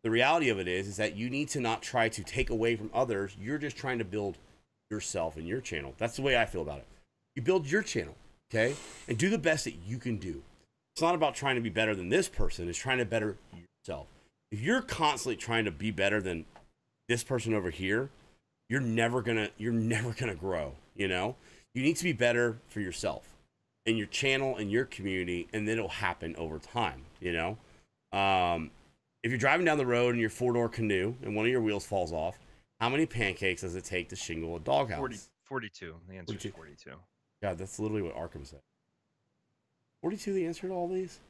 The reality of it is that you need to not try to take away from others. You're just trying to build yourself and your channel. That's the way I feel about it. You build your channel, okay? And do the best that you can do. It's not about trying to be better than this person. It's trying to better yourself. If you're constantly trying to be better than this person over here, you're never gonna grow, you know? You need to be better for yourself and your channel and your community, and then it'll happen over time, you know? If you're driving down the road in your 4-door canoe and one of your wheels falls off, how many pancakes does it take to shingle a doghouse? 42. The answer is 42. God, that's literally what Arkham said. 42 the answer to all these?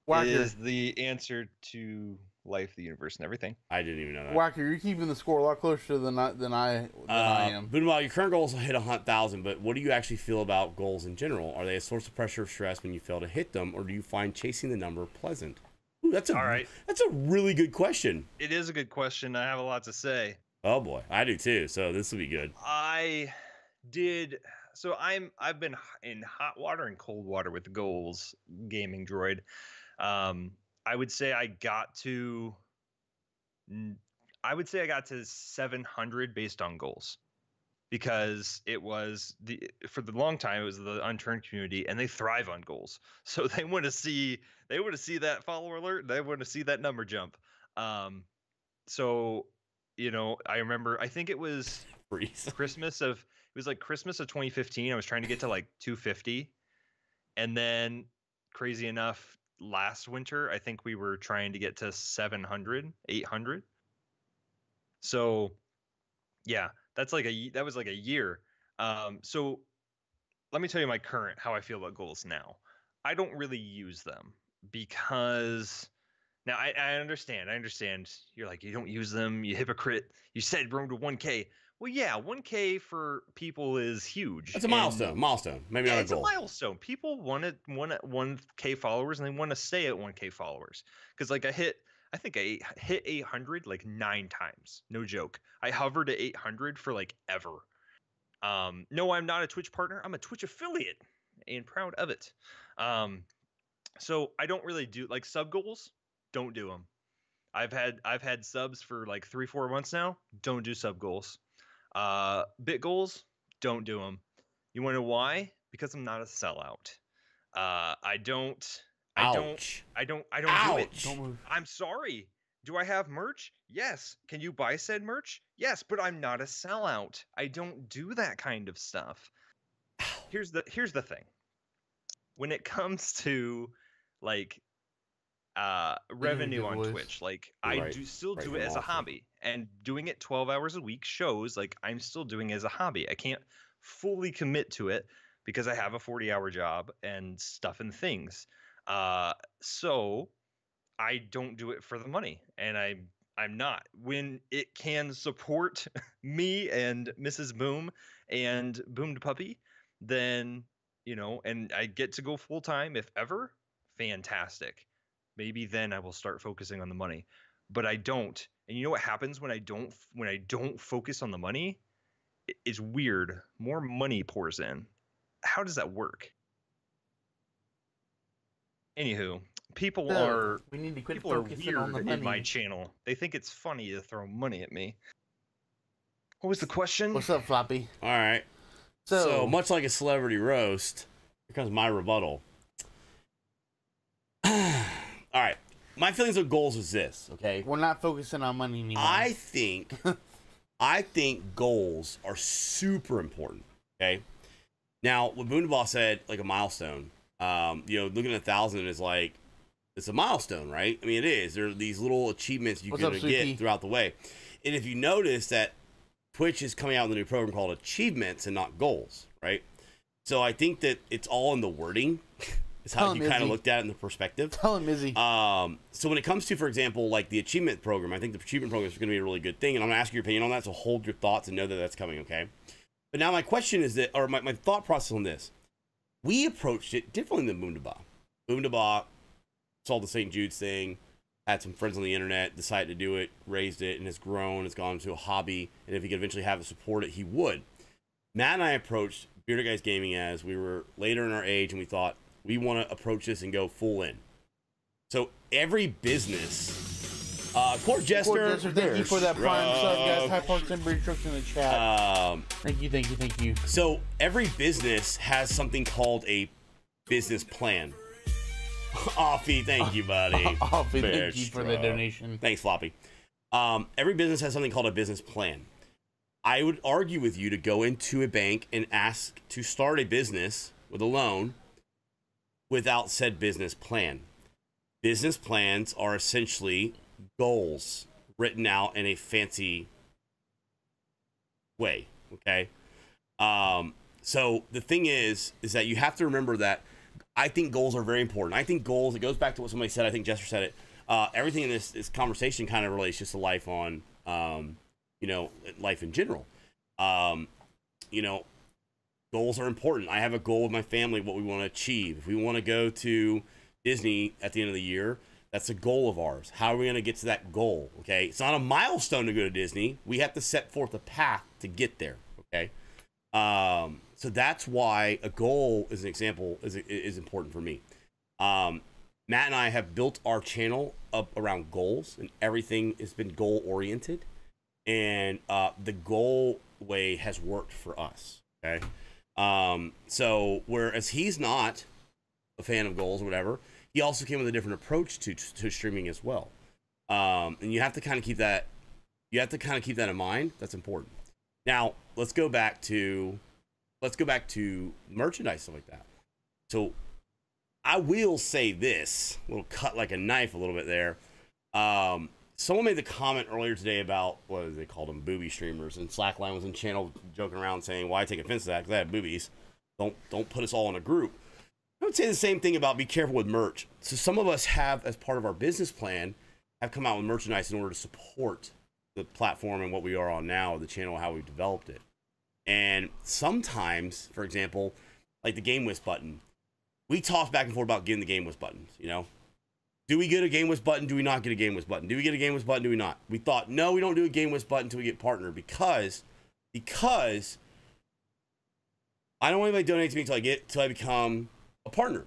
It is the answer to life, the universe, and everything. I didn't even know that. Wacker, you're keeping the score a lot closer than I am. Boomdabah, your current goals will hit 100,000, but what do you actually feel about goals in general? Are they a source of pressure or stress when you fail to hit them, or do you find chasing the number pleasant? Ooh, that's a really good question. It is a good question. I have a lot to say. Oh boy, I do too. So this will be good. I've been in hot water and cold water with the goals gaming droid. I would say I got to 700 based on goals, because it was for the long time it was the unturned community, and they thrive on goals. So they want to see that follower alert. They want to see that number jump. So, you know, I remember, I think it was Christmas of 2015. I was trying to get to like 250, and then crazy enough, last winter I think we were trying to get to 700, 800. So yeah, that was like a year. So let me tell you how I feel about goals now. I don't really use them, because now I understand. You're like, you don't use them, you hypocrite. You said room to 1K. Well, yeah, 1K for people is huge. It's a milestone. Maybe not a goal. It's a milestone. People want 1K followers, and they want to stay at 1K followers. Because like I hit 800 like 9 times. No joke. I hovered at 800 for like ever. No, I'm not a Twitch partner. I'm a Twitch affiliate, and proud of it. So I don't really do like sub goals. Don't do them. I've had subs for like 3-4 months now. Don't do sub goals. Bit goals, don't do them. You want to know why? Because I'm not a sellout. I don't do it. Don't move. I'm sorry. Do I have merch? Yes. Can you buy said merch? Yes, but I'm not a sellout. I don't do that kind of stuff. Here's the thing. When it comes to like revenue on Twitch, like I still do it as a hobby, and doing it 12 hours a week shows like I'm still doing it as a hobby. I can't fully commit to it because I have a 40-hour job and stuff and things. So I don't do it for the money, and I'm not. When it can support me and Mrs. Boom and Boomdabah, then, you know, and I get to go full time if ever, fantastic. Maybe then I will start focusing on the money, but I don't. And you know what happens when I don't focus on the money? It's weird. More money pours in. How does that work? Anywho, people are weird in my channel. They think it's funny to throw money at me. What was the question? What's up, Floppy? All right. So much like a celebrity roast, here comes my rebuttal. All right. my feelings on goals is this, okay? We're not focusing on money anymore. I think goals are super important, okay? Now, what Boomdabah said, like a milestone, you know, looking at 1,000 is like, it's a milestone, right? I mean, it is. There are these little achievements you can get throughout the way. And if you notice that Twitch is coming out with a new program called Achievements and not Goals, right? So I think that it's all in the wording. It's how you kind of looked at it in the perspective. Tell him, Izzy. So when it comes to, for example, like the achievement program, I think the achievement program is going to be a really good thing. And I'm going to ask your opinion on that. So hold your thoughts and know that that's coming, okay? But now my question is that, or my thought process on this, we approached it differently than Boomdabah. Boomdabah saw the St. Jude's thing, had some friends on the internet, decided to do it, raised it, and has grown, has gone to a hobby. And if he could eventually have it support it, he would. Matt and I approached Bearded Guys Gaming as we were later in our age, and we thought, we want to approach this and go full in. So every business, Court Jester, thank you for that prime sub, guys. High Parks and Bridge Trucks in the chat. Thank you. So every business has something called a business plan. Offie, thank you, buddy. Offie, thank you for the donation. Thanks, Floppy. Every business has something called a business plan. I would argue with you to go into a bank and ask to start a business with a loan without said business plan. Business plans are essentially goals written out in a fancy way, okay? So the thing is that you have to remember that I think goals are very important. I think goals, it goes back to what somebody said, I think Jester said it, everything in this conversation kind of relates just to life on, you know, life in general. You know, goals are important. I have a goal with my family, what we want to achieve. If we want to go to Disney at the end of the year, that's a goal of ours. How are we going to get to that goal? Okay. It's not a milestone to go to Disney. We have to set forth a path to get there. Okay. So that's why a goal, as an example, is important for me. Matt and I have built our channel up around goals, and everything has been goal oriented. And the goal way has worked for us. Okay. So whereas he's not a fan of goals or whatever, he also came with a different approach to streaming as well. And you have to kind of keep that, in mind. That's important. Now let's go back to merchandise, stuff like that. So I will say this, a little cut like a knife a little bit there. Someone made the comment earlier today about, what they called them, booby streamers, and Slackline was in channel joking around saying, "Why take offense to that? Because I have boobies. Don't put us all in a group." I would say the same thing about be careful with merch. So some of us have, as part of our business plan, have come out with merchandise in order to support the platform and what we are on now, the channel, how we've developed it. And sometimes, for example, like the Game Wiz button, we toss back and forth about getting the Game Wiz buttons, you know? Do we get a Game Wiz button? Do we not get a Game Wiz button? Do we get a Game Wiz button? Do we not? We thought, no, we don't do a Game Wiz button until we get partner because I don't want anybody to donate to me until I become a partner.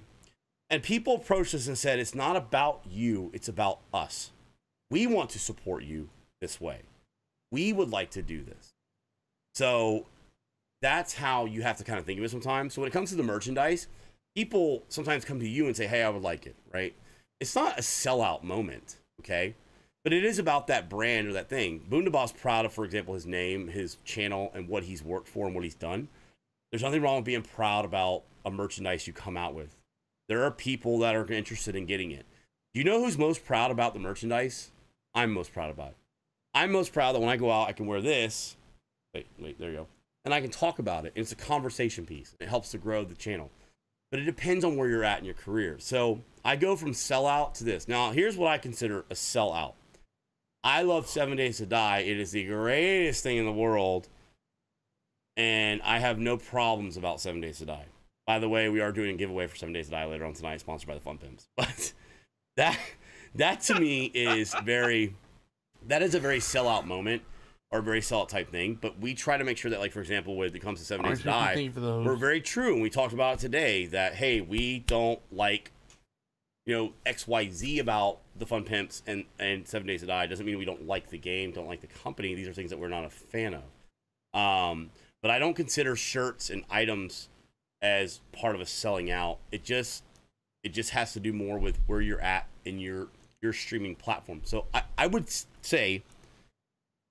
And people approached us and said, it's not about you, it's about us. We want to support you this way. We would like to do this. So that's how you have to kind of think of it sometimes. So when it comes to the merchandise, people sometimes come to you and say, hey, I would like it, right? It's not a sellout moment, okay? But it is about that brand or that thing. Boomdabah's proud of, for example, his name, his channel, and what he's worked for and what he's done. There's nothing wrong with being proud about a merchandise you come out with. There are people that are interested in getting it. Do you know who's most proud about the merchandise? I'm most proud about it. I'm most proud that when I go out, I can wear this. Wait, there you go. And I can talk about it. And it's a conversation piece. It helps to grow the channel. But it depends on where you're at in your career. So I go from sellout to this. Now, here's what I consider a sellout. I love 7 Days to Die. It is the greatest thing in the world. And I have no problems about 7 Days to Die. By the way, we are doing a giveaway for 7 Days to Die later on tonight, sponsored by the Fun Pimps. But that to me is a very sellout moment, or a very sellout type thing. But we try to make sure that, like, for example, when it comes to 7 Days to Die, we're very true. And we talked about it today that, hey, we don't like, you know, XYZ about the Fun Pimps and 7 Days to Die. Doesn't mean we don't like the game, don't like the company. These are things that we're not a fan of. But I don't consider shirts and items as part of a selling out. It just has to do more with where you're at in your your streaming platform. So I would say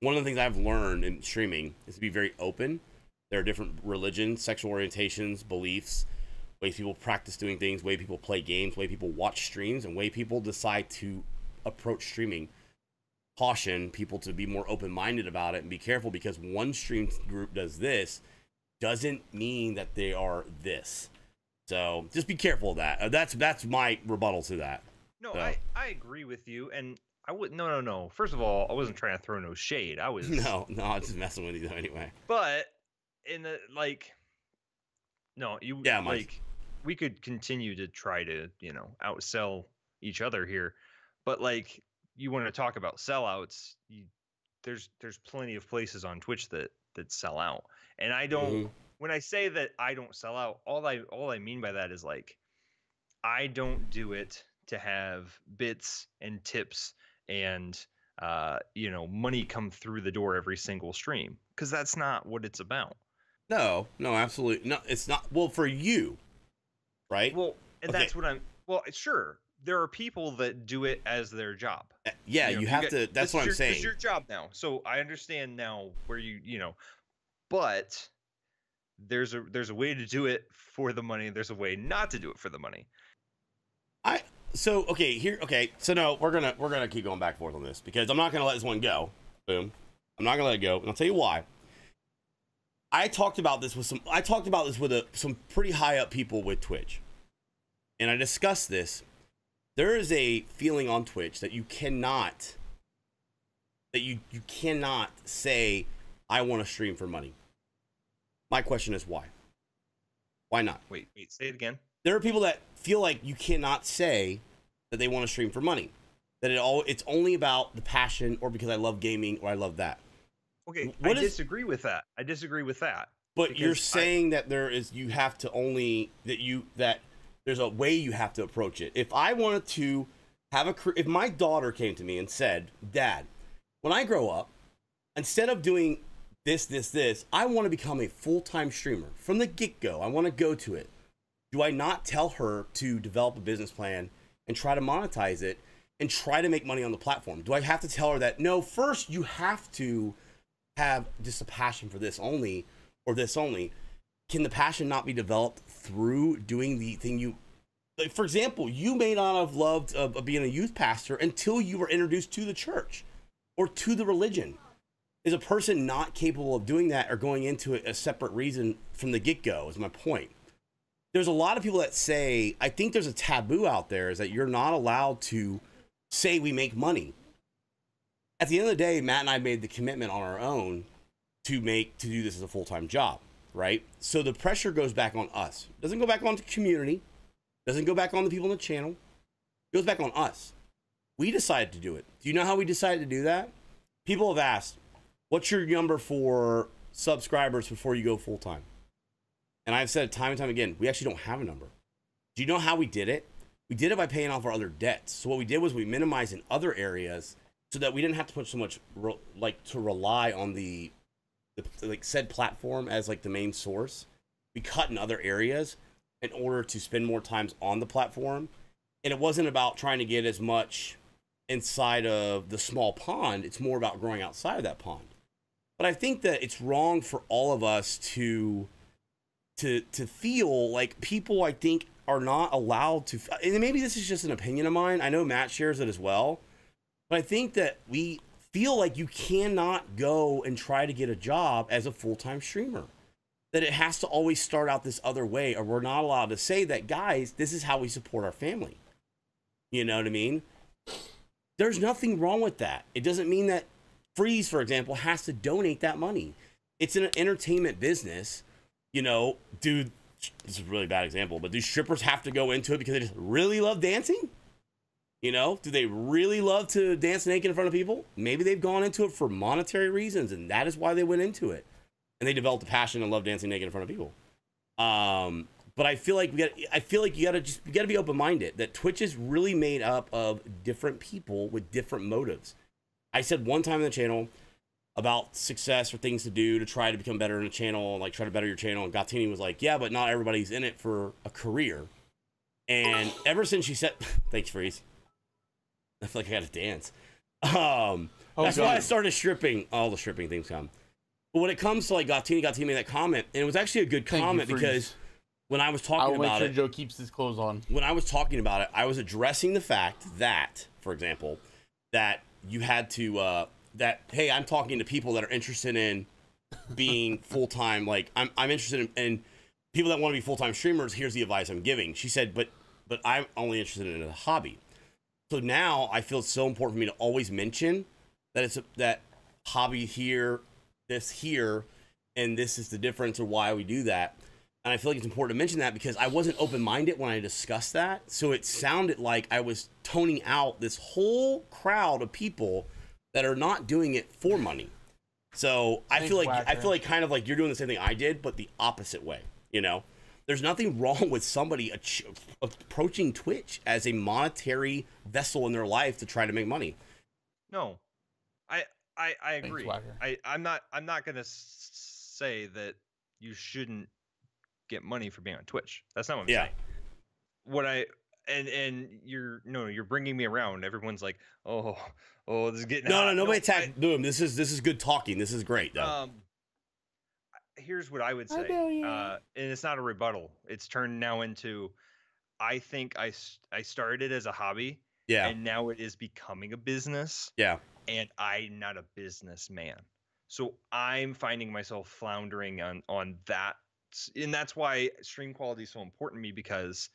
one of the things I've learned in streaming is to be very open. There are different religions, sexual orientations, beliefs, ways people practice doing things, way people play games, way people watch streams, and way people decide to approach streaming. Caution people to be more open-minded about it and be careful, because one stream group does this doesn't mean that they are this. So just be careful of that. That's my rebuttal to that. No, So. I agree with you, and I would no. First of all, I wasn't trying to throw no shade. I was No, I was just messing with you though anyway. But in the no, you like we could continue to try to outsell each other here, but like you want to talk about sellouts, there's plenty of places on Twitch that sell out, and I don't. When I say that I don't sell out, all I mean by that is like I don't do it to have bits and tips and money come through the door every single stream, because that's not what it's about. No, absolutely no. It's not. Well, for you, right? Well, and that's what I'm. Well, sure, there are people that do it as their job. Yeah, you have to. That's what I'm saying. It's your job now, so I understand now where but there's a way to do it for the money. There's a way not to do it for the money. So no, we're gonna keep going back and forth on this, because I'm not gonna let this one go. Boom. I'm not gonna let it go, and I'll tell you why. I talked about this with some pretty high up people with Twitch, and I discussed this. There is a feeling on Twitch that you cannot say I want to stream for money. My question is why? Why not? Wait, say it again. There are people that feel like you cannot say that they want to stream for money. That it's only about the passion, or because I love gaming, or I love that. Okay, I disagree with that. But you're saying that there's a way you have to approach it. If I wanted to if my daughter came to me and said, "Dad, when I grow up, instead of doing this, I want to become a full-time streamer from the get-go. I want to go to it." Do I not tell her to develop a business plan and try to monetize it and try to make money on the platform? Do I have to tell her that, no, first you have to have just a passion for this only, or this only? Can the passion not be developed through doing the thing you, like, for example, you may not have loved being a youth pastor until you were introduced to the church or to the religion. Is a person not capable of doing that, or going into it a separate reason from the get-go, is my point. There's a lot of people that say, I think there's a taboo out there, is that you're not allowed to say we make money. At the end of the day, Matt and I made the commitment on our own to do this as a full-time job, right? So the pressure goes back on us. It doesn't go back on the community. Doesn't go back on the people on the channel. It goes back on us. We decided to do it. Do you know how we decided to do that? People have asked, what's your number for subscribers before you go full-time? And I've said time and time again, we actually don't have a number. Do you know how we did it? We did it by paying off our other debts. So what we did was we minimized in other areas so that we didn't have to put so much to rely on the said platform as like the main source. We cut in other areas in order to spend more times on the platform. And it wasn't about trying to get as much inside of the small pond. It's more about growing outside of that pond. But I think that it's wrong for all of us to feel like people, I think, are not allowed to, and maybe this is just an opinion of mine. I know Matt shares it as well, but I think that we feel like you cannot go and try to get a job as a full-time streamer. That it has to always start out this other way, or we're not allowed to say that, guys, this is how we support our family. You know what I mean? There's nothing wrong with that. It doesn't mean that Freeze, for example, has to donate that money. It's an entertainment business. Dude, this is a really bad example, but do strippers have to go into it because they just really love dancing? Do they really love to dance naked in front of people? Maybe they've gone into it for monetary reasons, and that is why they went into it. And they developed a passion and love dancing naked in front of people. But I feel like you gotta be open-minded. That Twitch is really made up of different people with different motives. I said one time on the channel about success or things to do to try to become better in a channel, like try to better your channel. And Gatini was like, yeah, but not everybody's in it for a career. And ever since she said, thanks, Freeze. I feel like I got to dance. That's why I started stripping. All the stripping things come. But when it comes to like Gatini made that comment, and it was actually a good comment because when I was talking about it, Joe keeps his clothes on. When I was talking about it, I was addressing the fact that, for example, that you had to hey, I'm talking to people that are interested in being full time. Like I'm interested in people that want to be full time streamers. Here's the advice I'm giving. She said, but I'm only interested in a hobby. So now I feel it's so important for me to always mention that it's that hobby here, this here, and this is the difference or why we do that. And I feel like it's important to mention that because I wasn't open-minded when I discussed that. So it sounded like I was toning out this whole crowd of people that are not doing it for money. So I feel like kind of like you're doing the same thing I did, but the opposite way, you know? There's nothing wrong with somebody approaching Twitch as a monetary vessel in their life to try to make money. No, I agree. I'm not gonna say that you shouldn't get money for being on Twitch. That's not what I'm saying. What and you're bringing me around. Everyone's like, oh, this is getting hot. Nobody attack Boom. This is good talking. This is great though. Here's what I would say, and it's not a rebuttal. It's turned now into, I think I started as a hobby, and now it is becoming a business, and I'm not a businessman, so I'm finding myself floundering on that, and that's why stream quality is so important to me because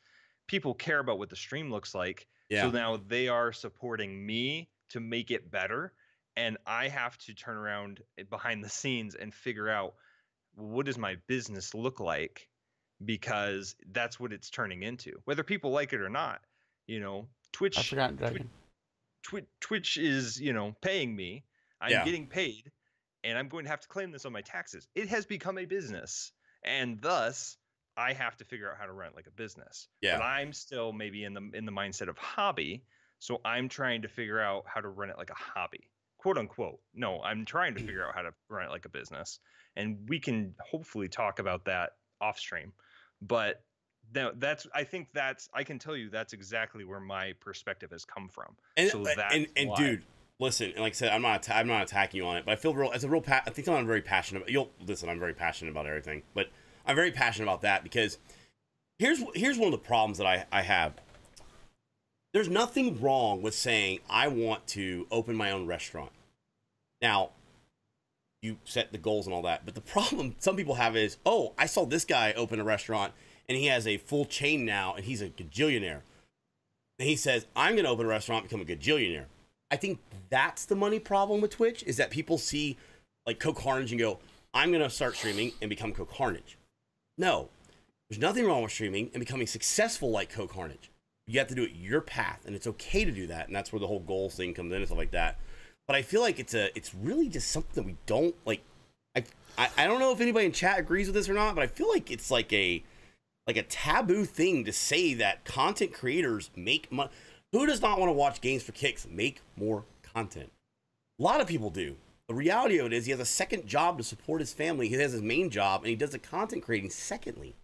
people care about what the stream looks like, so now they are supporting me to make it better, and I have to turn around behind the scenes and figure out, what does my business look like? Because that's what it's turning into, whether people like it or not. You know, Twitch is, paying me. I'm getting paid, and I'm going to have to claim this on my taxes. It has become a business, and thus I have to figure out how to run it like a business. But I'm still maybe in the mindset of hobby, so I'm trying to figure out how to run it like a hobby, quote unquote. No, I'm trying to figure out how to run it like a business. And we can hopefully talk about that off stream, but I can tell you that's exactly where my perspective has come from. And dude, listen, and like I said, I'm not attacking you on it, but I feel I think I'm very passionate. I'm very passionate about everything, but I'm very passionate about that because here's one of the problems that I have. There's nothing wrong with saying I want to open my own restaurant. Now, you set the goals and all that, but the problem some people have is, oh, I saw this guy open a restaurant and he has a full chain now and he's a gajillionaire. And he says, I'm going to open a restaurant and become a gajillionaire. I think that's the money problem with Twitch, is that people see like Coke Carnage and go, I'm going to start streaming and become Coke Carnage. No, there's nothing wrong with streaming and becoming successful like Coke Carnage. You have to do it your path, and it's okay to do that. And that's where the whole goals thing comes in and stuff like that. But I feel like it's really just something that we don't like. I don't know if anybody in chat agrees with this or not, but I feel like it's like a taboo thing to say that content creators make money. Who does not want to watch games for kicks? Make more content. A lot of people do. The reality of it is he has a second job to support his family. He has his main job, and he does the content creating secondly.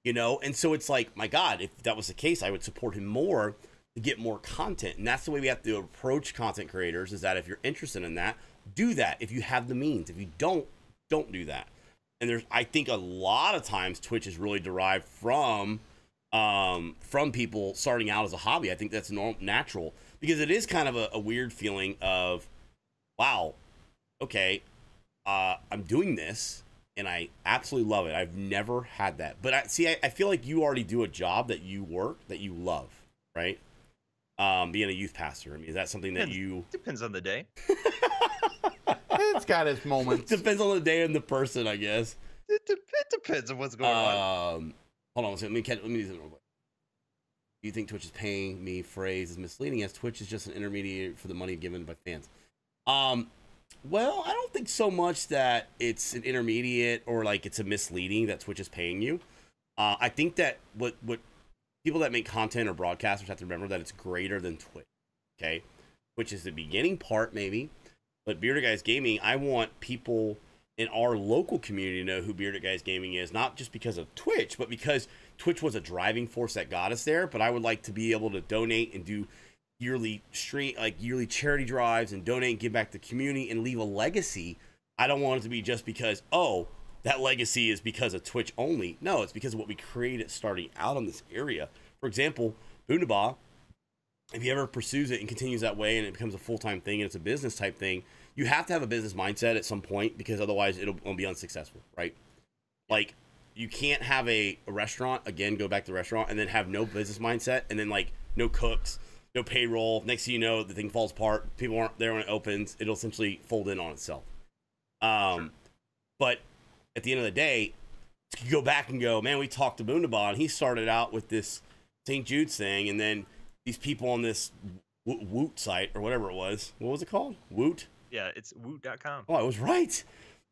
And so it's like, my God, if that was the case, I would support him more to get more content. And that's the way we have to approach content creators, is that if you're interested in that, do that. If you have the means. If you don't do that. And I think a lot of times Twitch is really derived from people starting out as a hobby. I think that's natural, because it is kind of a weird feeling of, wow, okay, I'm doing this and I absolutely love it. I've never had that, but I feel like you already do a job that you love, right? Being a youth pastor. I mean, is that something that you... Depends on the day. It's got its moments. Depends on the day and the person, I guess. It depends on what's going on. Hold on. Let me do this real quick. Do you think Twitch is paying me? Phrase is misleading, as Twitch is just an intermediary for the money given by fans. Well, I don't think so much that it's an intermediate or like it's a misleading that Twitch is paying you. I think that what people that make content or broadcasters have to remember, that it's greater than Twitch. Okay, which is the beginning part maybe, but Bearded Guys Gaming, I want people in our local community to know who Bearded Guys Gaming is, not just because of Twitch, but because Twitch was a driving force that got us there. But I would like to be able to donate and do yearly yearly charity drives and donate and give back to the community and leave a legacy. I don't want it to be just because, oh, that legacy is because of Twitch only. No, it's because of what we created starting out on this area. For example, Boomdabah, if he ever pursues it and continues that way and it becomes a full-time thing and it's a business type thing, you have to have a business mindset at some point, because otherwise it'll be unsuccessful, right? Like, you can't have a restaurant, again, go back to the restaurant, and then have no business mindset, and then, like, no cooks, no payroll. Next thing you know, the thing falls apart. People aren't there when it opens. It'll essentially fold in on itself. Sure. But at the end of the day, you go back and go, man, we talked to Boomdabah, and he started out with this St. Jude's thing, and then these people on this Woot site, or whatever it was. What was it called? Woot? Yeah, it's woot.com. Oh, I was right.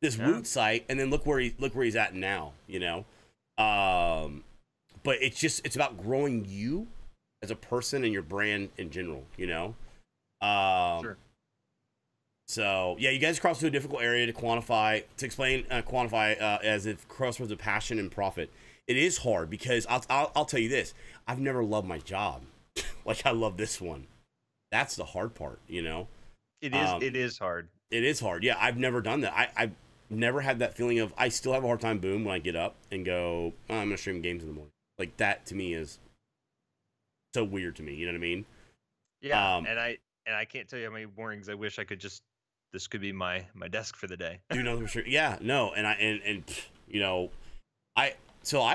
This Woot site, and then look where he's at now, you know? But it's about growing you as a person and your brand in general, you know? Sure. So, yeah, you guys crossed through a difficult area to explain as if crossroads of passion and profit. It is hard, because I'll tell you this. I've never loved my job like I love this one. That's the hard part, you know? It is hard. It is hard. Yeah, I've never done that. I've never had that feeling of, I still have a hard time, when I get up and go, oh, I'm going to stream games in the morning. Like, that to me is so weird to me. You know what I mean? Yeah, and I can't tell you how many mornings I wish I could this could be my desk for the day. Do know for sure. Yeah, no, and you know, I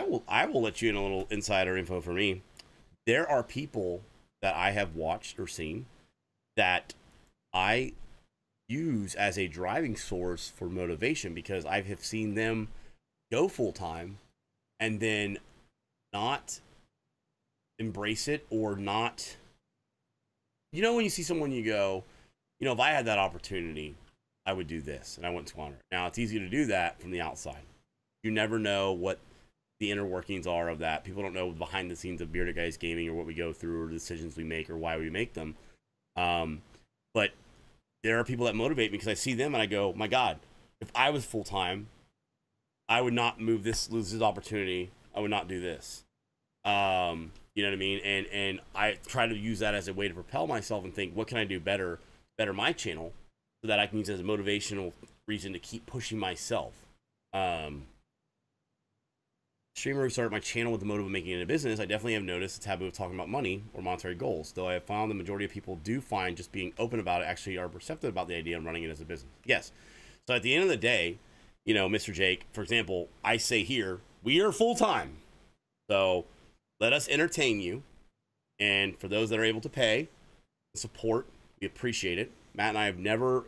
will let you in a little insider info for me. There are people that I have watched or seen that I use as a driving source for motivation, because I have seen them go full time and then not embrace it, or not, you know, when you see someone, you go, you know, if I had that opportunity, I would do this, and I wouldn't squander it. Now, it's easy to do that from the outside. You never know what the inner workings are of that. People don't know behind the scenes of Bearded Guys Gaming, or what we go through, or the decisions we make, or why we make them. But there are people that motivate me, because I see them and I go, my God, if I was full time, I would not lose this opportunity. I would not do this. You know what I mean? And I try to use that as a way to propel myself and think, what can I do better my channel, so that I can use it as a motivational reason to keep pushing myself. Streamer who started my channel with the motive of making it a business, I definitely have noticed a taboo of talking about money or monetary goals, though I have found the majority of people do find just being open about it actually are perceptive about the idea of running it as a business. Yes. So at the end of the day, you know, Mr. Jake, for example, I say here, we are full-time. So let us entertain you. And for those that are able to pay, support, we appreciate it. Matt and I have never...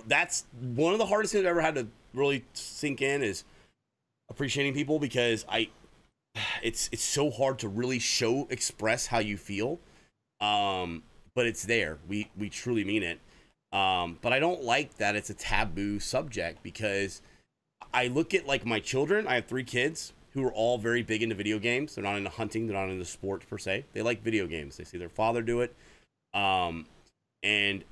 that's one of the hardest things I've ever had to really sink in, is appreciating people, because it's so hard to really express how you feel. But it's there. We truly mean it. But I don't like that it's a taboo subject, because I look at, like, my children. I have 3 kids who are all very big into video games. They're not into hunting. They're not into sports per se. They like video games. They see their father do it. And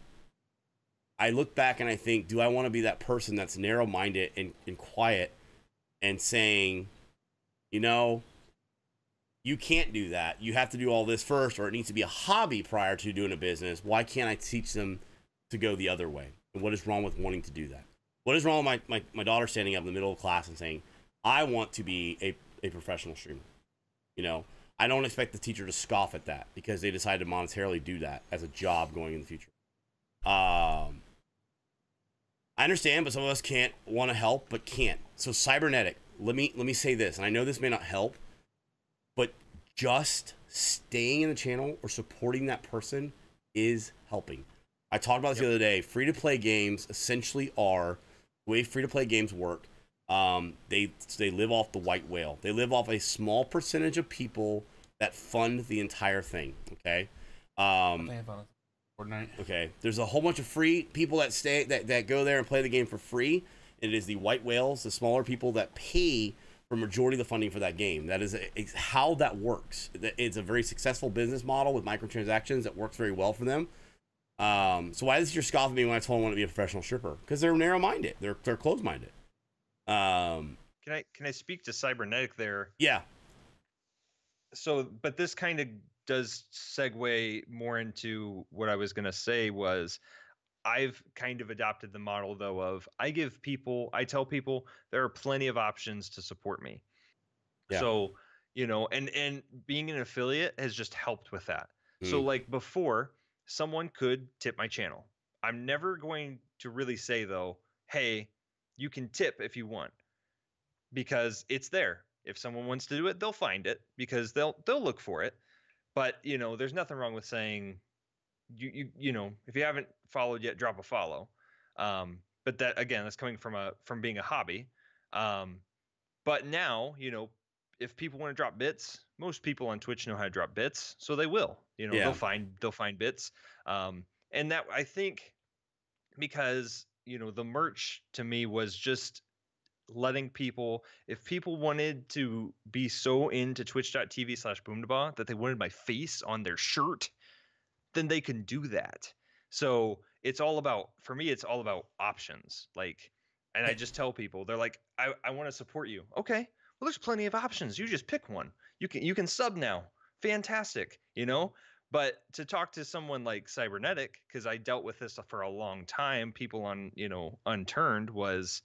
I look back and I think, do I want to be that person that's narrow-minded and quiet and saying, you know, you can't do that. You have to do all this first, or it needs to be a hobby prior to doing a business. Why can't I teach them to go the other way? And what is wrong with wanting to do that? What is wrong with my daughter standing up in the middle of class and saying, I want to be a professional streamer? You know, I don't expect the teacher to scoff at that, because they decided to monetarily do that as a job going in the future. I understand, but some of us can't want to help, but can't. So cybernetic, let me say this, and I know this may not help, but just staying in the channel or supporting that person is helping. I talked about this the other day. Free-to-play games essentially are the way free-to-play games work. They live off the white whale. They live off a small percentage of people that fund the entire thing. Okay. Fortnite. Okay. There's a whole bunch of free people that go there and play the game for free. It is the white whales, the smaller people, that pay for majority of the funding for that game. That is how that works. It's a very successful business model with microtransactions that works very well for them. So why does your scoff at me when I told them I want to be a professional stripper? Because they're narrow-minded. They're closed-minded. Can I speak to cybernetic there? Yeah. So, but this kind of does segue more into what I was going to say was I've kind of adopted the model though of I tell people there are plenty of options to support me. Yeah. So, and being an affiliate has just helped with that. So Mm. like before, someone could tip my channel. I'm never going to really say though, hey, you can tip if you want, because it's there. If someone wants to do it, they'll find it because they'll look for it. But there's nothing wrong with saying if you haven't followed yet, drop a follow. But that again, that's coming from being a hobby. But now, if people want to drop bits, most people on Twitch know how to drop bits, so they will. Yeah. They'll find bits. And that I think because the merch to me was just letting people, if people wanted to be so into twitch.tv/boomdabah that they wanted my face on their shirt, then they can do that. So it's all about, for me, it's all about options. Like, and I just tell people, they're like, I want to support you. Okay, well, there's plenty of options. You just pick one. You can sub now. Fantastic, But to talk to someone like Cybernetic, because I dealt with this for a long time, people on Unturned was,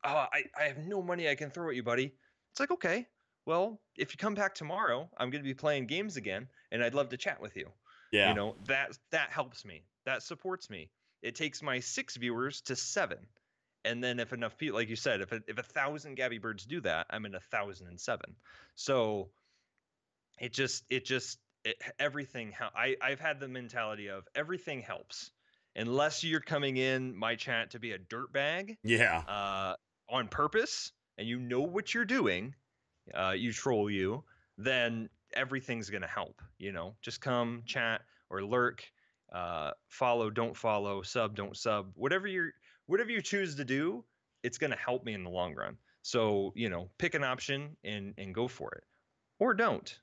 oh, I have no money I can throw at you, buddy. It's like, okay, well, if you come back tomorrow, I'm going to be playing games again, and I'd love to chat with you. Yeah. That helps me. That supports me. It takes my 6 viewers to 7. And then if enough people, like you said, if 1,000 Gabby Birds do that, I'm in 1,007. So everything. I've had the mentality of everything helps, unless you're coming in my chat to be a dirtbag. Yeah. On purpose, and you know what you're doing. You troll you, then everything's gonna help. Just come chat or lurk, follow, don't follow, sub, don't sub, whatever you choose to do, it's gonna help me in the long run. So pick an option and go for it, or don't.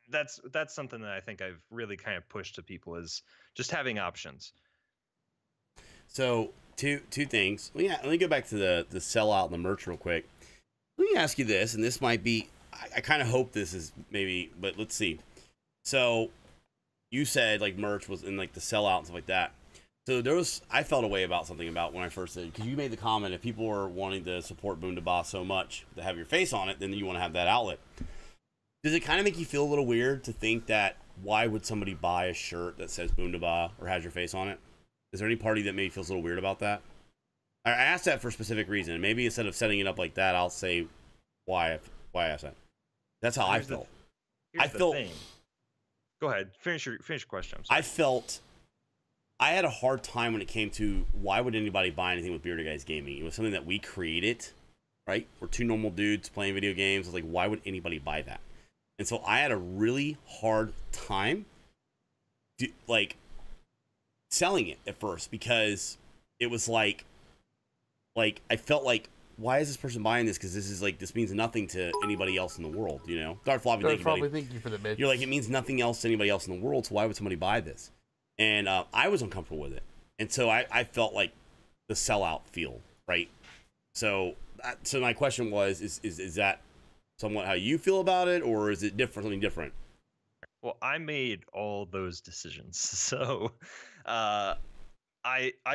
That's something that I think I've really kind of pushed to people, is just having options. So two things. Let me go back to the sellout and the merch real quick. Let me ask you this, and this might be, I kind of hope this is maybe, but let's see. So you said like merch was in like the sellout and stuff like that. So I felt a way about something about when I first said, because you made the comment, if people were wanting to support Boomdabah so much to have your face on it, then you want to have that outlet. Does it kind of make you feel a little weird to think that why would somebody buy a shirt that says Boomdabah or has your face on it? Is there any party that maybe feels a little weird about that? I asked that for a specific reason. Maybe instead of setting it up like that, I'll say why I asked that. That's how I felt. Here's the thing. Go ahead. Finish your question. I felt I had a hard time when it came to why would anybody buy anything with Bearded Guys Gaming. It was something that we created, right? We're two normal dudes playing video games. I was like, why would anybody buy that? And so I had a really hard time selling it at first, because it was like I felt like, why is this person buying this? Because this means nothing to anybody else in the world, Darth Floppy, thank you for the bitch. You're like, it means nothing else to anybody else in the world, so why would somebody buy this? And I was uncomfortable with it, and so I felt like the sellout feel, right? So my question was, is that somewhat how you feel about it, or is it something different? Well, I made all those decisions, so I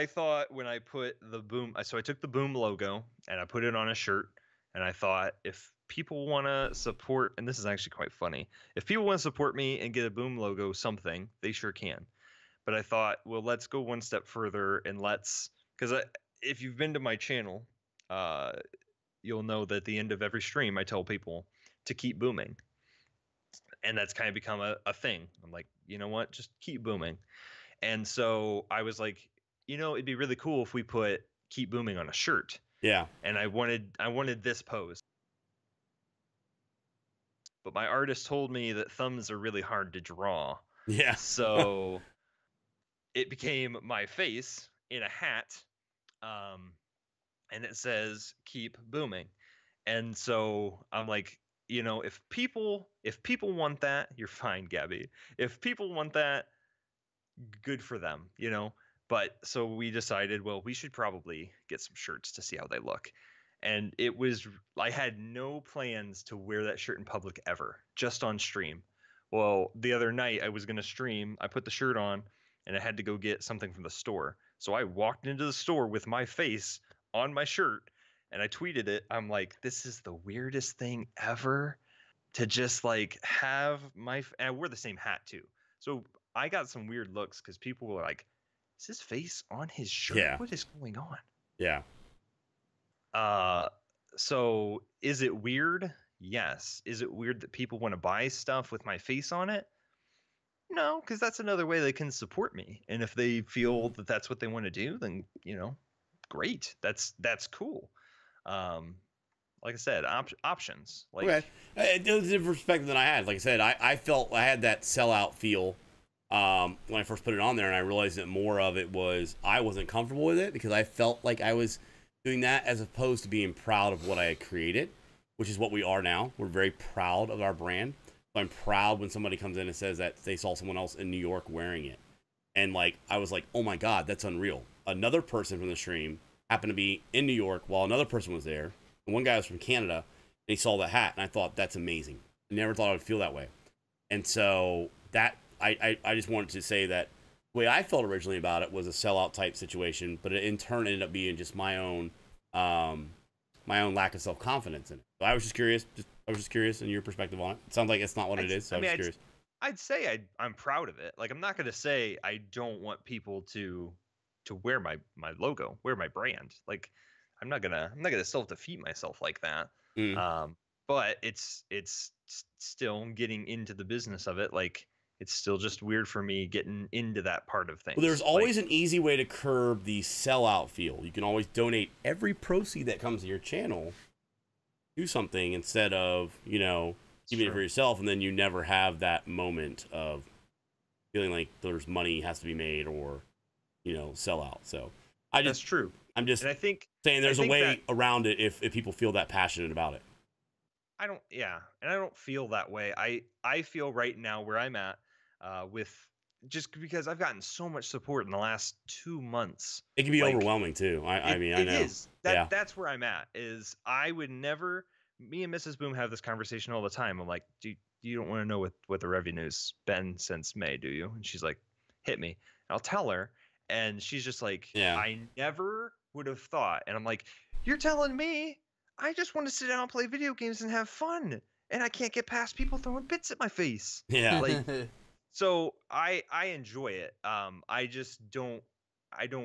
thought when I put the Boom, so I took the Boom logo and I put it on a shirt, and I thought if people want to support, and this is actually quite funny, if people want to support me and get a Boom logo something, they sure can. But I thought, well, let's go one step further, and because if you've been to my channel, you'll know that at the end of every stream, I tell people to keep booming. And that's kind of become a thing. I'm like, you know what? Just keep booming. And so I was like, it'd be really cool if we put keep booming on a shirt. Yeah. And I wanted this pose. But my artist told me that thumbs are really hard to draw. Yeah. So it became my face in a hat. And it says keep booming. And so I'm like, if people want that, you're fine, Gabby. If people want that, good for them, But so we decided, well, we should probably get some shirts to see how they look. And I had no plans to wear that shirt in public ever, just on stream. Well, the other night I was gonna stream. I put the shirt on, and I had to go get something from the store. So I walked into the store with my face on my shirt, and I tweeted it. I'm like, "This is the weirdest thing ever to just like have my." And I wore the same hat too, so I got some weird looks because people were like, "Is his face on his shirt? Yeah. What is going on?" Yeah. So is it weird? Yes. Is it weird that people want to buy stuff with my face on it? No, because that's another way they can support me. And if they feel that that's what they want to do, then great. That's cool. Like I said, options. Like, Okay. It was a different perspective than I had. Like I said, I felt I had that sellout feel when I first put it on there, and I realized that more of it was I wasn't comfortable with it because I felt like I was doing that as opposed to being proud of what I had created, which is what we are now. We're very proud of our brand. So I'm proud when somebody comes in and says that they saw someone else in New York wearing it. And like I was like, oh my God, that's unreal. Another person from the stream happened to be in New York while another person was there. And one guy was from Canada, and he saw the hat, and I thought, that's amazing. I never thought I would feel that way. And so that I just wanted to say that the way I felt originally about it was a sellout type situation, but it in turn ended up being just my own lack of self-confidence in it. So I was just curious. I was just curious in your perspective on it. It sounds like it's not what it is, so I was curious. I'd say I'm proud of it. Like, I'm not going to say I don't want people to wear my logo, wear my brand. Like, I'm not gonna self-defeat myself like that. But it's still getting into the business of it. Like, it's still just weird for me getting into that part of things. Well, there's always an easy way to curb the sellout feel. You can always donate every proceed that comes to your channel do something instead of, keeping it for yourself, and then you never have that moment of feeling like there's money has to be made or, sell out. So that's true. I'm just and I think saying there's a way around it if people feel that passionate about it. I don't feel that way. I feel right now where I'm at with just because I've gotten so much support in the last 2 months. It can be overwhelming too. I mean, I know. It is. That's where I'm at. Is I would never. Me and Mrs. Boom have this conversation all the time. I'm like, you don't want to know what the revenue's been since May, do you? And she's like, hit me. And I'll tell her, and she's just like, I never would have thought. And I'm like, you're telling me I just want to sit down and play video games and have fun, and I can't get past people throwing bits at my face. Yeah. Like, so I enjoy it. I just don't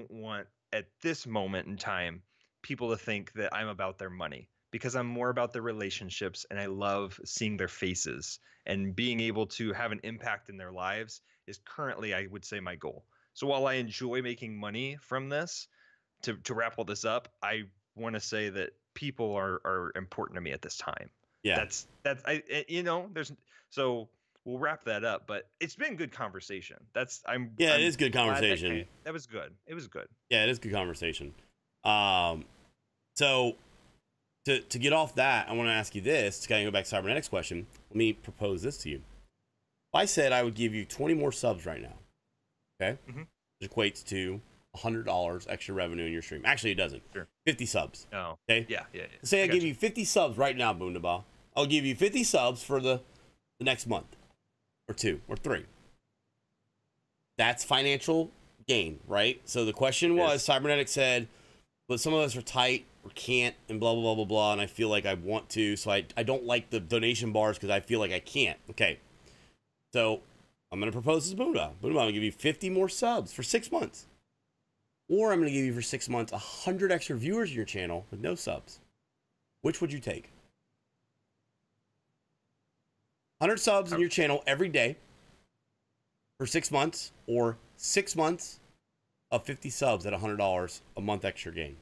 want at this moment in time people to think that I'm about their money, because I'm more about their relationships, and I love seeing their faces, and being able to have an impact in their lives is currently, I would say, my goal. So while I enjoy making money from this, to wrap all this up, I want to say that people are important to me at this time. Yeah. So we'll wrap that up, but it's been good conversation. It is good conversation. That was good. It was good. Yeah, it is good conversation. So to get off that, I want to ask you this, to kind of go back to Cybernetics question. Let me propose this to you. If I said I would give you 20 more subs right now, okay? Mm-hmm. Which equates to $100 extra revenue in your stream. Actually, it doesn't. Sure. 50 subs. Oh. Okay? Yeah. Say I give you 50 subs right now, Boomdabah. I'll give you 50 subs for the next month, or 2, or 3. That's financial gain, right? So the question was, Cybernetics said, but some of us are tight or can't, and blah, blah, blah, blah, blah, and I feel like I want to, so I don't like the donation bars because I feel like I can't. Okay. So I'm going to propose this to Boomdabah. Boomdabah, I'm going to give you 50 more subs for 6 months. Or I'm going to give you for 6 months 100 extra viewers in your channel with no subs. Which would you take? 100 subs in your channel every day for 6 months, or 6 months of 50 subs at $100 a month extra gain.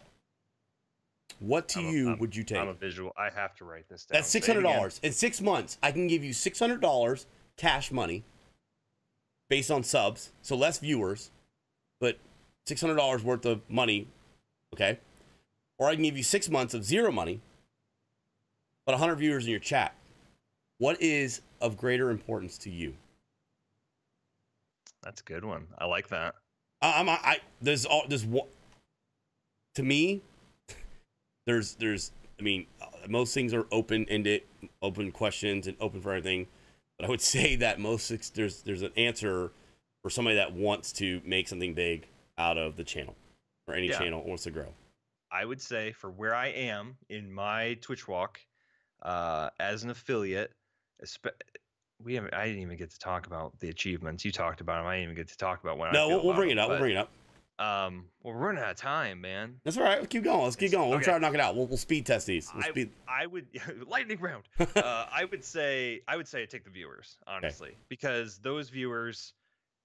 What to you would you take? I'm a visual. I have to write this down. That's $600. In 6 months, I can give you $600 cash money based on subs, so less viewers, but $600 worth of money, okay? Or I can give you 6 months of zero money, but 100 viewers in your chat. What is of greater importance to you? That's a good one. I like that. To me, I mean, most things are open-ended, open questions, and open for everything. But I would say that there's an answer for somebody that wants to make something big out of the channel or any channel wants to grow. I would say for where I am in my Twitch walk, as an affiliate, I didn't even get to talk about the achievements. You talked about them. I didn't even get to talk about when. No, we'll bring it up. We'll bring it up. Well, we're running out of time, man. That's all right. Let's keep going. Let's keep going. We'll try to knock it out. We'll speed test these. I would lightning round. I would say take the viewers, honestly, because those viewers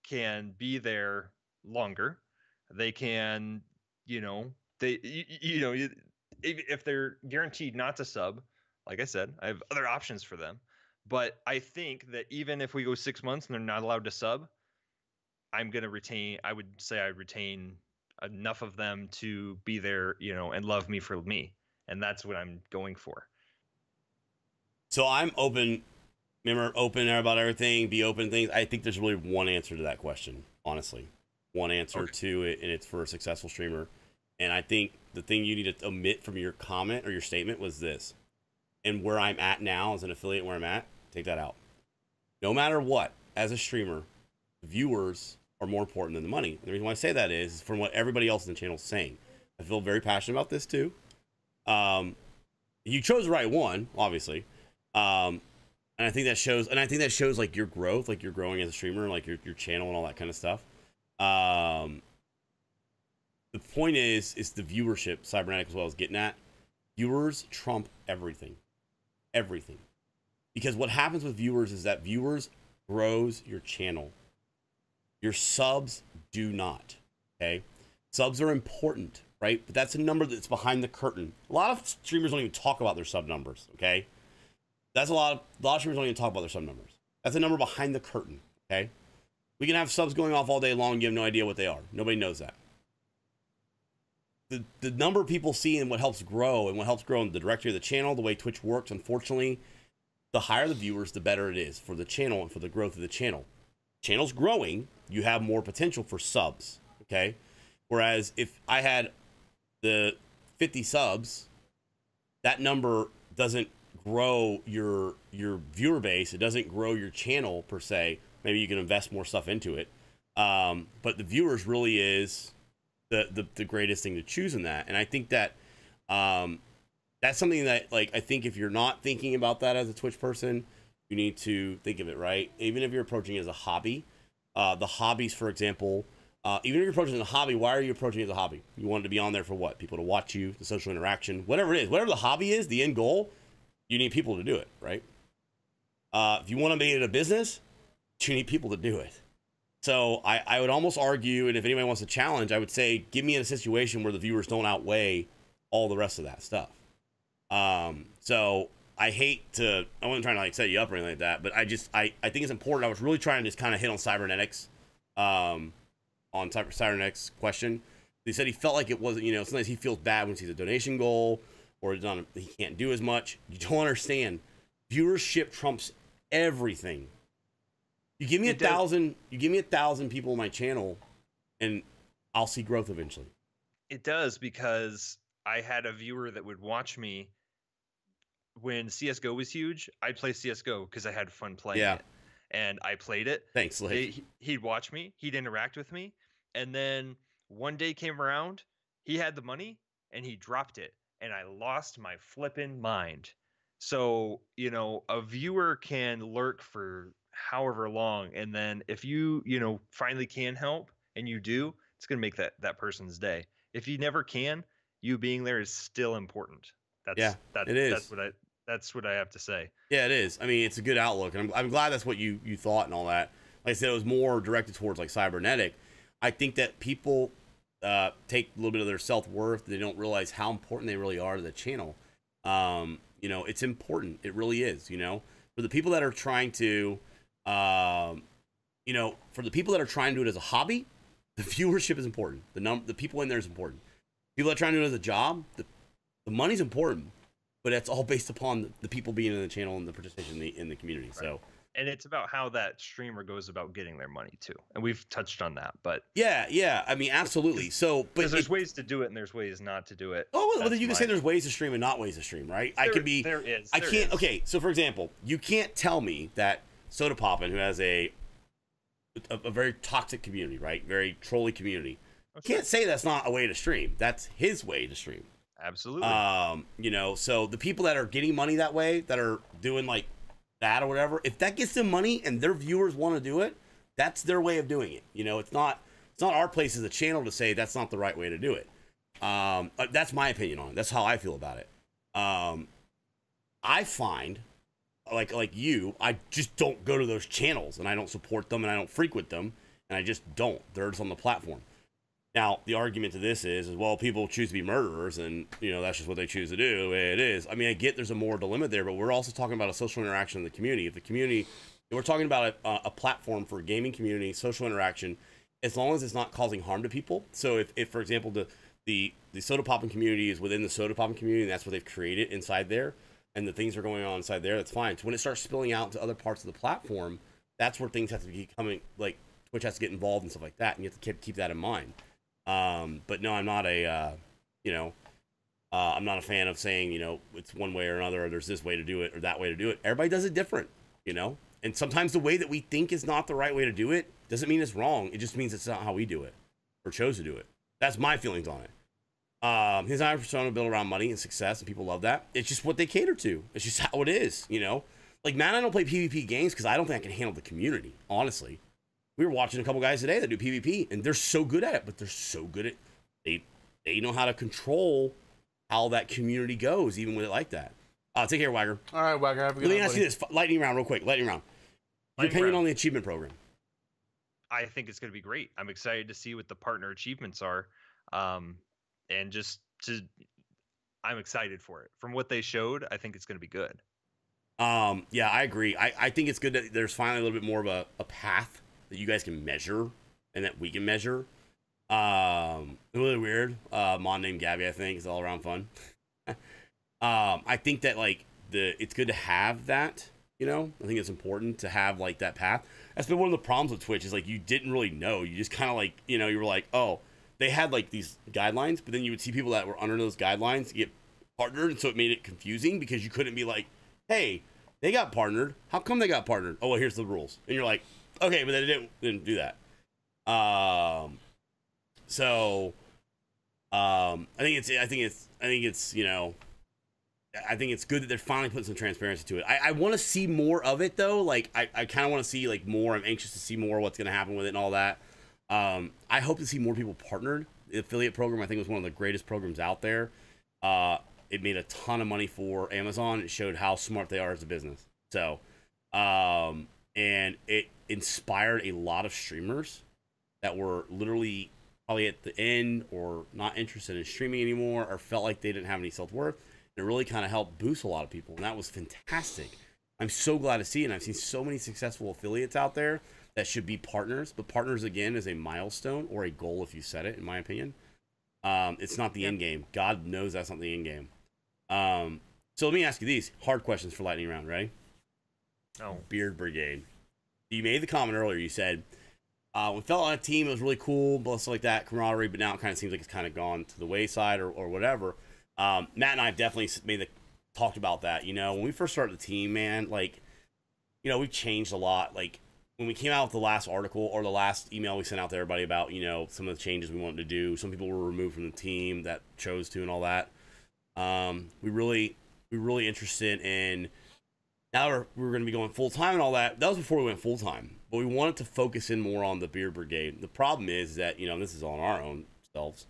can be there longer. They can, if they're guaranteed not to sub, like I said, I have other options for them. But I think that even if we go 6 months and they're not allowed to sub, I would say I retain enough of them to be there, and love me for me. And that's what I'm going for. So I'm open. Remember, open about everything, be open to things. I think there's really one answer to that question, honestly. One answer to it, and it's for a successful streamer. And I think the thing you need to omit from your comment or your statement was this. And where I'm at now as an affiliate, where I'm at, take that out. No matter what, as a streamer, viewers are more important than the money. The reason why I say that is from what everybody else in the channel is saying. I feel very passionate about this too. You chose the right one, obviously. And I think that shows, like your growth, like you're growing as a streamer, like your channel and all that kind of stuff. The point is the viewership, Cybernetic as well, is getting at. Viewers trump everything. Everything. Because what happens with viewers is that viewers grows your channel. Your subs do not. Okay? Subs are important, right? But that's a number that's behind the curtain. A lot of streamers don't even talk about their sub numbers, okay? That's a lot of streamers don't even talk about their sub numbers. That's a number behind the curtain, okay? We can have subs going off all day long and you have no idea what they are. Nobody knows that. The number of people see and what helps grow in the directory of the channel, the way Twitch works, unfortunately, the higher the viewers, the better it is for the channel and for the growth of the channel. Channel's growing, you have more potential for subs, okay? Whereas if I had the 50 subs, that number doesn't grow your viewer base. It doesn't grow your channel per se. Maybe you can invest more stuff into it. But the viewers really is the greatest thing to choose in that. And I think that that's something that, like, I think if you're not thinking about that as a Twitch person, you need to think of it, right? Even if you're approaching it as a hobby, the hobbies, for example, even if you're approaching it as a hobby, why are you approaching it as a hobby? You want it to be on there for what? People to watch you, the social interaction, whatever it is. Whatever the hobby is, the end goal, you need people to do it, right? If you want to make it a business, you need people to do it. So I would almost argue, and if anybody wants to challenge, I would say, give me in a situation where the viewers don't outweigh all the rest of that stuff. So I wasn't trying to like set you up or anything like that, but I think it's important. I was really trying to just kind of hit on Cybernetics, on Cybernetics question. He said he felt like it wasn't, sometimes he feels bad when he sees a donation goal or he can't do as much. You don't understand. Viewership trumps everything. You give me 1,000 people on my channel and I'll see growth eventually. It does, because I had a viewer that would watch me when CSGO was huge. I'd play CSGO because I had fun playing it. And I played it. Thanks, Lee. He'd watch me. He'd interact with me. And then one day came around. He had the money and he dropped it. And I lost my flipping mind. So, a viewer can lurk for however long. And then if you, finally can help and you do, it's going to make that person's day. If you never can, you being there is still important. It is. That's what I have to say. Yeah, it is. I mean, it's a good outlook, and I'm glad that's what you thought and all that. Like I said, it was more directed towards like Cybernetic. I think that people take a little bit of their self-worth. They don't realize how important they really are to the channel. It's important. It really is. For the people that are trying to, for the people that are trying to do it as a hobby, the viewership is important. The people in there is important. People that are trying to do it as a job, the money's important. But it's all based upon the people being in the channel and the participation in the community. Right. So, and it's about how that streamer goes about getting their money too. And we've touched on that, but yeah. I mean, absolutely. So, but there's ways to do it and there's ways not to do it. Oh, well, then you can say there's ways to stream and not ways to stream, right? There is. Okay. So, for example, you can't tell me that Soda Poppin', who has a very toxic community, right? Very trolly community. Can't say that's not a way to stream. That's his way to stream. Absolutely. You know, so the people that are getting money that way, that are doing like that or whatever, if that gets them money and their viewers want to do it, that's their way of doing it. You know, it's not our place as a channel to say that's not the right way to do it. That's my opinion on it. That's how I feel about it. I find, like you, I just don't go to those channels, and I don't support them, and I don't frequent them, and I just don't. They're just on the platform. Now, the argument to this is, well, people choose to be murderers, and, you know, that's just what they choose to do. It is. I mean, I get there's a moral dilemma there, but we're also talking about a social interaction in the community. If the community, we're talking about a platform for gaming community, social interaction, as long as it's not causing harm to people. So if for example, the Soda Poppin' community is within the Soda Poppin' community, and that's what they've created inside there, and the things are going on inside there, that's fine. So when it starts spilling out to other parts of the platform, that's where things have to be coming, like Twitch has to get involved and stuff like that, and you have to keep that in mind. But no, I'm not I'm not a fan of saying, you know, it's one way or another, or there's this way to do it or that way to do it. Everybody does it different, you know? And sometimes the way that we think is not the right way to do it doesn't mean it's wrong. It just means it's not how we do it or chose to do it. That's my feelings on it. His entire persona built around money and success, and people love that. It's just what they cater to. It's just how it is, you know? Like, man, I don't play PvP games because I don't think I can handle the community, honestly. We were watching a couple guys today that do PvP, and they're so good at it, but they're so good at they know how to control how that community goes, even with it like that. Take care, Wagger. All right, Wagger. Have a good Let me night, ask you this. Lightning round real quick. Lightning round. Your opinion on the achievement program? I think it's going to be great. I'm excited to see what the partner achievements are. And I'm excited for it. From what they showed, I think it's going to be good. Yeah, I agree. I think it's good that there's finally a little bit more of a path that you guys can measure and that we can measure. Really weird. Mon named Gabby, I think, is all around fun. I think that like it's good to have that, you know. I think it's important to have like that path. That's been one of the problems with Twitch, is like you didn't really know. You just kind of like, you know, you were like, oh, they had like these guidelines, but then you would see people that were under those guidelines get partnered, and so it made it confusing because you couldn't be like, hey, they got partnered. How come they got partnered? Oh, well, here's the rules. And you're like, okay, but they didn't do that. So I think it's you know, I think it's good that they're finally putting some transparency to it. I want to see more of it though. Like I kind of want to see like more. I'm anxious to see more what's going to happen with it and all that. I hope to see more people partnered. The affiliate program, I think, was one of the greatest programs out there. It made a ton of money for Amazon. It showed how smart they are as a business. So, and it inspired a lot of streamers that were literally probably at the end or not interested in streaming anymore, or felt like they didn't have any self-worth. It really kind of helped boost a lot of people, and that was fantastic. I'm so glad to see it, and I've seen so many successful affiliates out there that should be partners, but partners, again, is a milestone or a goal if you set it, in my opinion. It's not the end game. God knows that's not the end game. So let me ask you these hard questions for lightning round. Ready? Oh. Beard Brigade. You made the comment earlier. You said, we felt on a team, it was really cool, but stuff like that, camaraderie, but now it kind of seems like it's kind of gone to the wayside or whatever. Matt and I have definitely talked about that. You know, when we first started the team, man, like, you know, we've changed a lot. Like, when we came out with the last article or the last email we sent out to everybody about, you know, some of the changes we wanted to do, some people were removed from the team that chose to and all that. We're really interested in, now we're going to be going full-time and all that. That was before we went full-time, but we wanted to focus in more on the Beard Brigade. The problem is that, you know, this is on our own selves.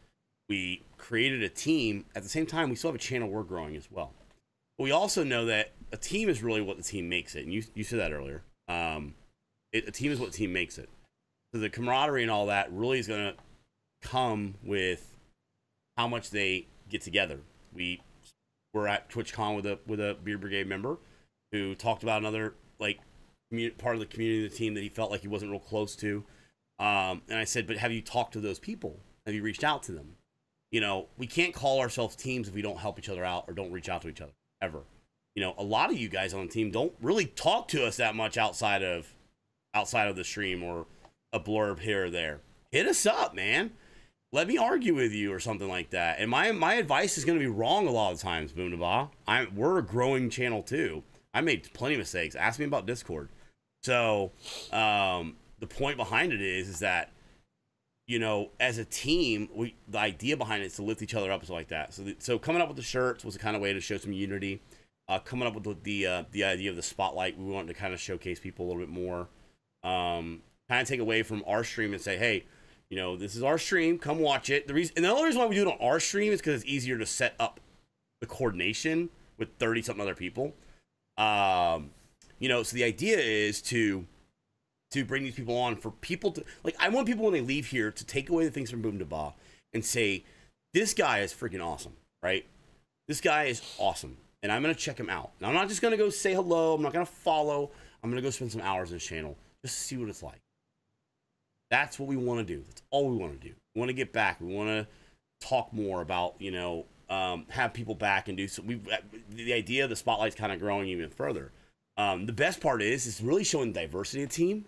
We created a team. At the same time, we still have a channel we're growing as well. But we also know that a team is really what the team makes it. And you said that earlier. A team is what the team makes it. So the camaraderie and all that really is going to come with how much they get together. We were at TwitchCon with a Beard Brigade member who talked about another like part of the community, the team that he felt like he wasn't real close to. And I said, but have you talked to those people? Have you reached out to them? You know, we can't call ourselves teams if we don't help each other out or don't reach out to each other ever. You know, a lot of you guys on the team don't really talk to us that much outside of the stream or a blurb here or there. Hit us up, man. Let me argue with you or something like that. And my advice is going to be wrong a lot of times, Boomdabah. We're a growing channel too. I made plenty of mistakes. Ask me about Discord. So the point behind it is that, you know, as a team, the idea behind it is to lift each other up and stuff like that. So coming up with the shirts was a kind of way to show some unity. Coming up with the idea of the spotlight, we wanted to kind of showcase people a little bit more. Kind of take away from our stream and say, hey, you know, this is our stream. Come watch it. And the only reason why we do it on our stream is because it's easier to set up the coordination with 30-something other people. You know, so the idea is to bring these people on for people to, like, I want people when they leave here to take away the things from Boomdabah and say, this guy is freaking awesome, right? This guy is awesome, and I'm going to check him out. And I'm not just going to go say hello. I'm not going to follow. I'm going to go spend some hours on his channel just to see what it's like. That's what we want to do. That's all we want to do. We want to get back. We want to talk more about, you know, have people back and do so. The idea of the spotlight's kind of growing even further. The best part is really showing diversity of the team.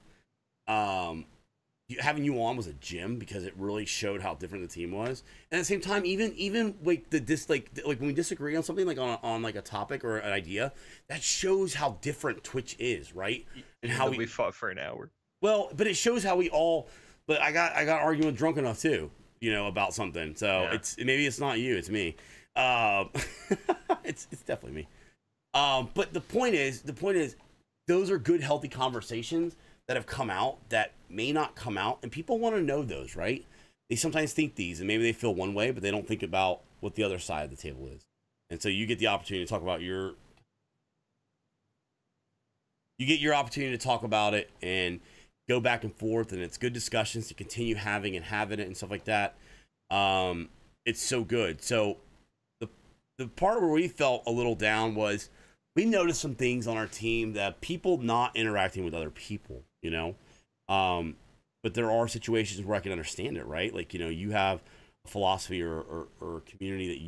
Having you on was a gem because it really showed how different the team was. And at the same time, even like like when we disagree on something, like on like a topic or an idea, that shows how different Twitch is, right? And how we fought for an hour. Well, but it shows how we all. But I got arguing with drunk enough too, you know, about something. So yeah. Maybe it's not you, it's me. It's definitely me. But the point is, those are good, healthy conversations that have come out that may not come out, and people want to know those, right? They sometimes think these, and maybe they feel one way, but they don't think about what the other side of the table is. And so you get the opportunity to talk about opportunity to talk about it and go back and forth, and it's good discussions to continue having it and stuff like that. It's so good. So the part where we felt a little down was we noticed some things on our team that people not interacting with other people, you know. But there are situations where I can understand it, right? Like, you know, you have a philosophy or community that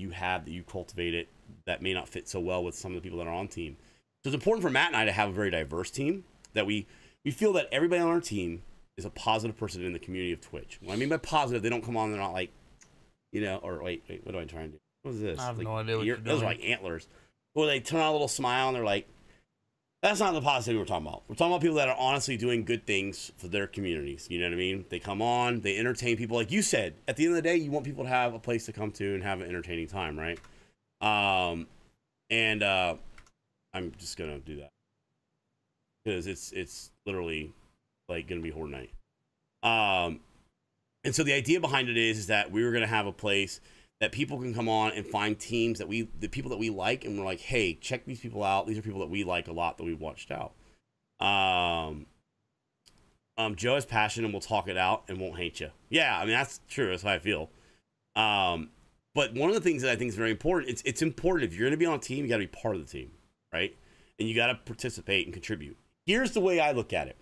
you cultivated that may not fit so well with some of the people that are on team. So it's important for Matt and I to have a very diverse team, that we feel that everybody on our team is a positive person in the community of Twitch. What I mean by positive, they don't come on, they're not like, you know, or wait, what am I trying to do? What is this? I have like, no idea what you're doing. Those are like antlers. Or they turn on a little smile and they're like, that's not the positivity we're talking about. We're talking about people that are honestly doing good things for their communities. You know what I mean? They come on, they entertain people. Like you said, at the end of the day, you want people to have a place to come to and have an entertaining time, right? I'm just going to do that. Because it's literally like going to be Horde Night. And so the idea behind it is that we were going to have a place that people can come on and find teams that the people that we like, and we're like, hey, check these people out. These are people that we like a lot that we've watched out. Joe has passion and will talk it out and won't hate you. Yeah, I mean, that's true. That's how I feel. But one of the things that I think is very important, it's important if you're going to be on a team, you got to be part of the team, right? And you got to participate and contribute. Here's the way I look at it.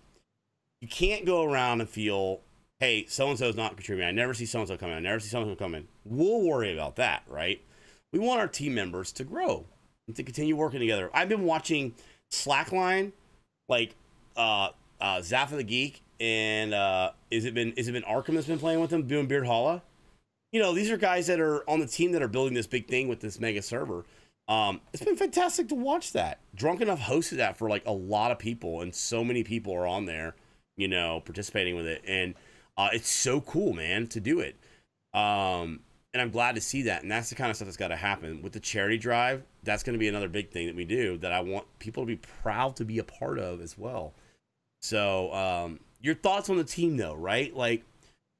You can't go around and feel, hey, so-and-so's not contributing. I never see so-and-so come in. I never see so-and-so come in. We'll worry about that, right? We want our team members to grow and to continue working together. I've been watching Slackline, like Zappa the Geek, and is it been Arkham that's been playing with them, doing Beard Holla? You know, these are guys that are on the team that are building this big thing with this mega server. It's been fantastic to watch that. Drunk Enough hosted that for like a lot of people, and so many people are on there, you know, participating with it. And it's so cool, man, to do it. And I'm glad to see that. And that's the kind of stuff that's got to happen. With the charity drive, that's going to be another big thing that we do that I want people to be proud to be a part of as well. So your thoughts on the team, though, right? Like,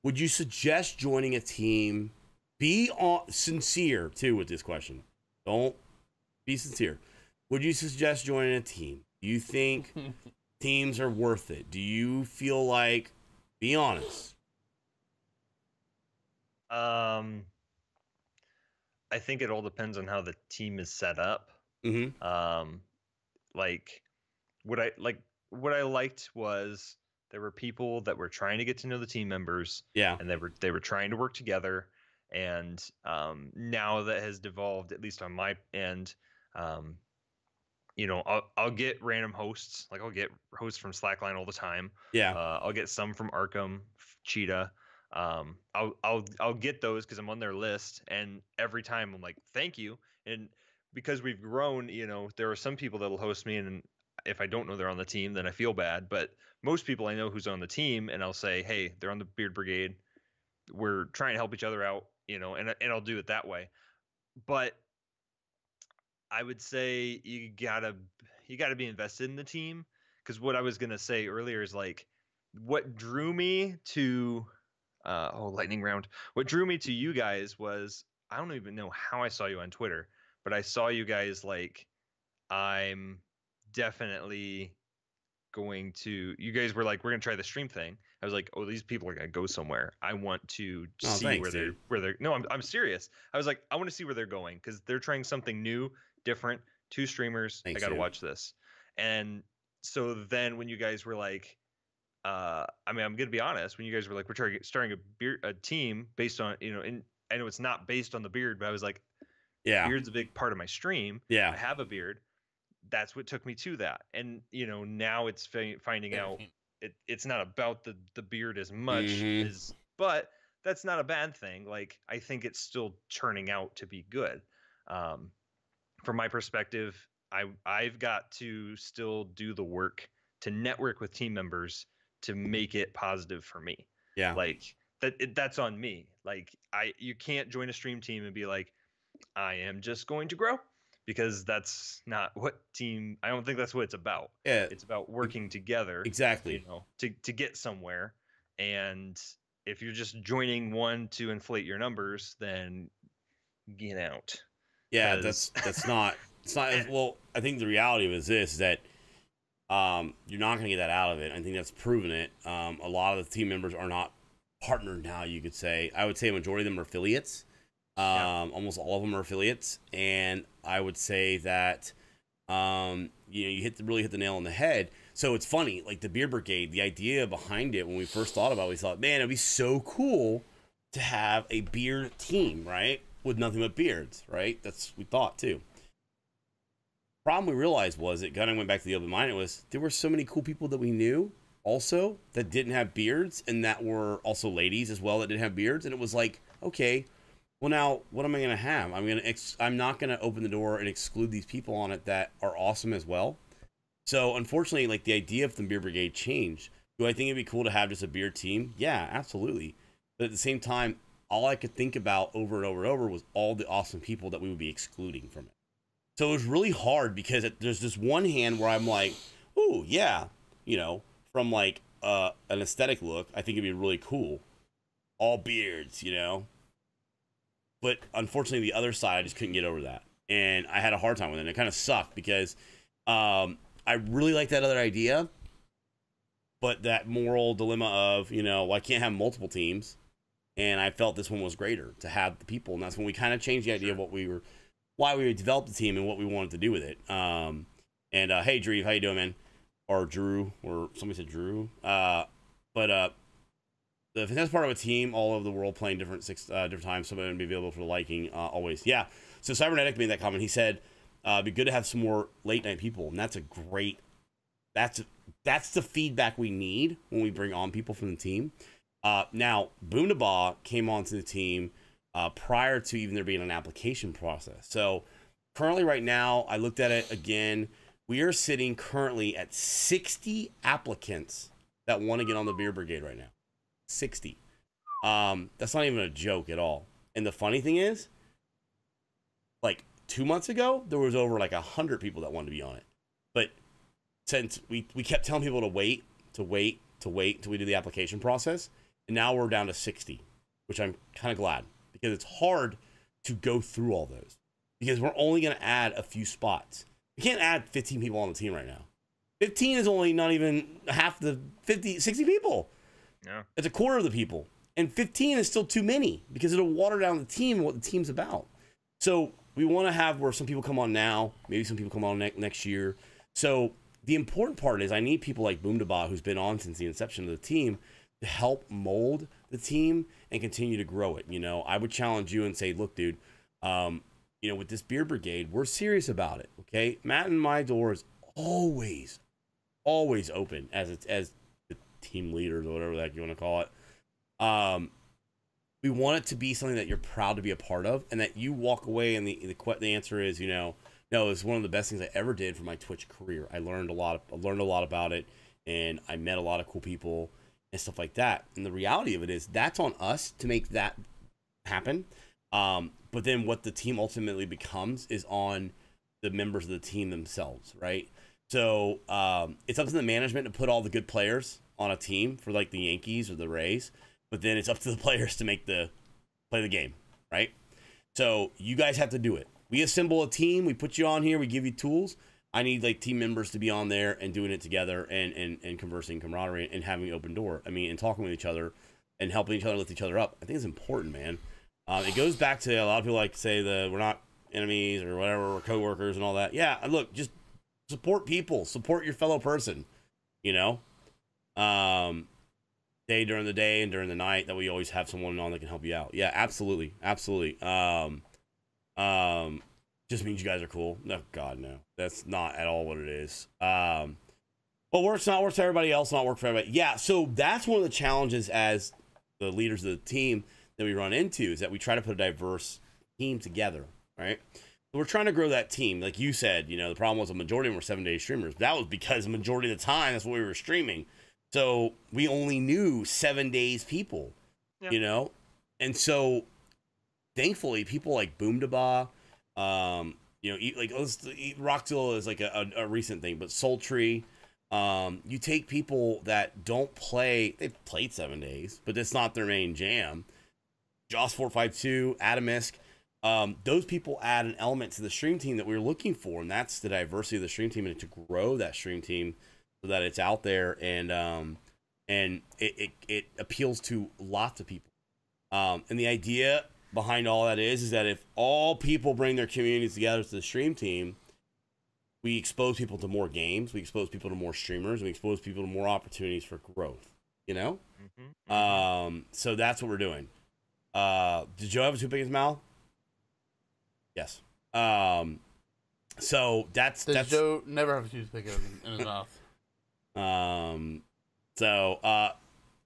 would you suggest joining a team? Be sincere, too, with this question. Don't be sincere. Would you suggest joining a team? Do you think teams are worth it? Do you feel like, be honest? I think it all depends on how the team is set up. Mm-hmm. Like what I liked was there were people that were trying to get to know the team members. Yeah. And they were trying to work together. And now that has devolved, at least on my end. You know, I'll get random hosts. Like I'll get hosts from Slackline all the time. Yeah. I'll get some from Arkham, Cheetah. I'll get those because I'm on their list, and every time I'm like, thank you. And because we've grown, you know, there are some people that'll host me, and if I don't know they're on the team, then I feel bad. But most people I know who's on the team, and I'll say, hey, they're on the Beard Brigade. We're trying to help each other out, and I'll do it that way. But I would say you gotta be invested in the team, because what I was gonna say earlier is like what drew me to lightning round. What drew me to you guys was, I don't even know how I saw you on Twitter, but I saw you guys like, I'm definitely going to, you guys were like, we're gonna try the stream thing. I was like, oh, these people are gonna go somewhere. I want to see thanks, dude. where they're no, I'm serious. I was like, I want to see where they're going, because they're trying something new, different. 2 streamers. Thanks, I gotta dude. watch this. And so then when you guys were like, I mean, I'm gonna be honest, when you guys were like, we're starting a team based on, and I know it's not based on the beard, but I was like, Yeah. beard's a big part of my stream. Yeah. I have a beard. That's what took me to that. And now it's finding out it's not about the beard as much as, but that's not a bad thing. Like, I think it's still turning out to be good. From my perspective, I've got to still do the work to network with team members to make it positive for me. Yeah. Like that's on me. Like you can't join a stream team and be like, I am just going to grow, because that's not what I don't think that's what it's about. Yeah. It's about working together. Exactly. To get somewhere. And if you're just joining one to inflate your numbers, then get out. Yeah, that's not. It's not. Well, I think the reality of it is this: is that you're not going to get that out of it. I think that's proven it. A lot of the team members are not partnered now. You could say. I would say a majority of them are affiliates. Almost all of them are affiliates, and I would say that you really hit the nail on the head. So it's funny, like the Beard Brigade, the idea behind it when we first thought about it, we thought, man, it'd be so cool to have a beard team, right? With nothing but beards, right? That's we thought too. Problem we realized was it kind of went back to the open mind. It was there were so many cool people that we knew also that didn't have beards, and that were also ladies as well that didn't have beards, and it was like, okay, well now what am I gonna have? I'm not gonna open the door and exclude these people on it that are awesome as well. So unfortunately, like the idea of the Beard Brigade changed. Do I think it'd be cool to have just a beard team? Yeah, absolutely. But at the same time, all I could think about over and over and over was all the awesome people that we would be excluding from it. So it was really hard because there's this one hand where I'm like, oh, yeah, from like an aesthetic look, I think it'd be really cool. All beards, But unfortunately, the other side, I just couldn't get over that. And I had a hard time with it. And it kind of sucked because I really like that other idea. But that moral dilemma of, well, I can't have multiple teams. And I felt this one was greater to have the people. And that's when we kind of changed the idea of why we developed the team and what we wanted to do with it. Hey, Drew, how you doing, man? Or Drew, or somebody said Drew. The fantastic part of a team all over the world playing different times, so it be available for the liking always. Yeah. So Cybernetic made that comment. He said, it'd be good to have some more late night people. And that's a great, that's the feedback we need when we bring on people from the team. Now, Boomdabah came onto the team prior to even there being an application process. So currently right now, I looked at it again. We are sitting currently at 60 applicants that want to get on the Beard Brigade right now. 60. That's not even a joke at all. And the funny thing is, like 2 months ago, there was over like 100 people that wanted to be on it. But since we kept telling people to wait until we do the application process, and now we're down to 60, which I'm kind of glad, because it's hard to go through all those, because we're only going to add a few spots. We can't add 15 people on the team right now. 15 is only not even half the 60 people. Yeah. It's a quarter of the people. And 15 is still too many, because it'll water down the team and what the team's about. So we want to have where some people come on now, maybe some people come on next year. So the important part is I need people like Boomdabah, who's been on since the inception of the team, to help mold the team and continue to grow it. I would challenge you and say, look, dude, with this Beard Brigade, we're serious about it. Okay. Matt and my door is always open as the team leaders or whatever that you want to call it. We want it to be something that you're proud to be a part of, and that you walk away and the answer is, no, it's one of the best things I ever did for my Twitch career. I learned a lot about it, and I met a lot of cool people and stuff like that. And the reality of it is that's on us to make that happen. But then what the team ultimately becomes is on the members of the team themselves, right? So it's up to the management to put all the good players on a team for like the Yankees or the Rays, but then it's up to the players to play the game, right? So you guys have to do it. We assemble a team, we put you on here, we give you tools. I need like team members to be on there and doing it together and conversing, camaraderie, and having an open door. I mean, and talking with each other and helping each other lift each other up. I think it's important, man. It goes back to a lot of people like to say that we're not enemies or whatever, we're coworkers and all that. Yeah, look, just support people, support your fellow person, you know? During the day and during the night, that we always have someone on that can help you out. Yeah, absolutely. Absolutely. Just means you guys are cool. No, God, no. That's not at all what it is. But works not works for everybody else, not work for everybody. Yeah, so that's one of the challenges as the leaders of the team that we run into, is that we try to put a diverse team together, right? So we're trying to grow that team. Like you said, you know, the problem was a majority of them were 7-day streamers. That was because the majority of the time, that's what we were streaming. So we only knew 7 days people, you know? And so thankfully people like Boomdabah, you know, like Rockzilla is like a recent thing, but Sultry, you take people that don't play, they've played 7 days, but that's not their main jam. Joss452, Atomisk, those people add an element to the stream team that we were looking for, and that's the diversity of the stream team and to grow that stream team so that it's out there and it appeals to lots of people. And the idea behind all that is that if all people bring their communities together to the stream team, we expose people to more games, we expose people to more streamers, we expose people to more opportunities for growth, you know? So that's what we're doing. Did Joe have a toothpick in his mouth? Yes. So that's Joe never have a toothpick in his mouth?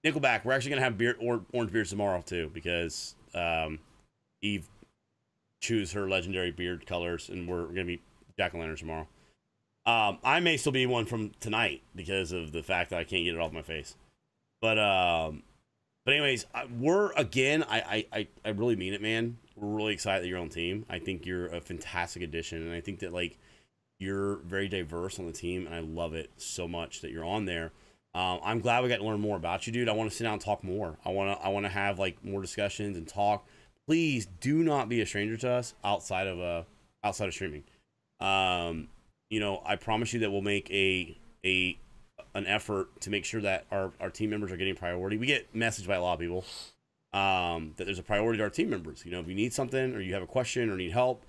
Nickelback, we're actually gonna have orange beards tomorrow too, because Eve choose her legendary beard colors, and we're gonna be jack-o'-lanterns tomorrow. I may still be one from tonight because of the fact that I can't get it off my face. But anyways, I really mean it, man. We're really excited that you're on the team. I think you're a fantastic addition, and I think that like you're very diverse on the team, and I love it so much that you're on there. I'm glad we got to learn more about you, dude. I want to sit down and talk more. I want to have like more discussions and talk. Please do not be a stranger to us outside of streaming. You know, I promise you that we'll make an effort to make sure that our team members are getting priority. We get messaged by a lot of people that there's a priority to our team members. You know, if you need something or you have a question or need help,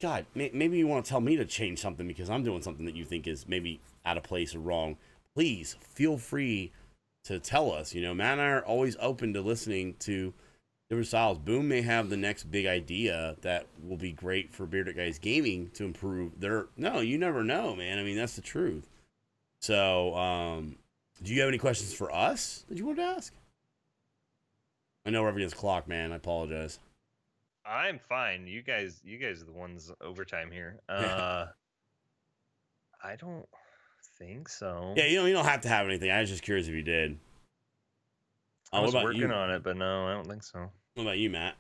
God, maybe you want to tell me to change something because I'm doing something that you think is maybe out of place or wrong. Please feel free to tell us. You know, Matt and I are always open to listening to different styles. Boom may have the next big idea that will be great for Bearded Guys Gaming to improve their... No, you never know, man. I mean, that's the truth. So, do you have any questions for us that you want to ask? I know we're up against the clock, man. I apologize. I'm fine. You guys are the ones overtime here. I don't think so. Yeah, you don't have to have anything. I was just curious if you did. I was working on it, but no, I don't think so. What about you, Matt?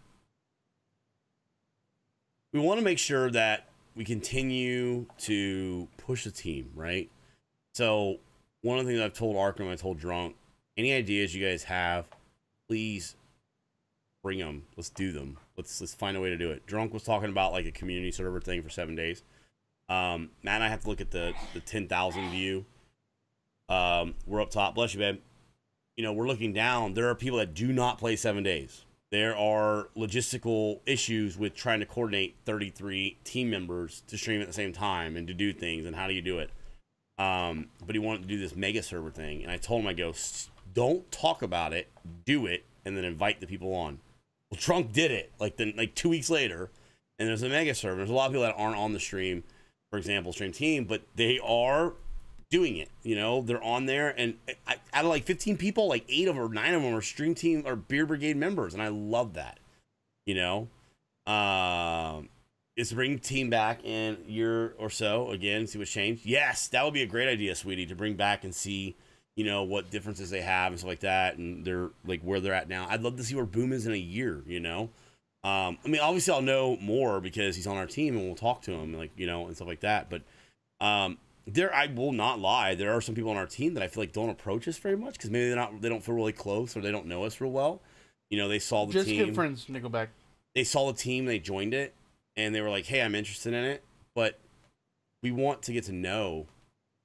We want to make sure that we continue to push the team, right? So one of the things I've told Arkham, I told Drunk, any ideas you guys have, please bring them. Let's do them. Let's find a way to do it. Drunk was talking about like a community server thing for 7 days. Matt and I have to look at the 10,000 view. We're up top. Bless you, babe. You know, we're looking down. There are people that do not play 7 days. There are logistical issues with trying to coordinate 33 team members to stream at the same time and to do things. And how do you do it? But he wanted to do this mega server thing. And I told him, I go, don't talk about it, do it, and then invite the people on. Well, Trunk did it like 2 weeks later. And there's a mega server. There's a lot of people that aren't on the stream, for example, stream team, but they are doing it. You know, they're on there, and out of like 15 people, like 8 of them or 9 of them are stream team or Beer Brigade members, and I love that. You know, is to bring the team back in a year or so again, see what's changed. Yes, that would be a great idea, sweetie, to bring back and see, you know, what differences they have and stuff like that, and they're like where they're at now. I'd love to see where Boom is in a year, you know. I mean, obviously I'll know more because he's on our team and we'll talk to him, like, you know, and stuff like that. But I will not lie, there are some people on our team that I feel like don't approach us very much because maybe they don't feel really close or they don't know us real well. You know, they saw the team. Just good friends, Nickelback. They saw the team, they joined it, and they were like, "Hey, I'm interested in it." But we want to get to know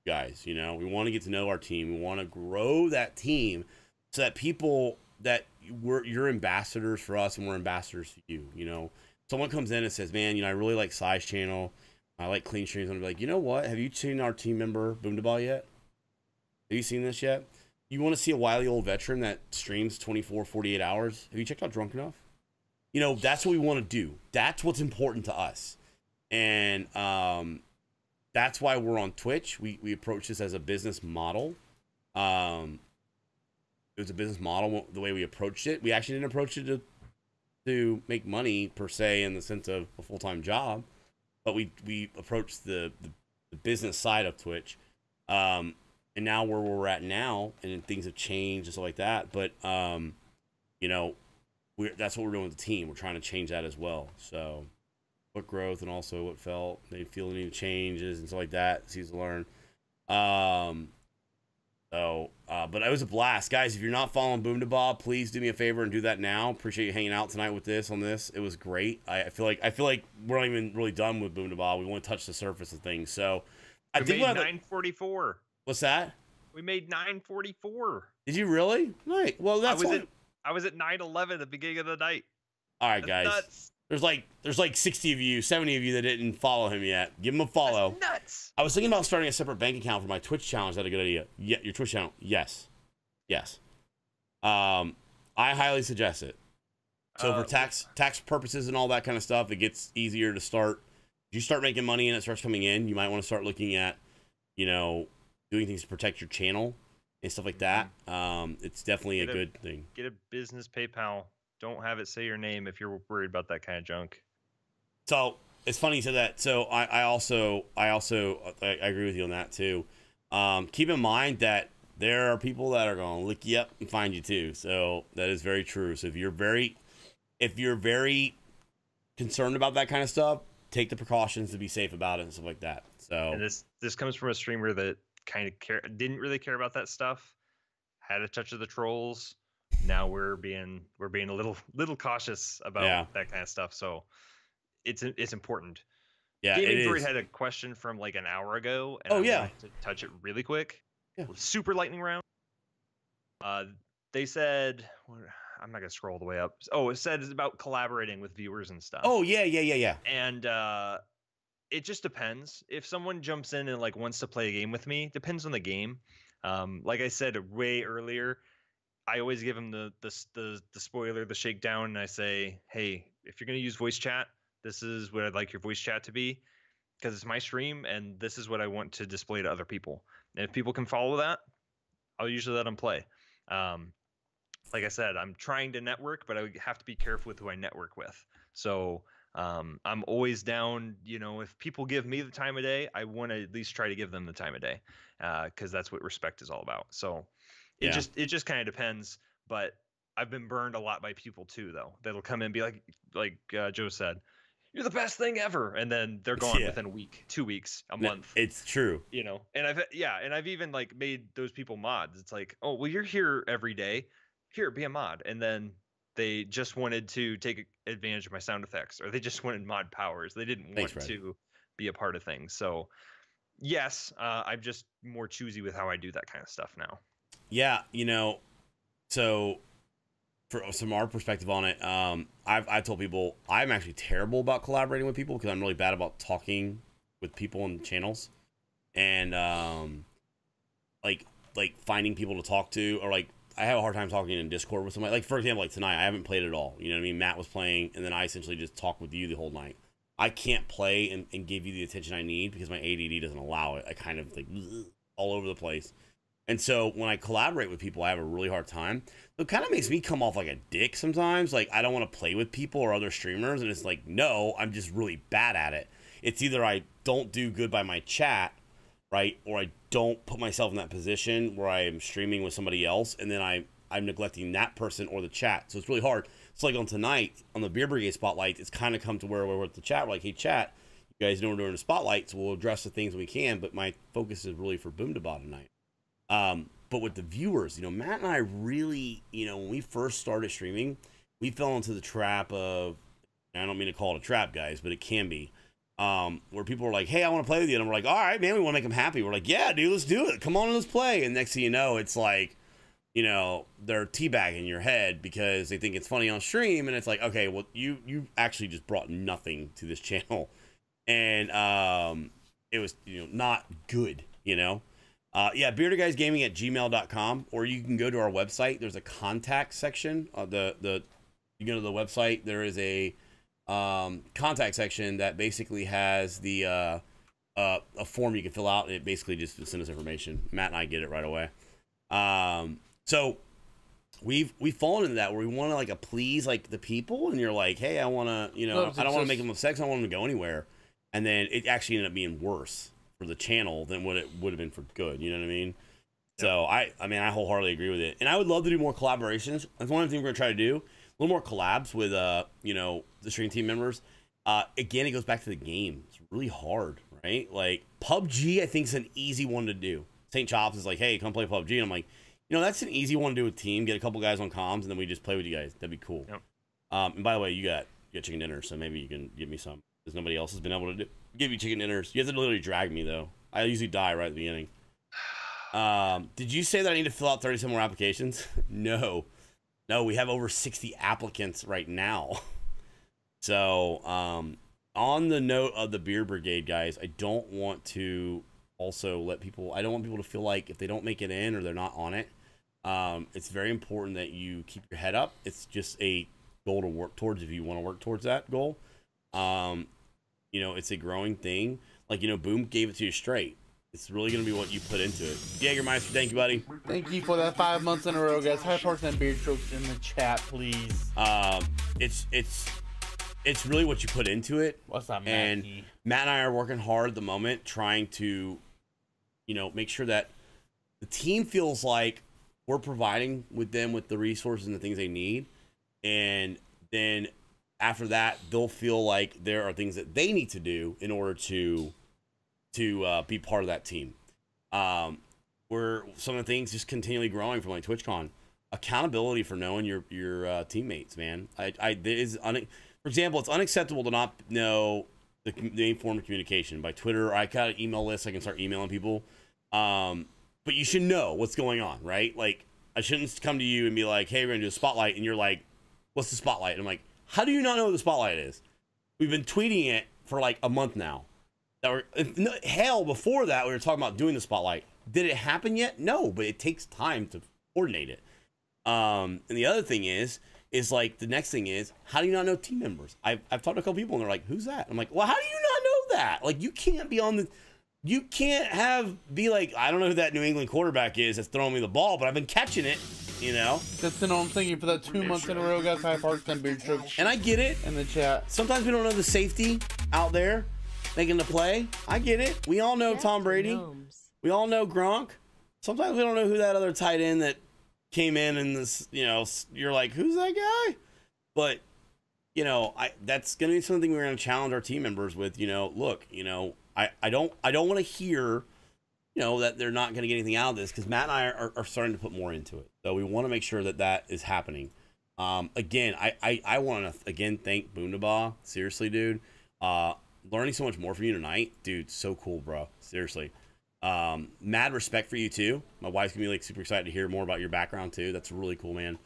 guys. You know, we want to get to know our team. We want to grow that team so that people that you're ambassadors for us and we're ambassadors to you. You know, someone comes in and says, "Man, you know, I really like Size Channel. I like Clean Streams." I'm gonna be like, "You know what? Have you seen our team member Boomdabah yet? Have you seen this yet? You want to see a wily old veteran that streams 24, 48 hours? Have you checked out Drunk Enough?" You know, that's what we want to do. That's what's important to us. And that's why we're on Twitch. We approach this as a business model. It was a business model the way we approached it. We actually didn't approach it to make money per se in the sense of a full-time job, but we approached the business side of Twitch. And now where we're at now, and things have changed and stuff like that. But you know, that's what we're doing with the team. We're trying to change that as well. So, what growth and also what felt. They feel any changes and stuff like that. Seems to learn. But it was a blast, guys. If you're not following Boomdabah, please do me a favor and do that now. Appreciate you hanging out tonight with this on this. It was great. I feel like we're not even really done with Boomdabah. We want to touch the surface of things. So, I think 944. What's that? We made 944. Did you really? Right. Well, that's I was at 911 at the beginning of the night. All right, That's guys. nuts. There's like 60 of you, 70 of you that didn't follow him yet. Give him a follow. That's nuts. I was thinking about starting a separate bank account for my Twitch channel. Is that a good idea? Yeah, your Twitch channel. Yes. I highly suggest it. So for tax purposes and all that kind of stuff, it gets easier to start. If you start making money and it starts coming in, you might want to start looking at, you know, doing things to protect your channel and stuff like that. It's definitely a good thing. Get a business PayPal. Don't have it say your name if you're worried about that kind of junk. So it's funny you said that. So I also agree with you on that too. Keep in mind that there are people that are going to look you up and find you too. So that is very true. So if you're very concerned about that kind of stuff, take the precautions to be safe about it and stuff like that. So and this comes from a streamer that kind of didn't really care about that stuff. Had a touch of the trolls. Now we're being a little cautious about that kind of stuff. So it's important. Yeah, Gaming Droid had a question from like an hour ago, and I wanted to touch it really quick. Yeah. Super lightning round. They said, I'm not gonna scroll all the way up. Oh, it said it's about collaborating with viewers and stuff. Oh yeah. And it just depends. If someone jumps in and like wants to play a game with me, depends on the game. Like I said way earlier, I always give them the spoiler, the shakedown, and I say, hey, if you're gonna use voice chat, this is what I'd like your voice chat to be, because it's my stream and this is what I want to display to other people. And if people can follow that, I'll usually let them play. Like I said, I'm trying to network, but I have to be careful with who I network with. So I'm always down, you know, if people give me the time of day, I want to at least try to give them the time of day, because that's what respect is all about. So it just kind of depends. But I've been burned a lot by people too, though. That'll come in and be like Joe said, you're the best thing ever, and then they're gone within a week, 2 weeks, a month. It's true, you know. And I've even like made those people mods. It's like, oh well, you're here every day. Here, be a mod. And then they just wanted to take advantage of my sound effects, or they just wanted mod powers. They didn't want to be a part of things. So yes, I'm just more choosy with how I do that kind of stuff now. Yeah, you know, so from our perspective on it, I've told people I'm actually terrible about collaborating with people because I'm really bad about talking with people on channels, and like finding people to talk to, or like I have a hard time talking in Discord with somebody. Like for example, like tonight I haven't played at all. You know what I mean? Matt was playing, and then I essentially just talked with you the whole night. I can't play and give you the attention I need because my ADD doesn't allow it. I kind of like all over the place. And so when I collaborate with people, I have a really hard time. So it kind of makes me come off like a dick sometimes. Like, I don't want to play with people or other streamers. And it's like, no, I'm just really bad at it. It's either I don't do good by my chat, right? Or I don't put myself in that position where I am streaming with somebody else. And then I'm neglecting that person or the chat. So it's really hard. It's like on tonight, on the Beer Brigade Spotlight, it's kind of come to where we're with the chat. We're like, hey, chat, you guys know we're doing a spotlight, so we'll address the things we can. But my focus is really for Boomdabah tonight. But with the viewers, Matt and I really, when we first started streaming, we fell into the trap of, I don't mean to call it a trap, guys, but it can be, where people are like, hey, I want to play with you. And we're like, all right, man, we want to make them happy. We're like, yeah, dude, let's do it. Come on and let's play. And next thing you know, it's like, they're teabagging your head because they think it's funny on stream. And it's like, okay, well, you actually just brought nothing to this channel. And, it was, not good, yeah, bearderguysgaming@gmail.com, or you can go to our website. There's a contact section. You go to the website. There is a contact section that basically has the a form you can fill out, and it basically just send us information. Matt and I get it right away. So we've fallen into that where we want to like please like the people, and you're like, hey, I want to, I don't want to make them upset. I don't want them to go anywhere, and then it actually ended up being worse for the channel than what it would have been for good. You know what I mean? Yeah. So I mean, I wholeheartedly agree with it. And I would love to do more collaborations. That's one of the things we're going to try to do. A little more collabs with, the stream team members. Again, it goes back to the game. It's really hard, right? Like PUBG, I think is an easy one to do. St. Chops is like, hey, come play PUBG. And I'm like, that's an easy one to do with team. Get a couple guys on comms, and then we just play with you guys. That'd be cool. Yep. And by the way, you got chicken dinner, so maybe you can give me some. Because nobody else has been able to give you chicken dinners. You have to literally drag me, though. I usually die right at the beginning. Did you say that I need to fill out 30 some more applications? No, we have over 60 applicants right now. So, on the note of the Beer Brigade, guys, I don't want to also I don't want people to feel like if they don't make it in or they're not on it, it's very important that you keep your head up. It's just a goal to work towards if you want to work towards that goal. It's a growing thing. Like, Boom gave it to you straight. It's really going to be what you put into it. Jägermeister, thank you, buddy. Thank you for that 5 months in a row, guys. High Parks and Beard Strokes in the chat, please. It's really what you put into it. What's up, Matt? And Matt and I are working hard at the moment, trying to, make sure that the team feels like we're providing with them with the resources and the things they need. And then after that, they'll feel like there are things that they need to do in order to be part of that team. Where some of the things just continually growing from like TwitchCon, accountability for knowing your teammates, man. For example, it's unacceptable to not know the main form of communication by Twitter. I got an email list. I can start emailing people. But you should know what's going on, right? Like, I shouldn't come to you and be like, hey, we're going to do a spotlight. And you're like, what's the spotlight? And I'm like, how do you not know what the spotlight is? We've been tweeting it for like a month now. Hell, before that, we were talking about doing the spotlight. Did it happen yet? No, but it takes time to coordinate it. And the other thing is like, the next thing is, how do you not know team members? I've talked to a couple people and they're like, who's that? I'm like, well, how do you not know that? Like, you can't be like, I don't know who that New England quarterback is that's throwing me the ball, but I've been catching it, That's what I'm thinking for that 2 months in a row, guys. High Parks and Beard Strokes. And I get it. In the chat. Sometimes we don't know the safety out there making the play. I get it. We all know Tom Brady. We all know Gronk. Sometimes we don't know who that other tight end that came in and this, you're like, who's that guy? But, that's going to be something we're going to challenge our team members with, look, I don't want to hear, that they're not going to get anything out of this, because Matt and I are starting to put more into it. So we want to make sure that is happening. Again, I want to, again, thank Boomdabah. Seriously, dude. Learning so much more from you tonight. Dude, so cool, bro. Seriously. Mad respect for you, too. My wife's going to be, like, super excited to hear more about your background, too. That's really cool, man.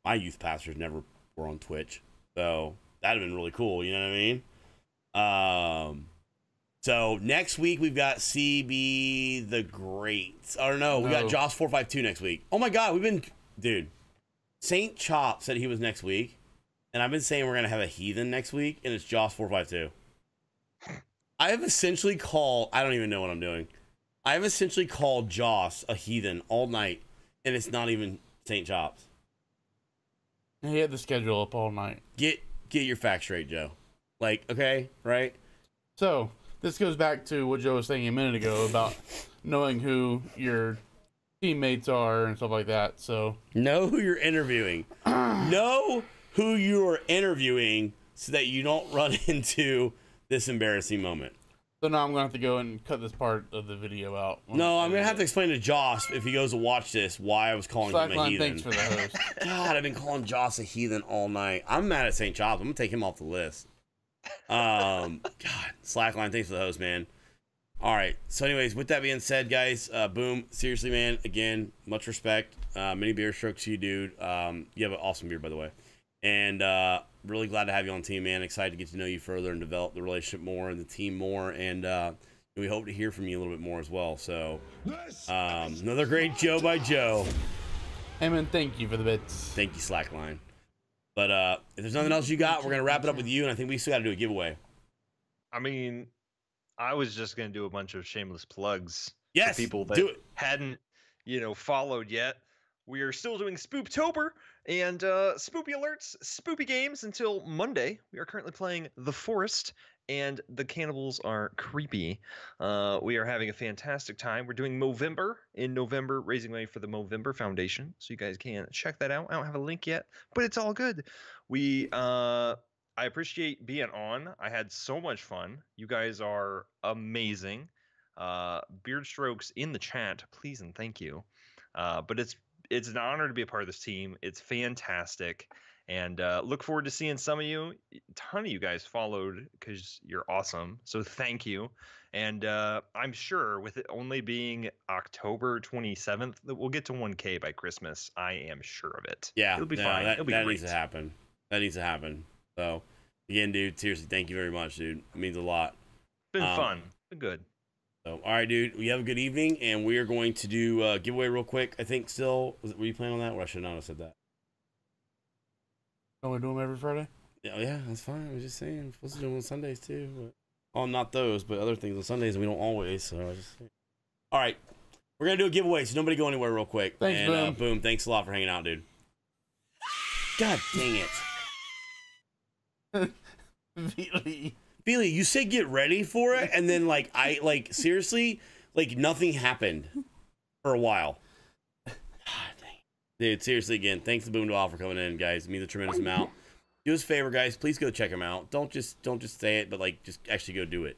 My youth pastors never were on Twitch, so that'd have been really cool. You know what I mean? So next week we've got CB the Great. Or no, we got Josh 452 next week. Oh my God, dude. Saint Chop said he was next week, and I've been saying we're gonna have a heathen next week, and it's Josh 452. I have essentially called, I don't even know what I'm doing. I have essentially called Joss a heathen all night, and it's not even St. Chops. He had the schedule up all night. Get your facts straight, Joe. Like, okay, right? So, this goes back to what Joe was saying a minute ago about knowing who your teammates are and stuff like that. So, know who you're interviewing. Know who you're interviewing so that you don't run into this embarrassing moment. So now I'm going to have to go and cut this part of the video out. No, I'm going to have to explain to Joss, if he goes to watch this, why I was calling him a heathen. Thanks for the host. God, I've been calling Joss a heathen all night. I'm mad at St. Chops. I'm going to take him off the list. God, Slackline, thanks for the host, man. All right. So anyways, with that being said, guys, Boom, seriously, man, again, much respect. Many beer strokes to you, dude. You have an awesome beer, by the way. And really glad to have you on the team, man. Excited to get to know you further and develop the relationship more and the team more. And we hope to hear from you a little bit more as well. So another great Joe by Joe. Hey, man, thank you for the bits. Thank you, Slackline. But if there's nothing else you got, we're going to wrap it up with you. And I think we still got to do a giveaway. I mean, I was just going to do a bunch of shameless plugs. Yes, for people that hadn't, followed yet. We are still doing Spooptober and spoopy alerts, spoopy games until Monday. We are currently playing The Forest, and the cannibals are creepy. We are having a fantastic time. We're doing Movember in November, raising money for the Movember Foundation, so you guys can check that out. I don't have a link yet, but it's all good. I appreciate being on. I had so much fun. You guys are amazing. Beard strokes in the chat, please and thank you. But it's an honor to be a part of this team. It's fantastic. And look forward to seeing some of you. A ton of you guys followed because you're awesome. So thank you. And I'm sure with it only being October 27th, that we'll get to 1K by Christmas. I am sure of it. Yeah. It'll be fine. It'll be that great. needs to happen. That needs to happen. So, again, dude, seriously, thank you very much, dude. It means a lot. Been fun. Been good. So, all right, dude. We have a good evening, and we are going to do a giveaway real quick. I think still, were you planning on that? Or I should not have said that. Don't we do them every Friday? Yeah, that's fine. I was just saying, we're supposed to do them on Sundays too. But, oh, not those, but other things on Sundays, and we don't always. So, I was just saying. All right, we're gonna do a giveaway, so nobody go anywhere real quick. Thanks, and, Boom. Boom, thanks a lot for hanging out, dude. God dang it. Feely, you say get ready for it, and then seriously, nothing happened for a while. God dang. Dude, seriously, again, thanks to Boomdabah for coming in, guys. It means a tremendous amount. Do us a favor, guys. Please go check him out. Don't just say it, but just actually go do it.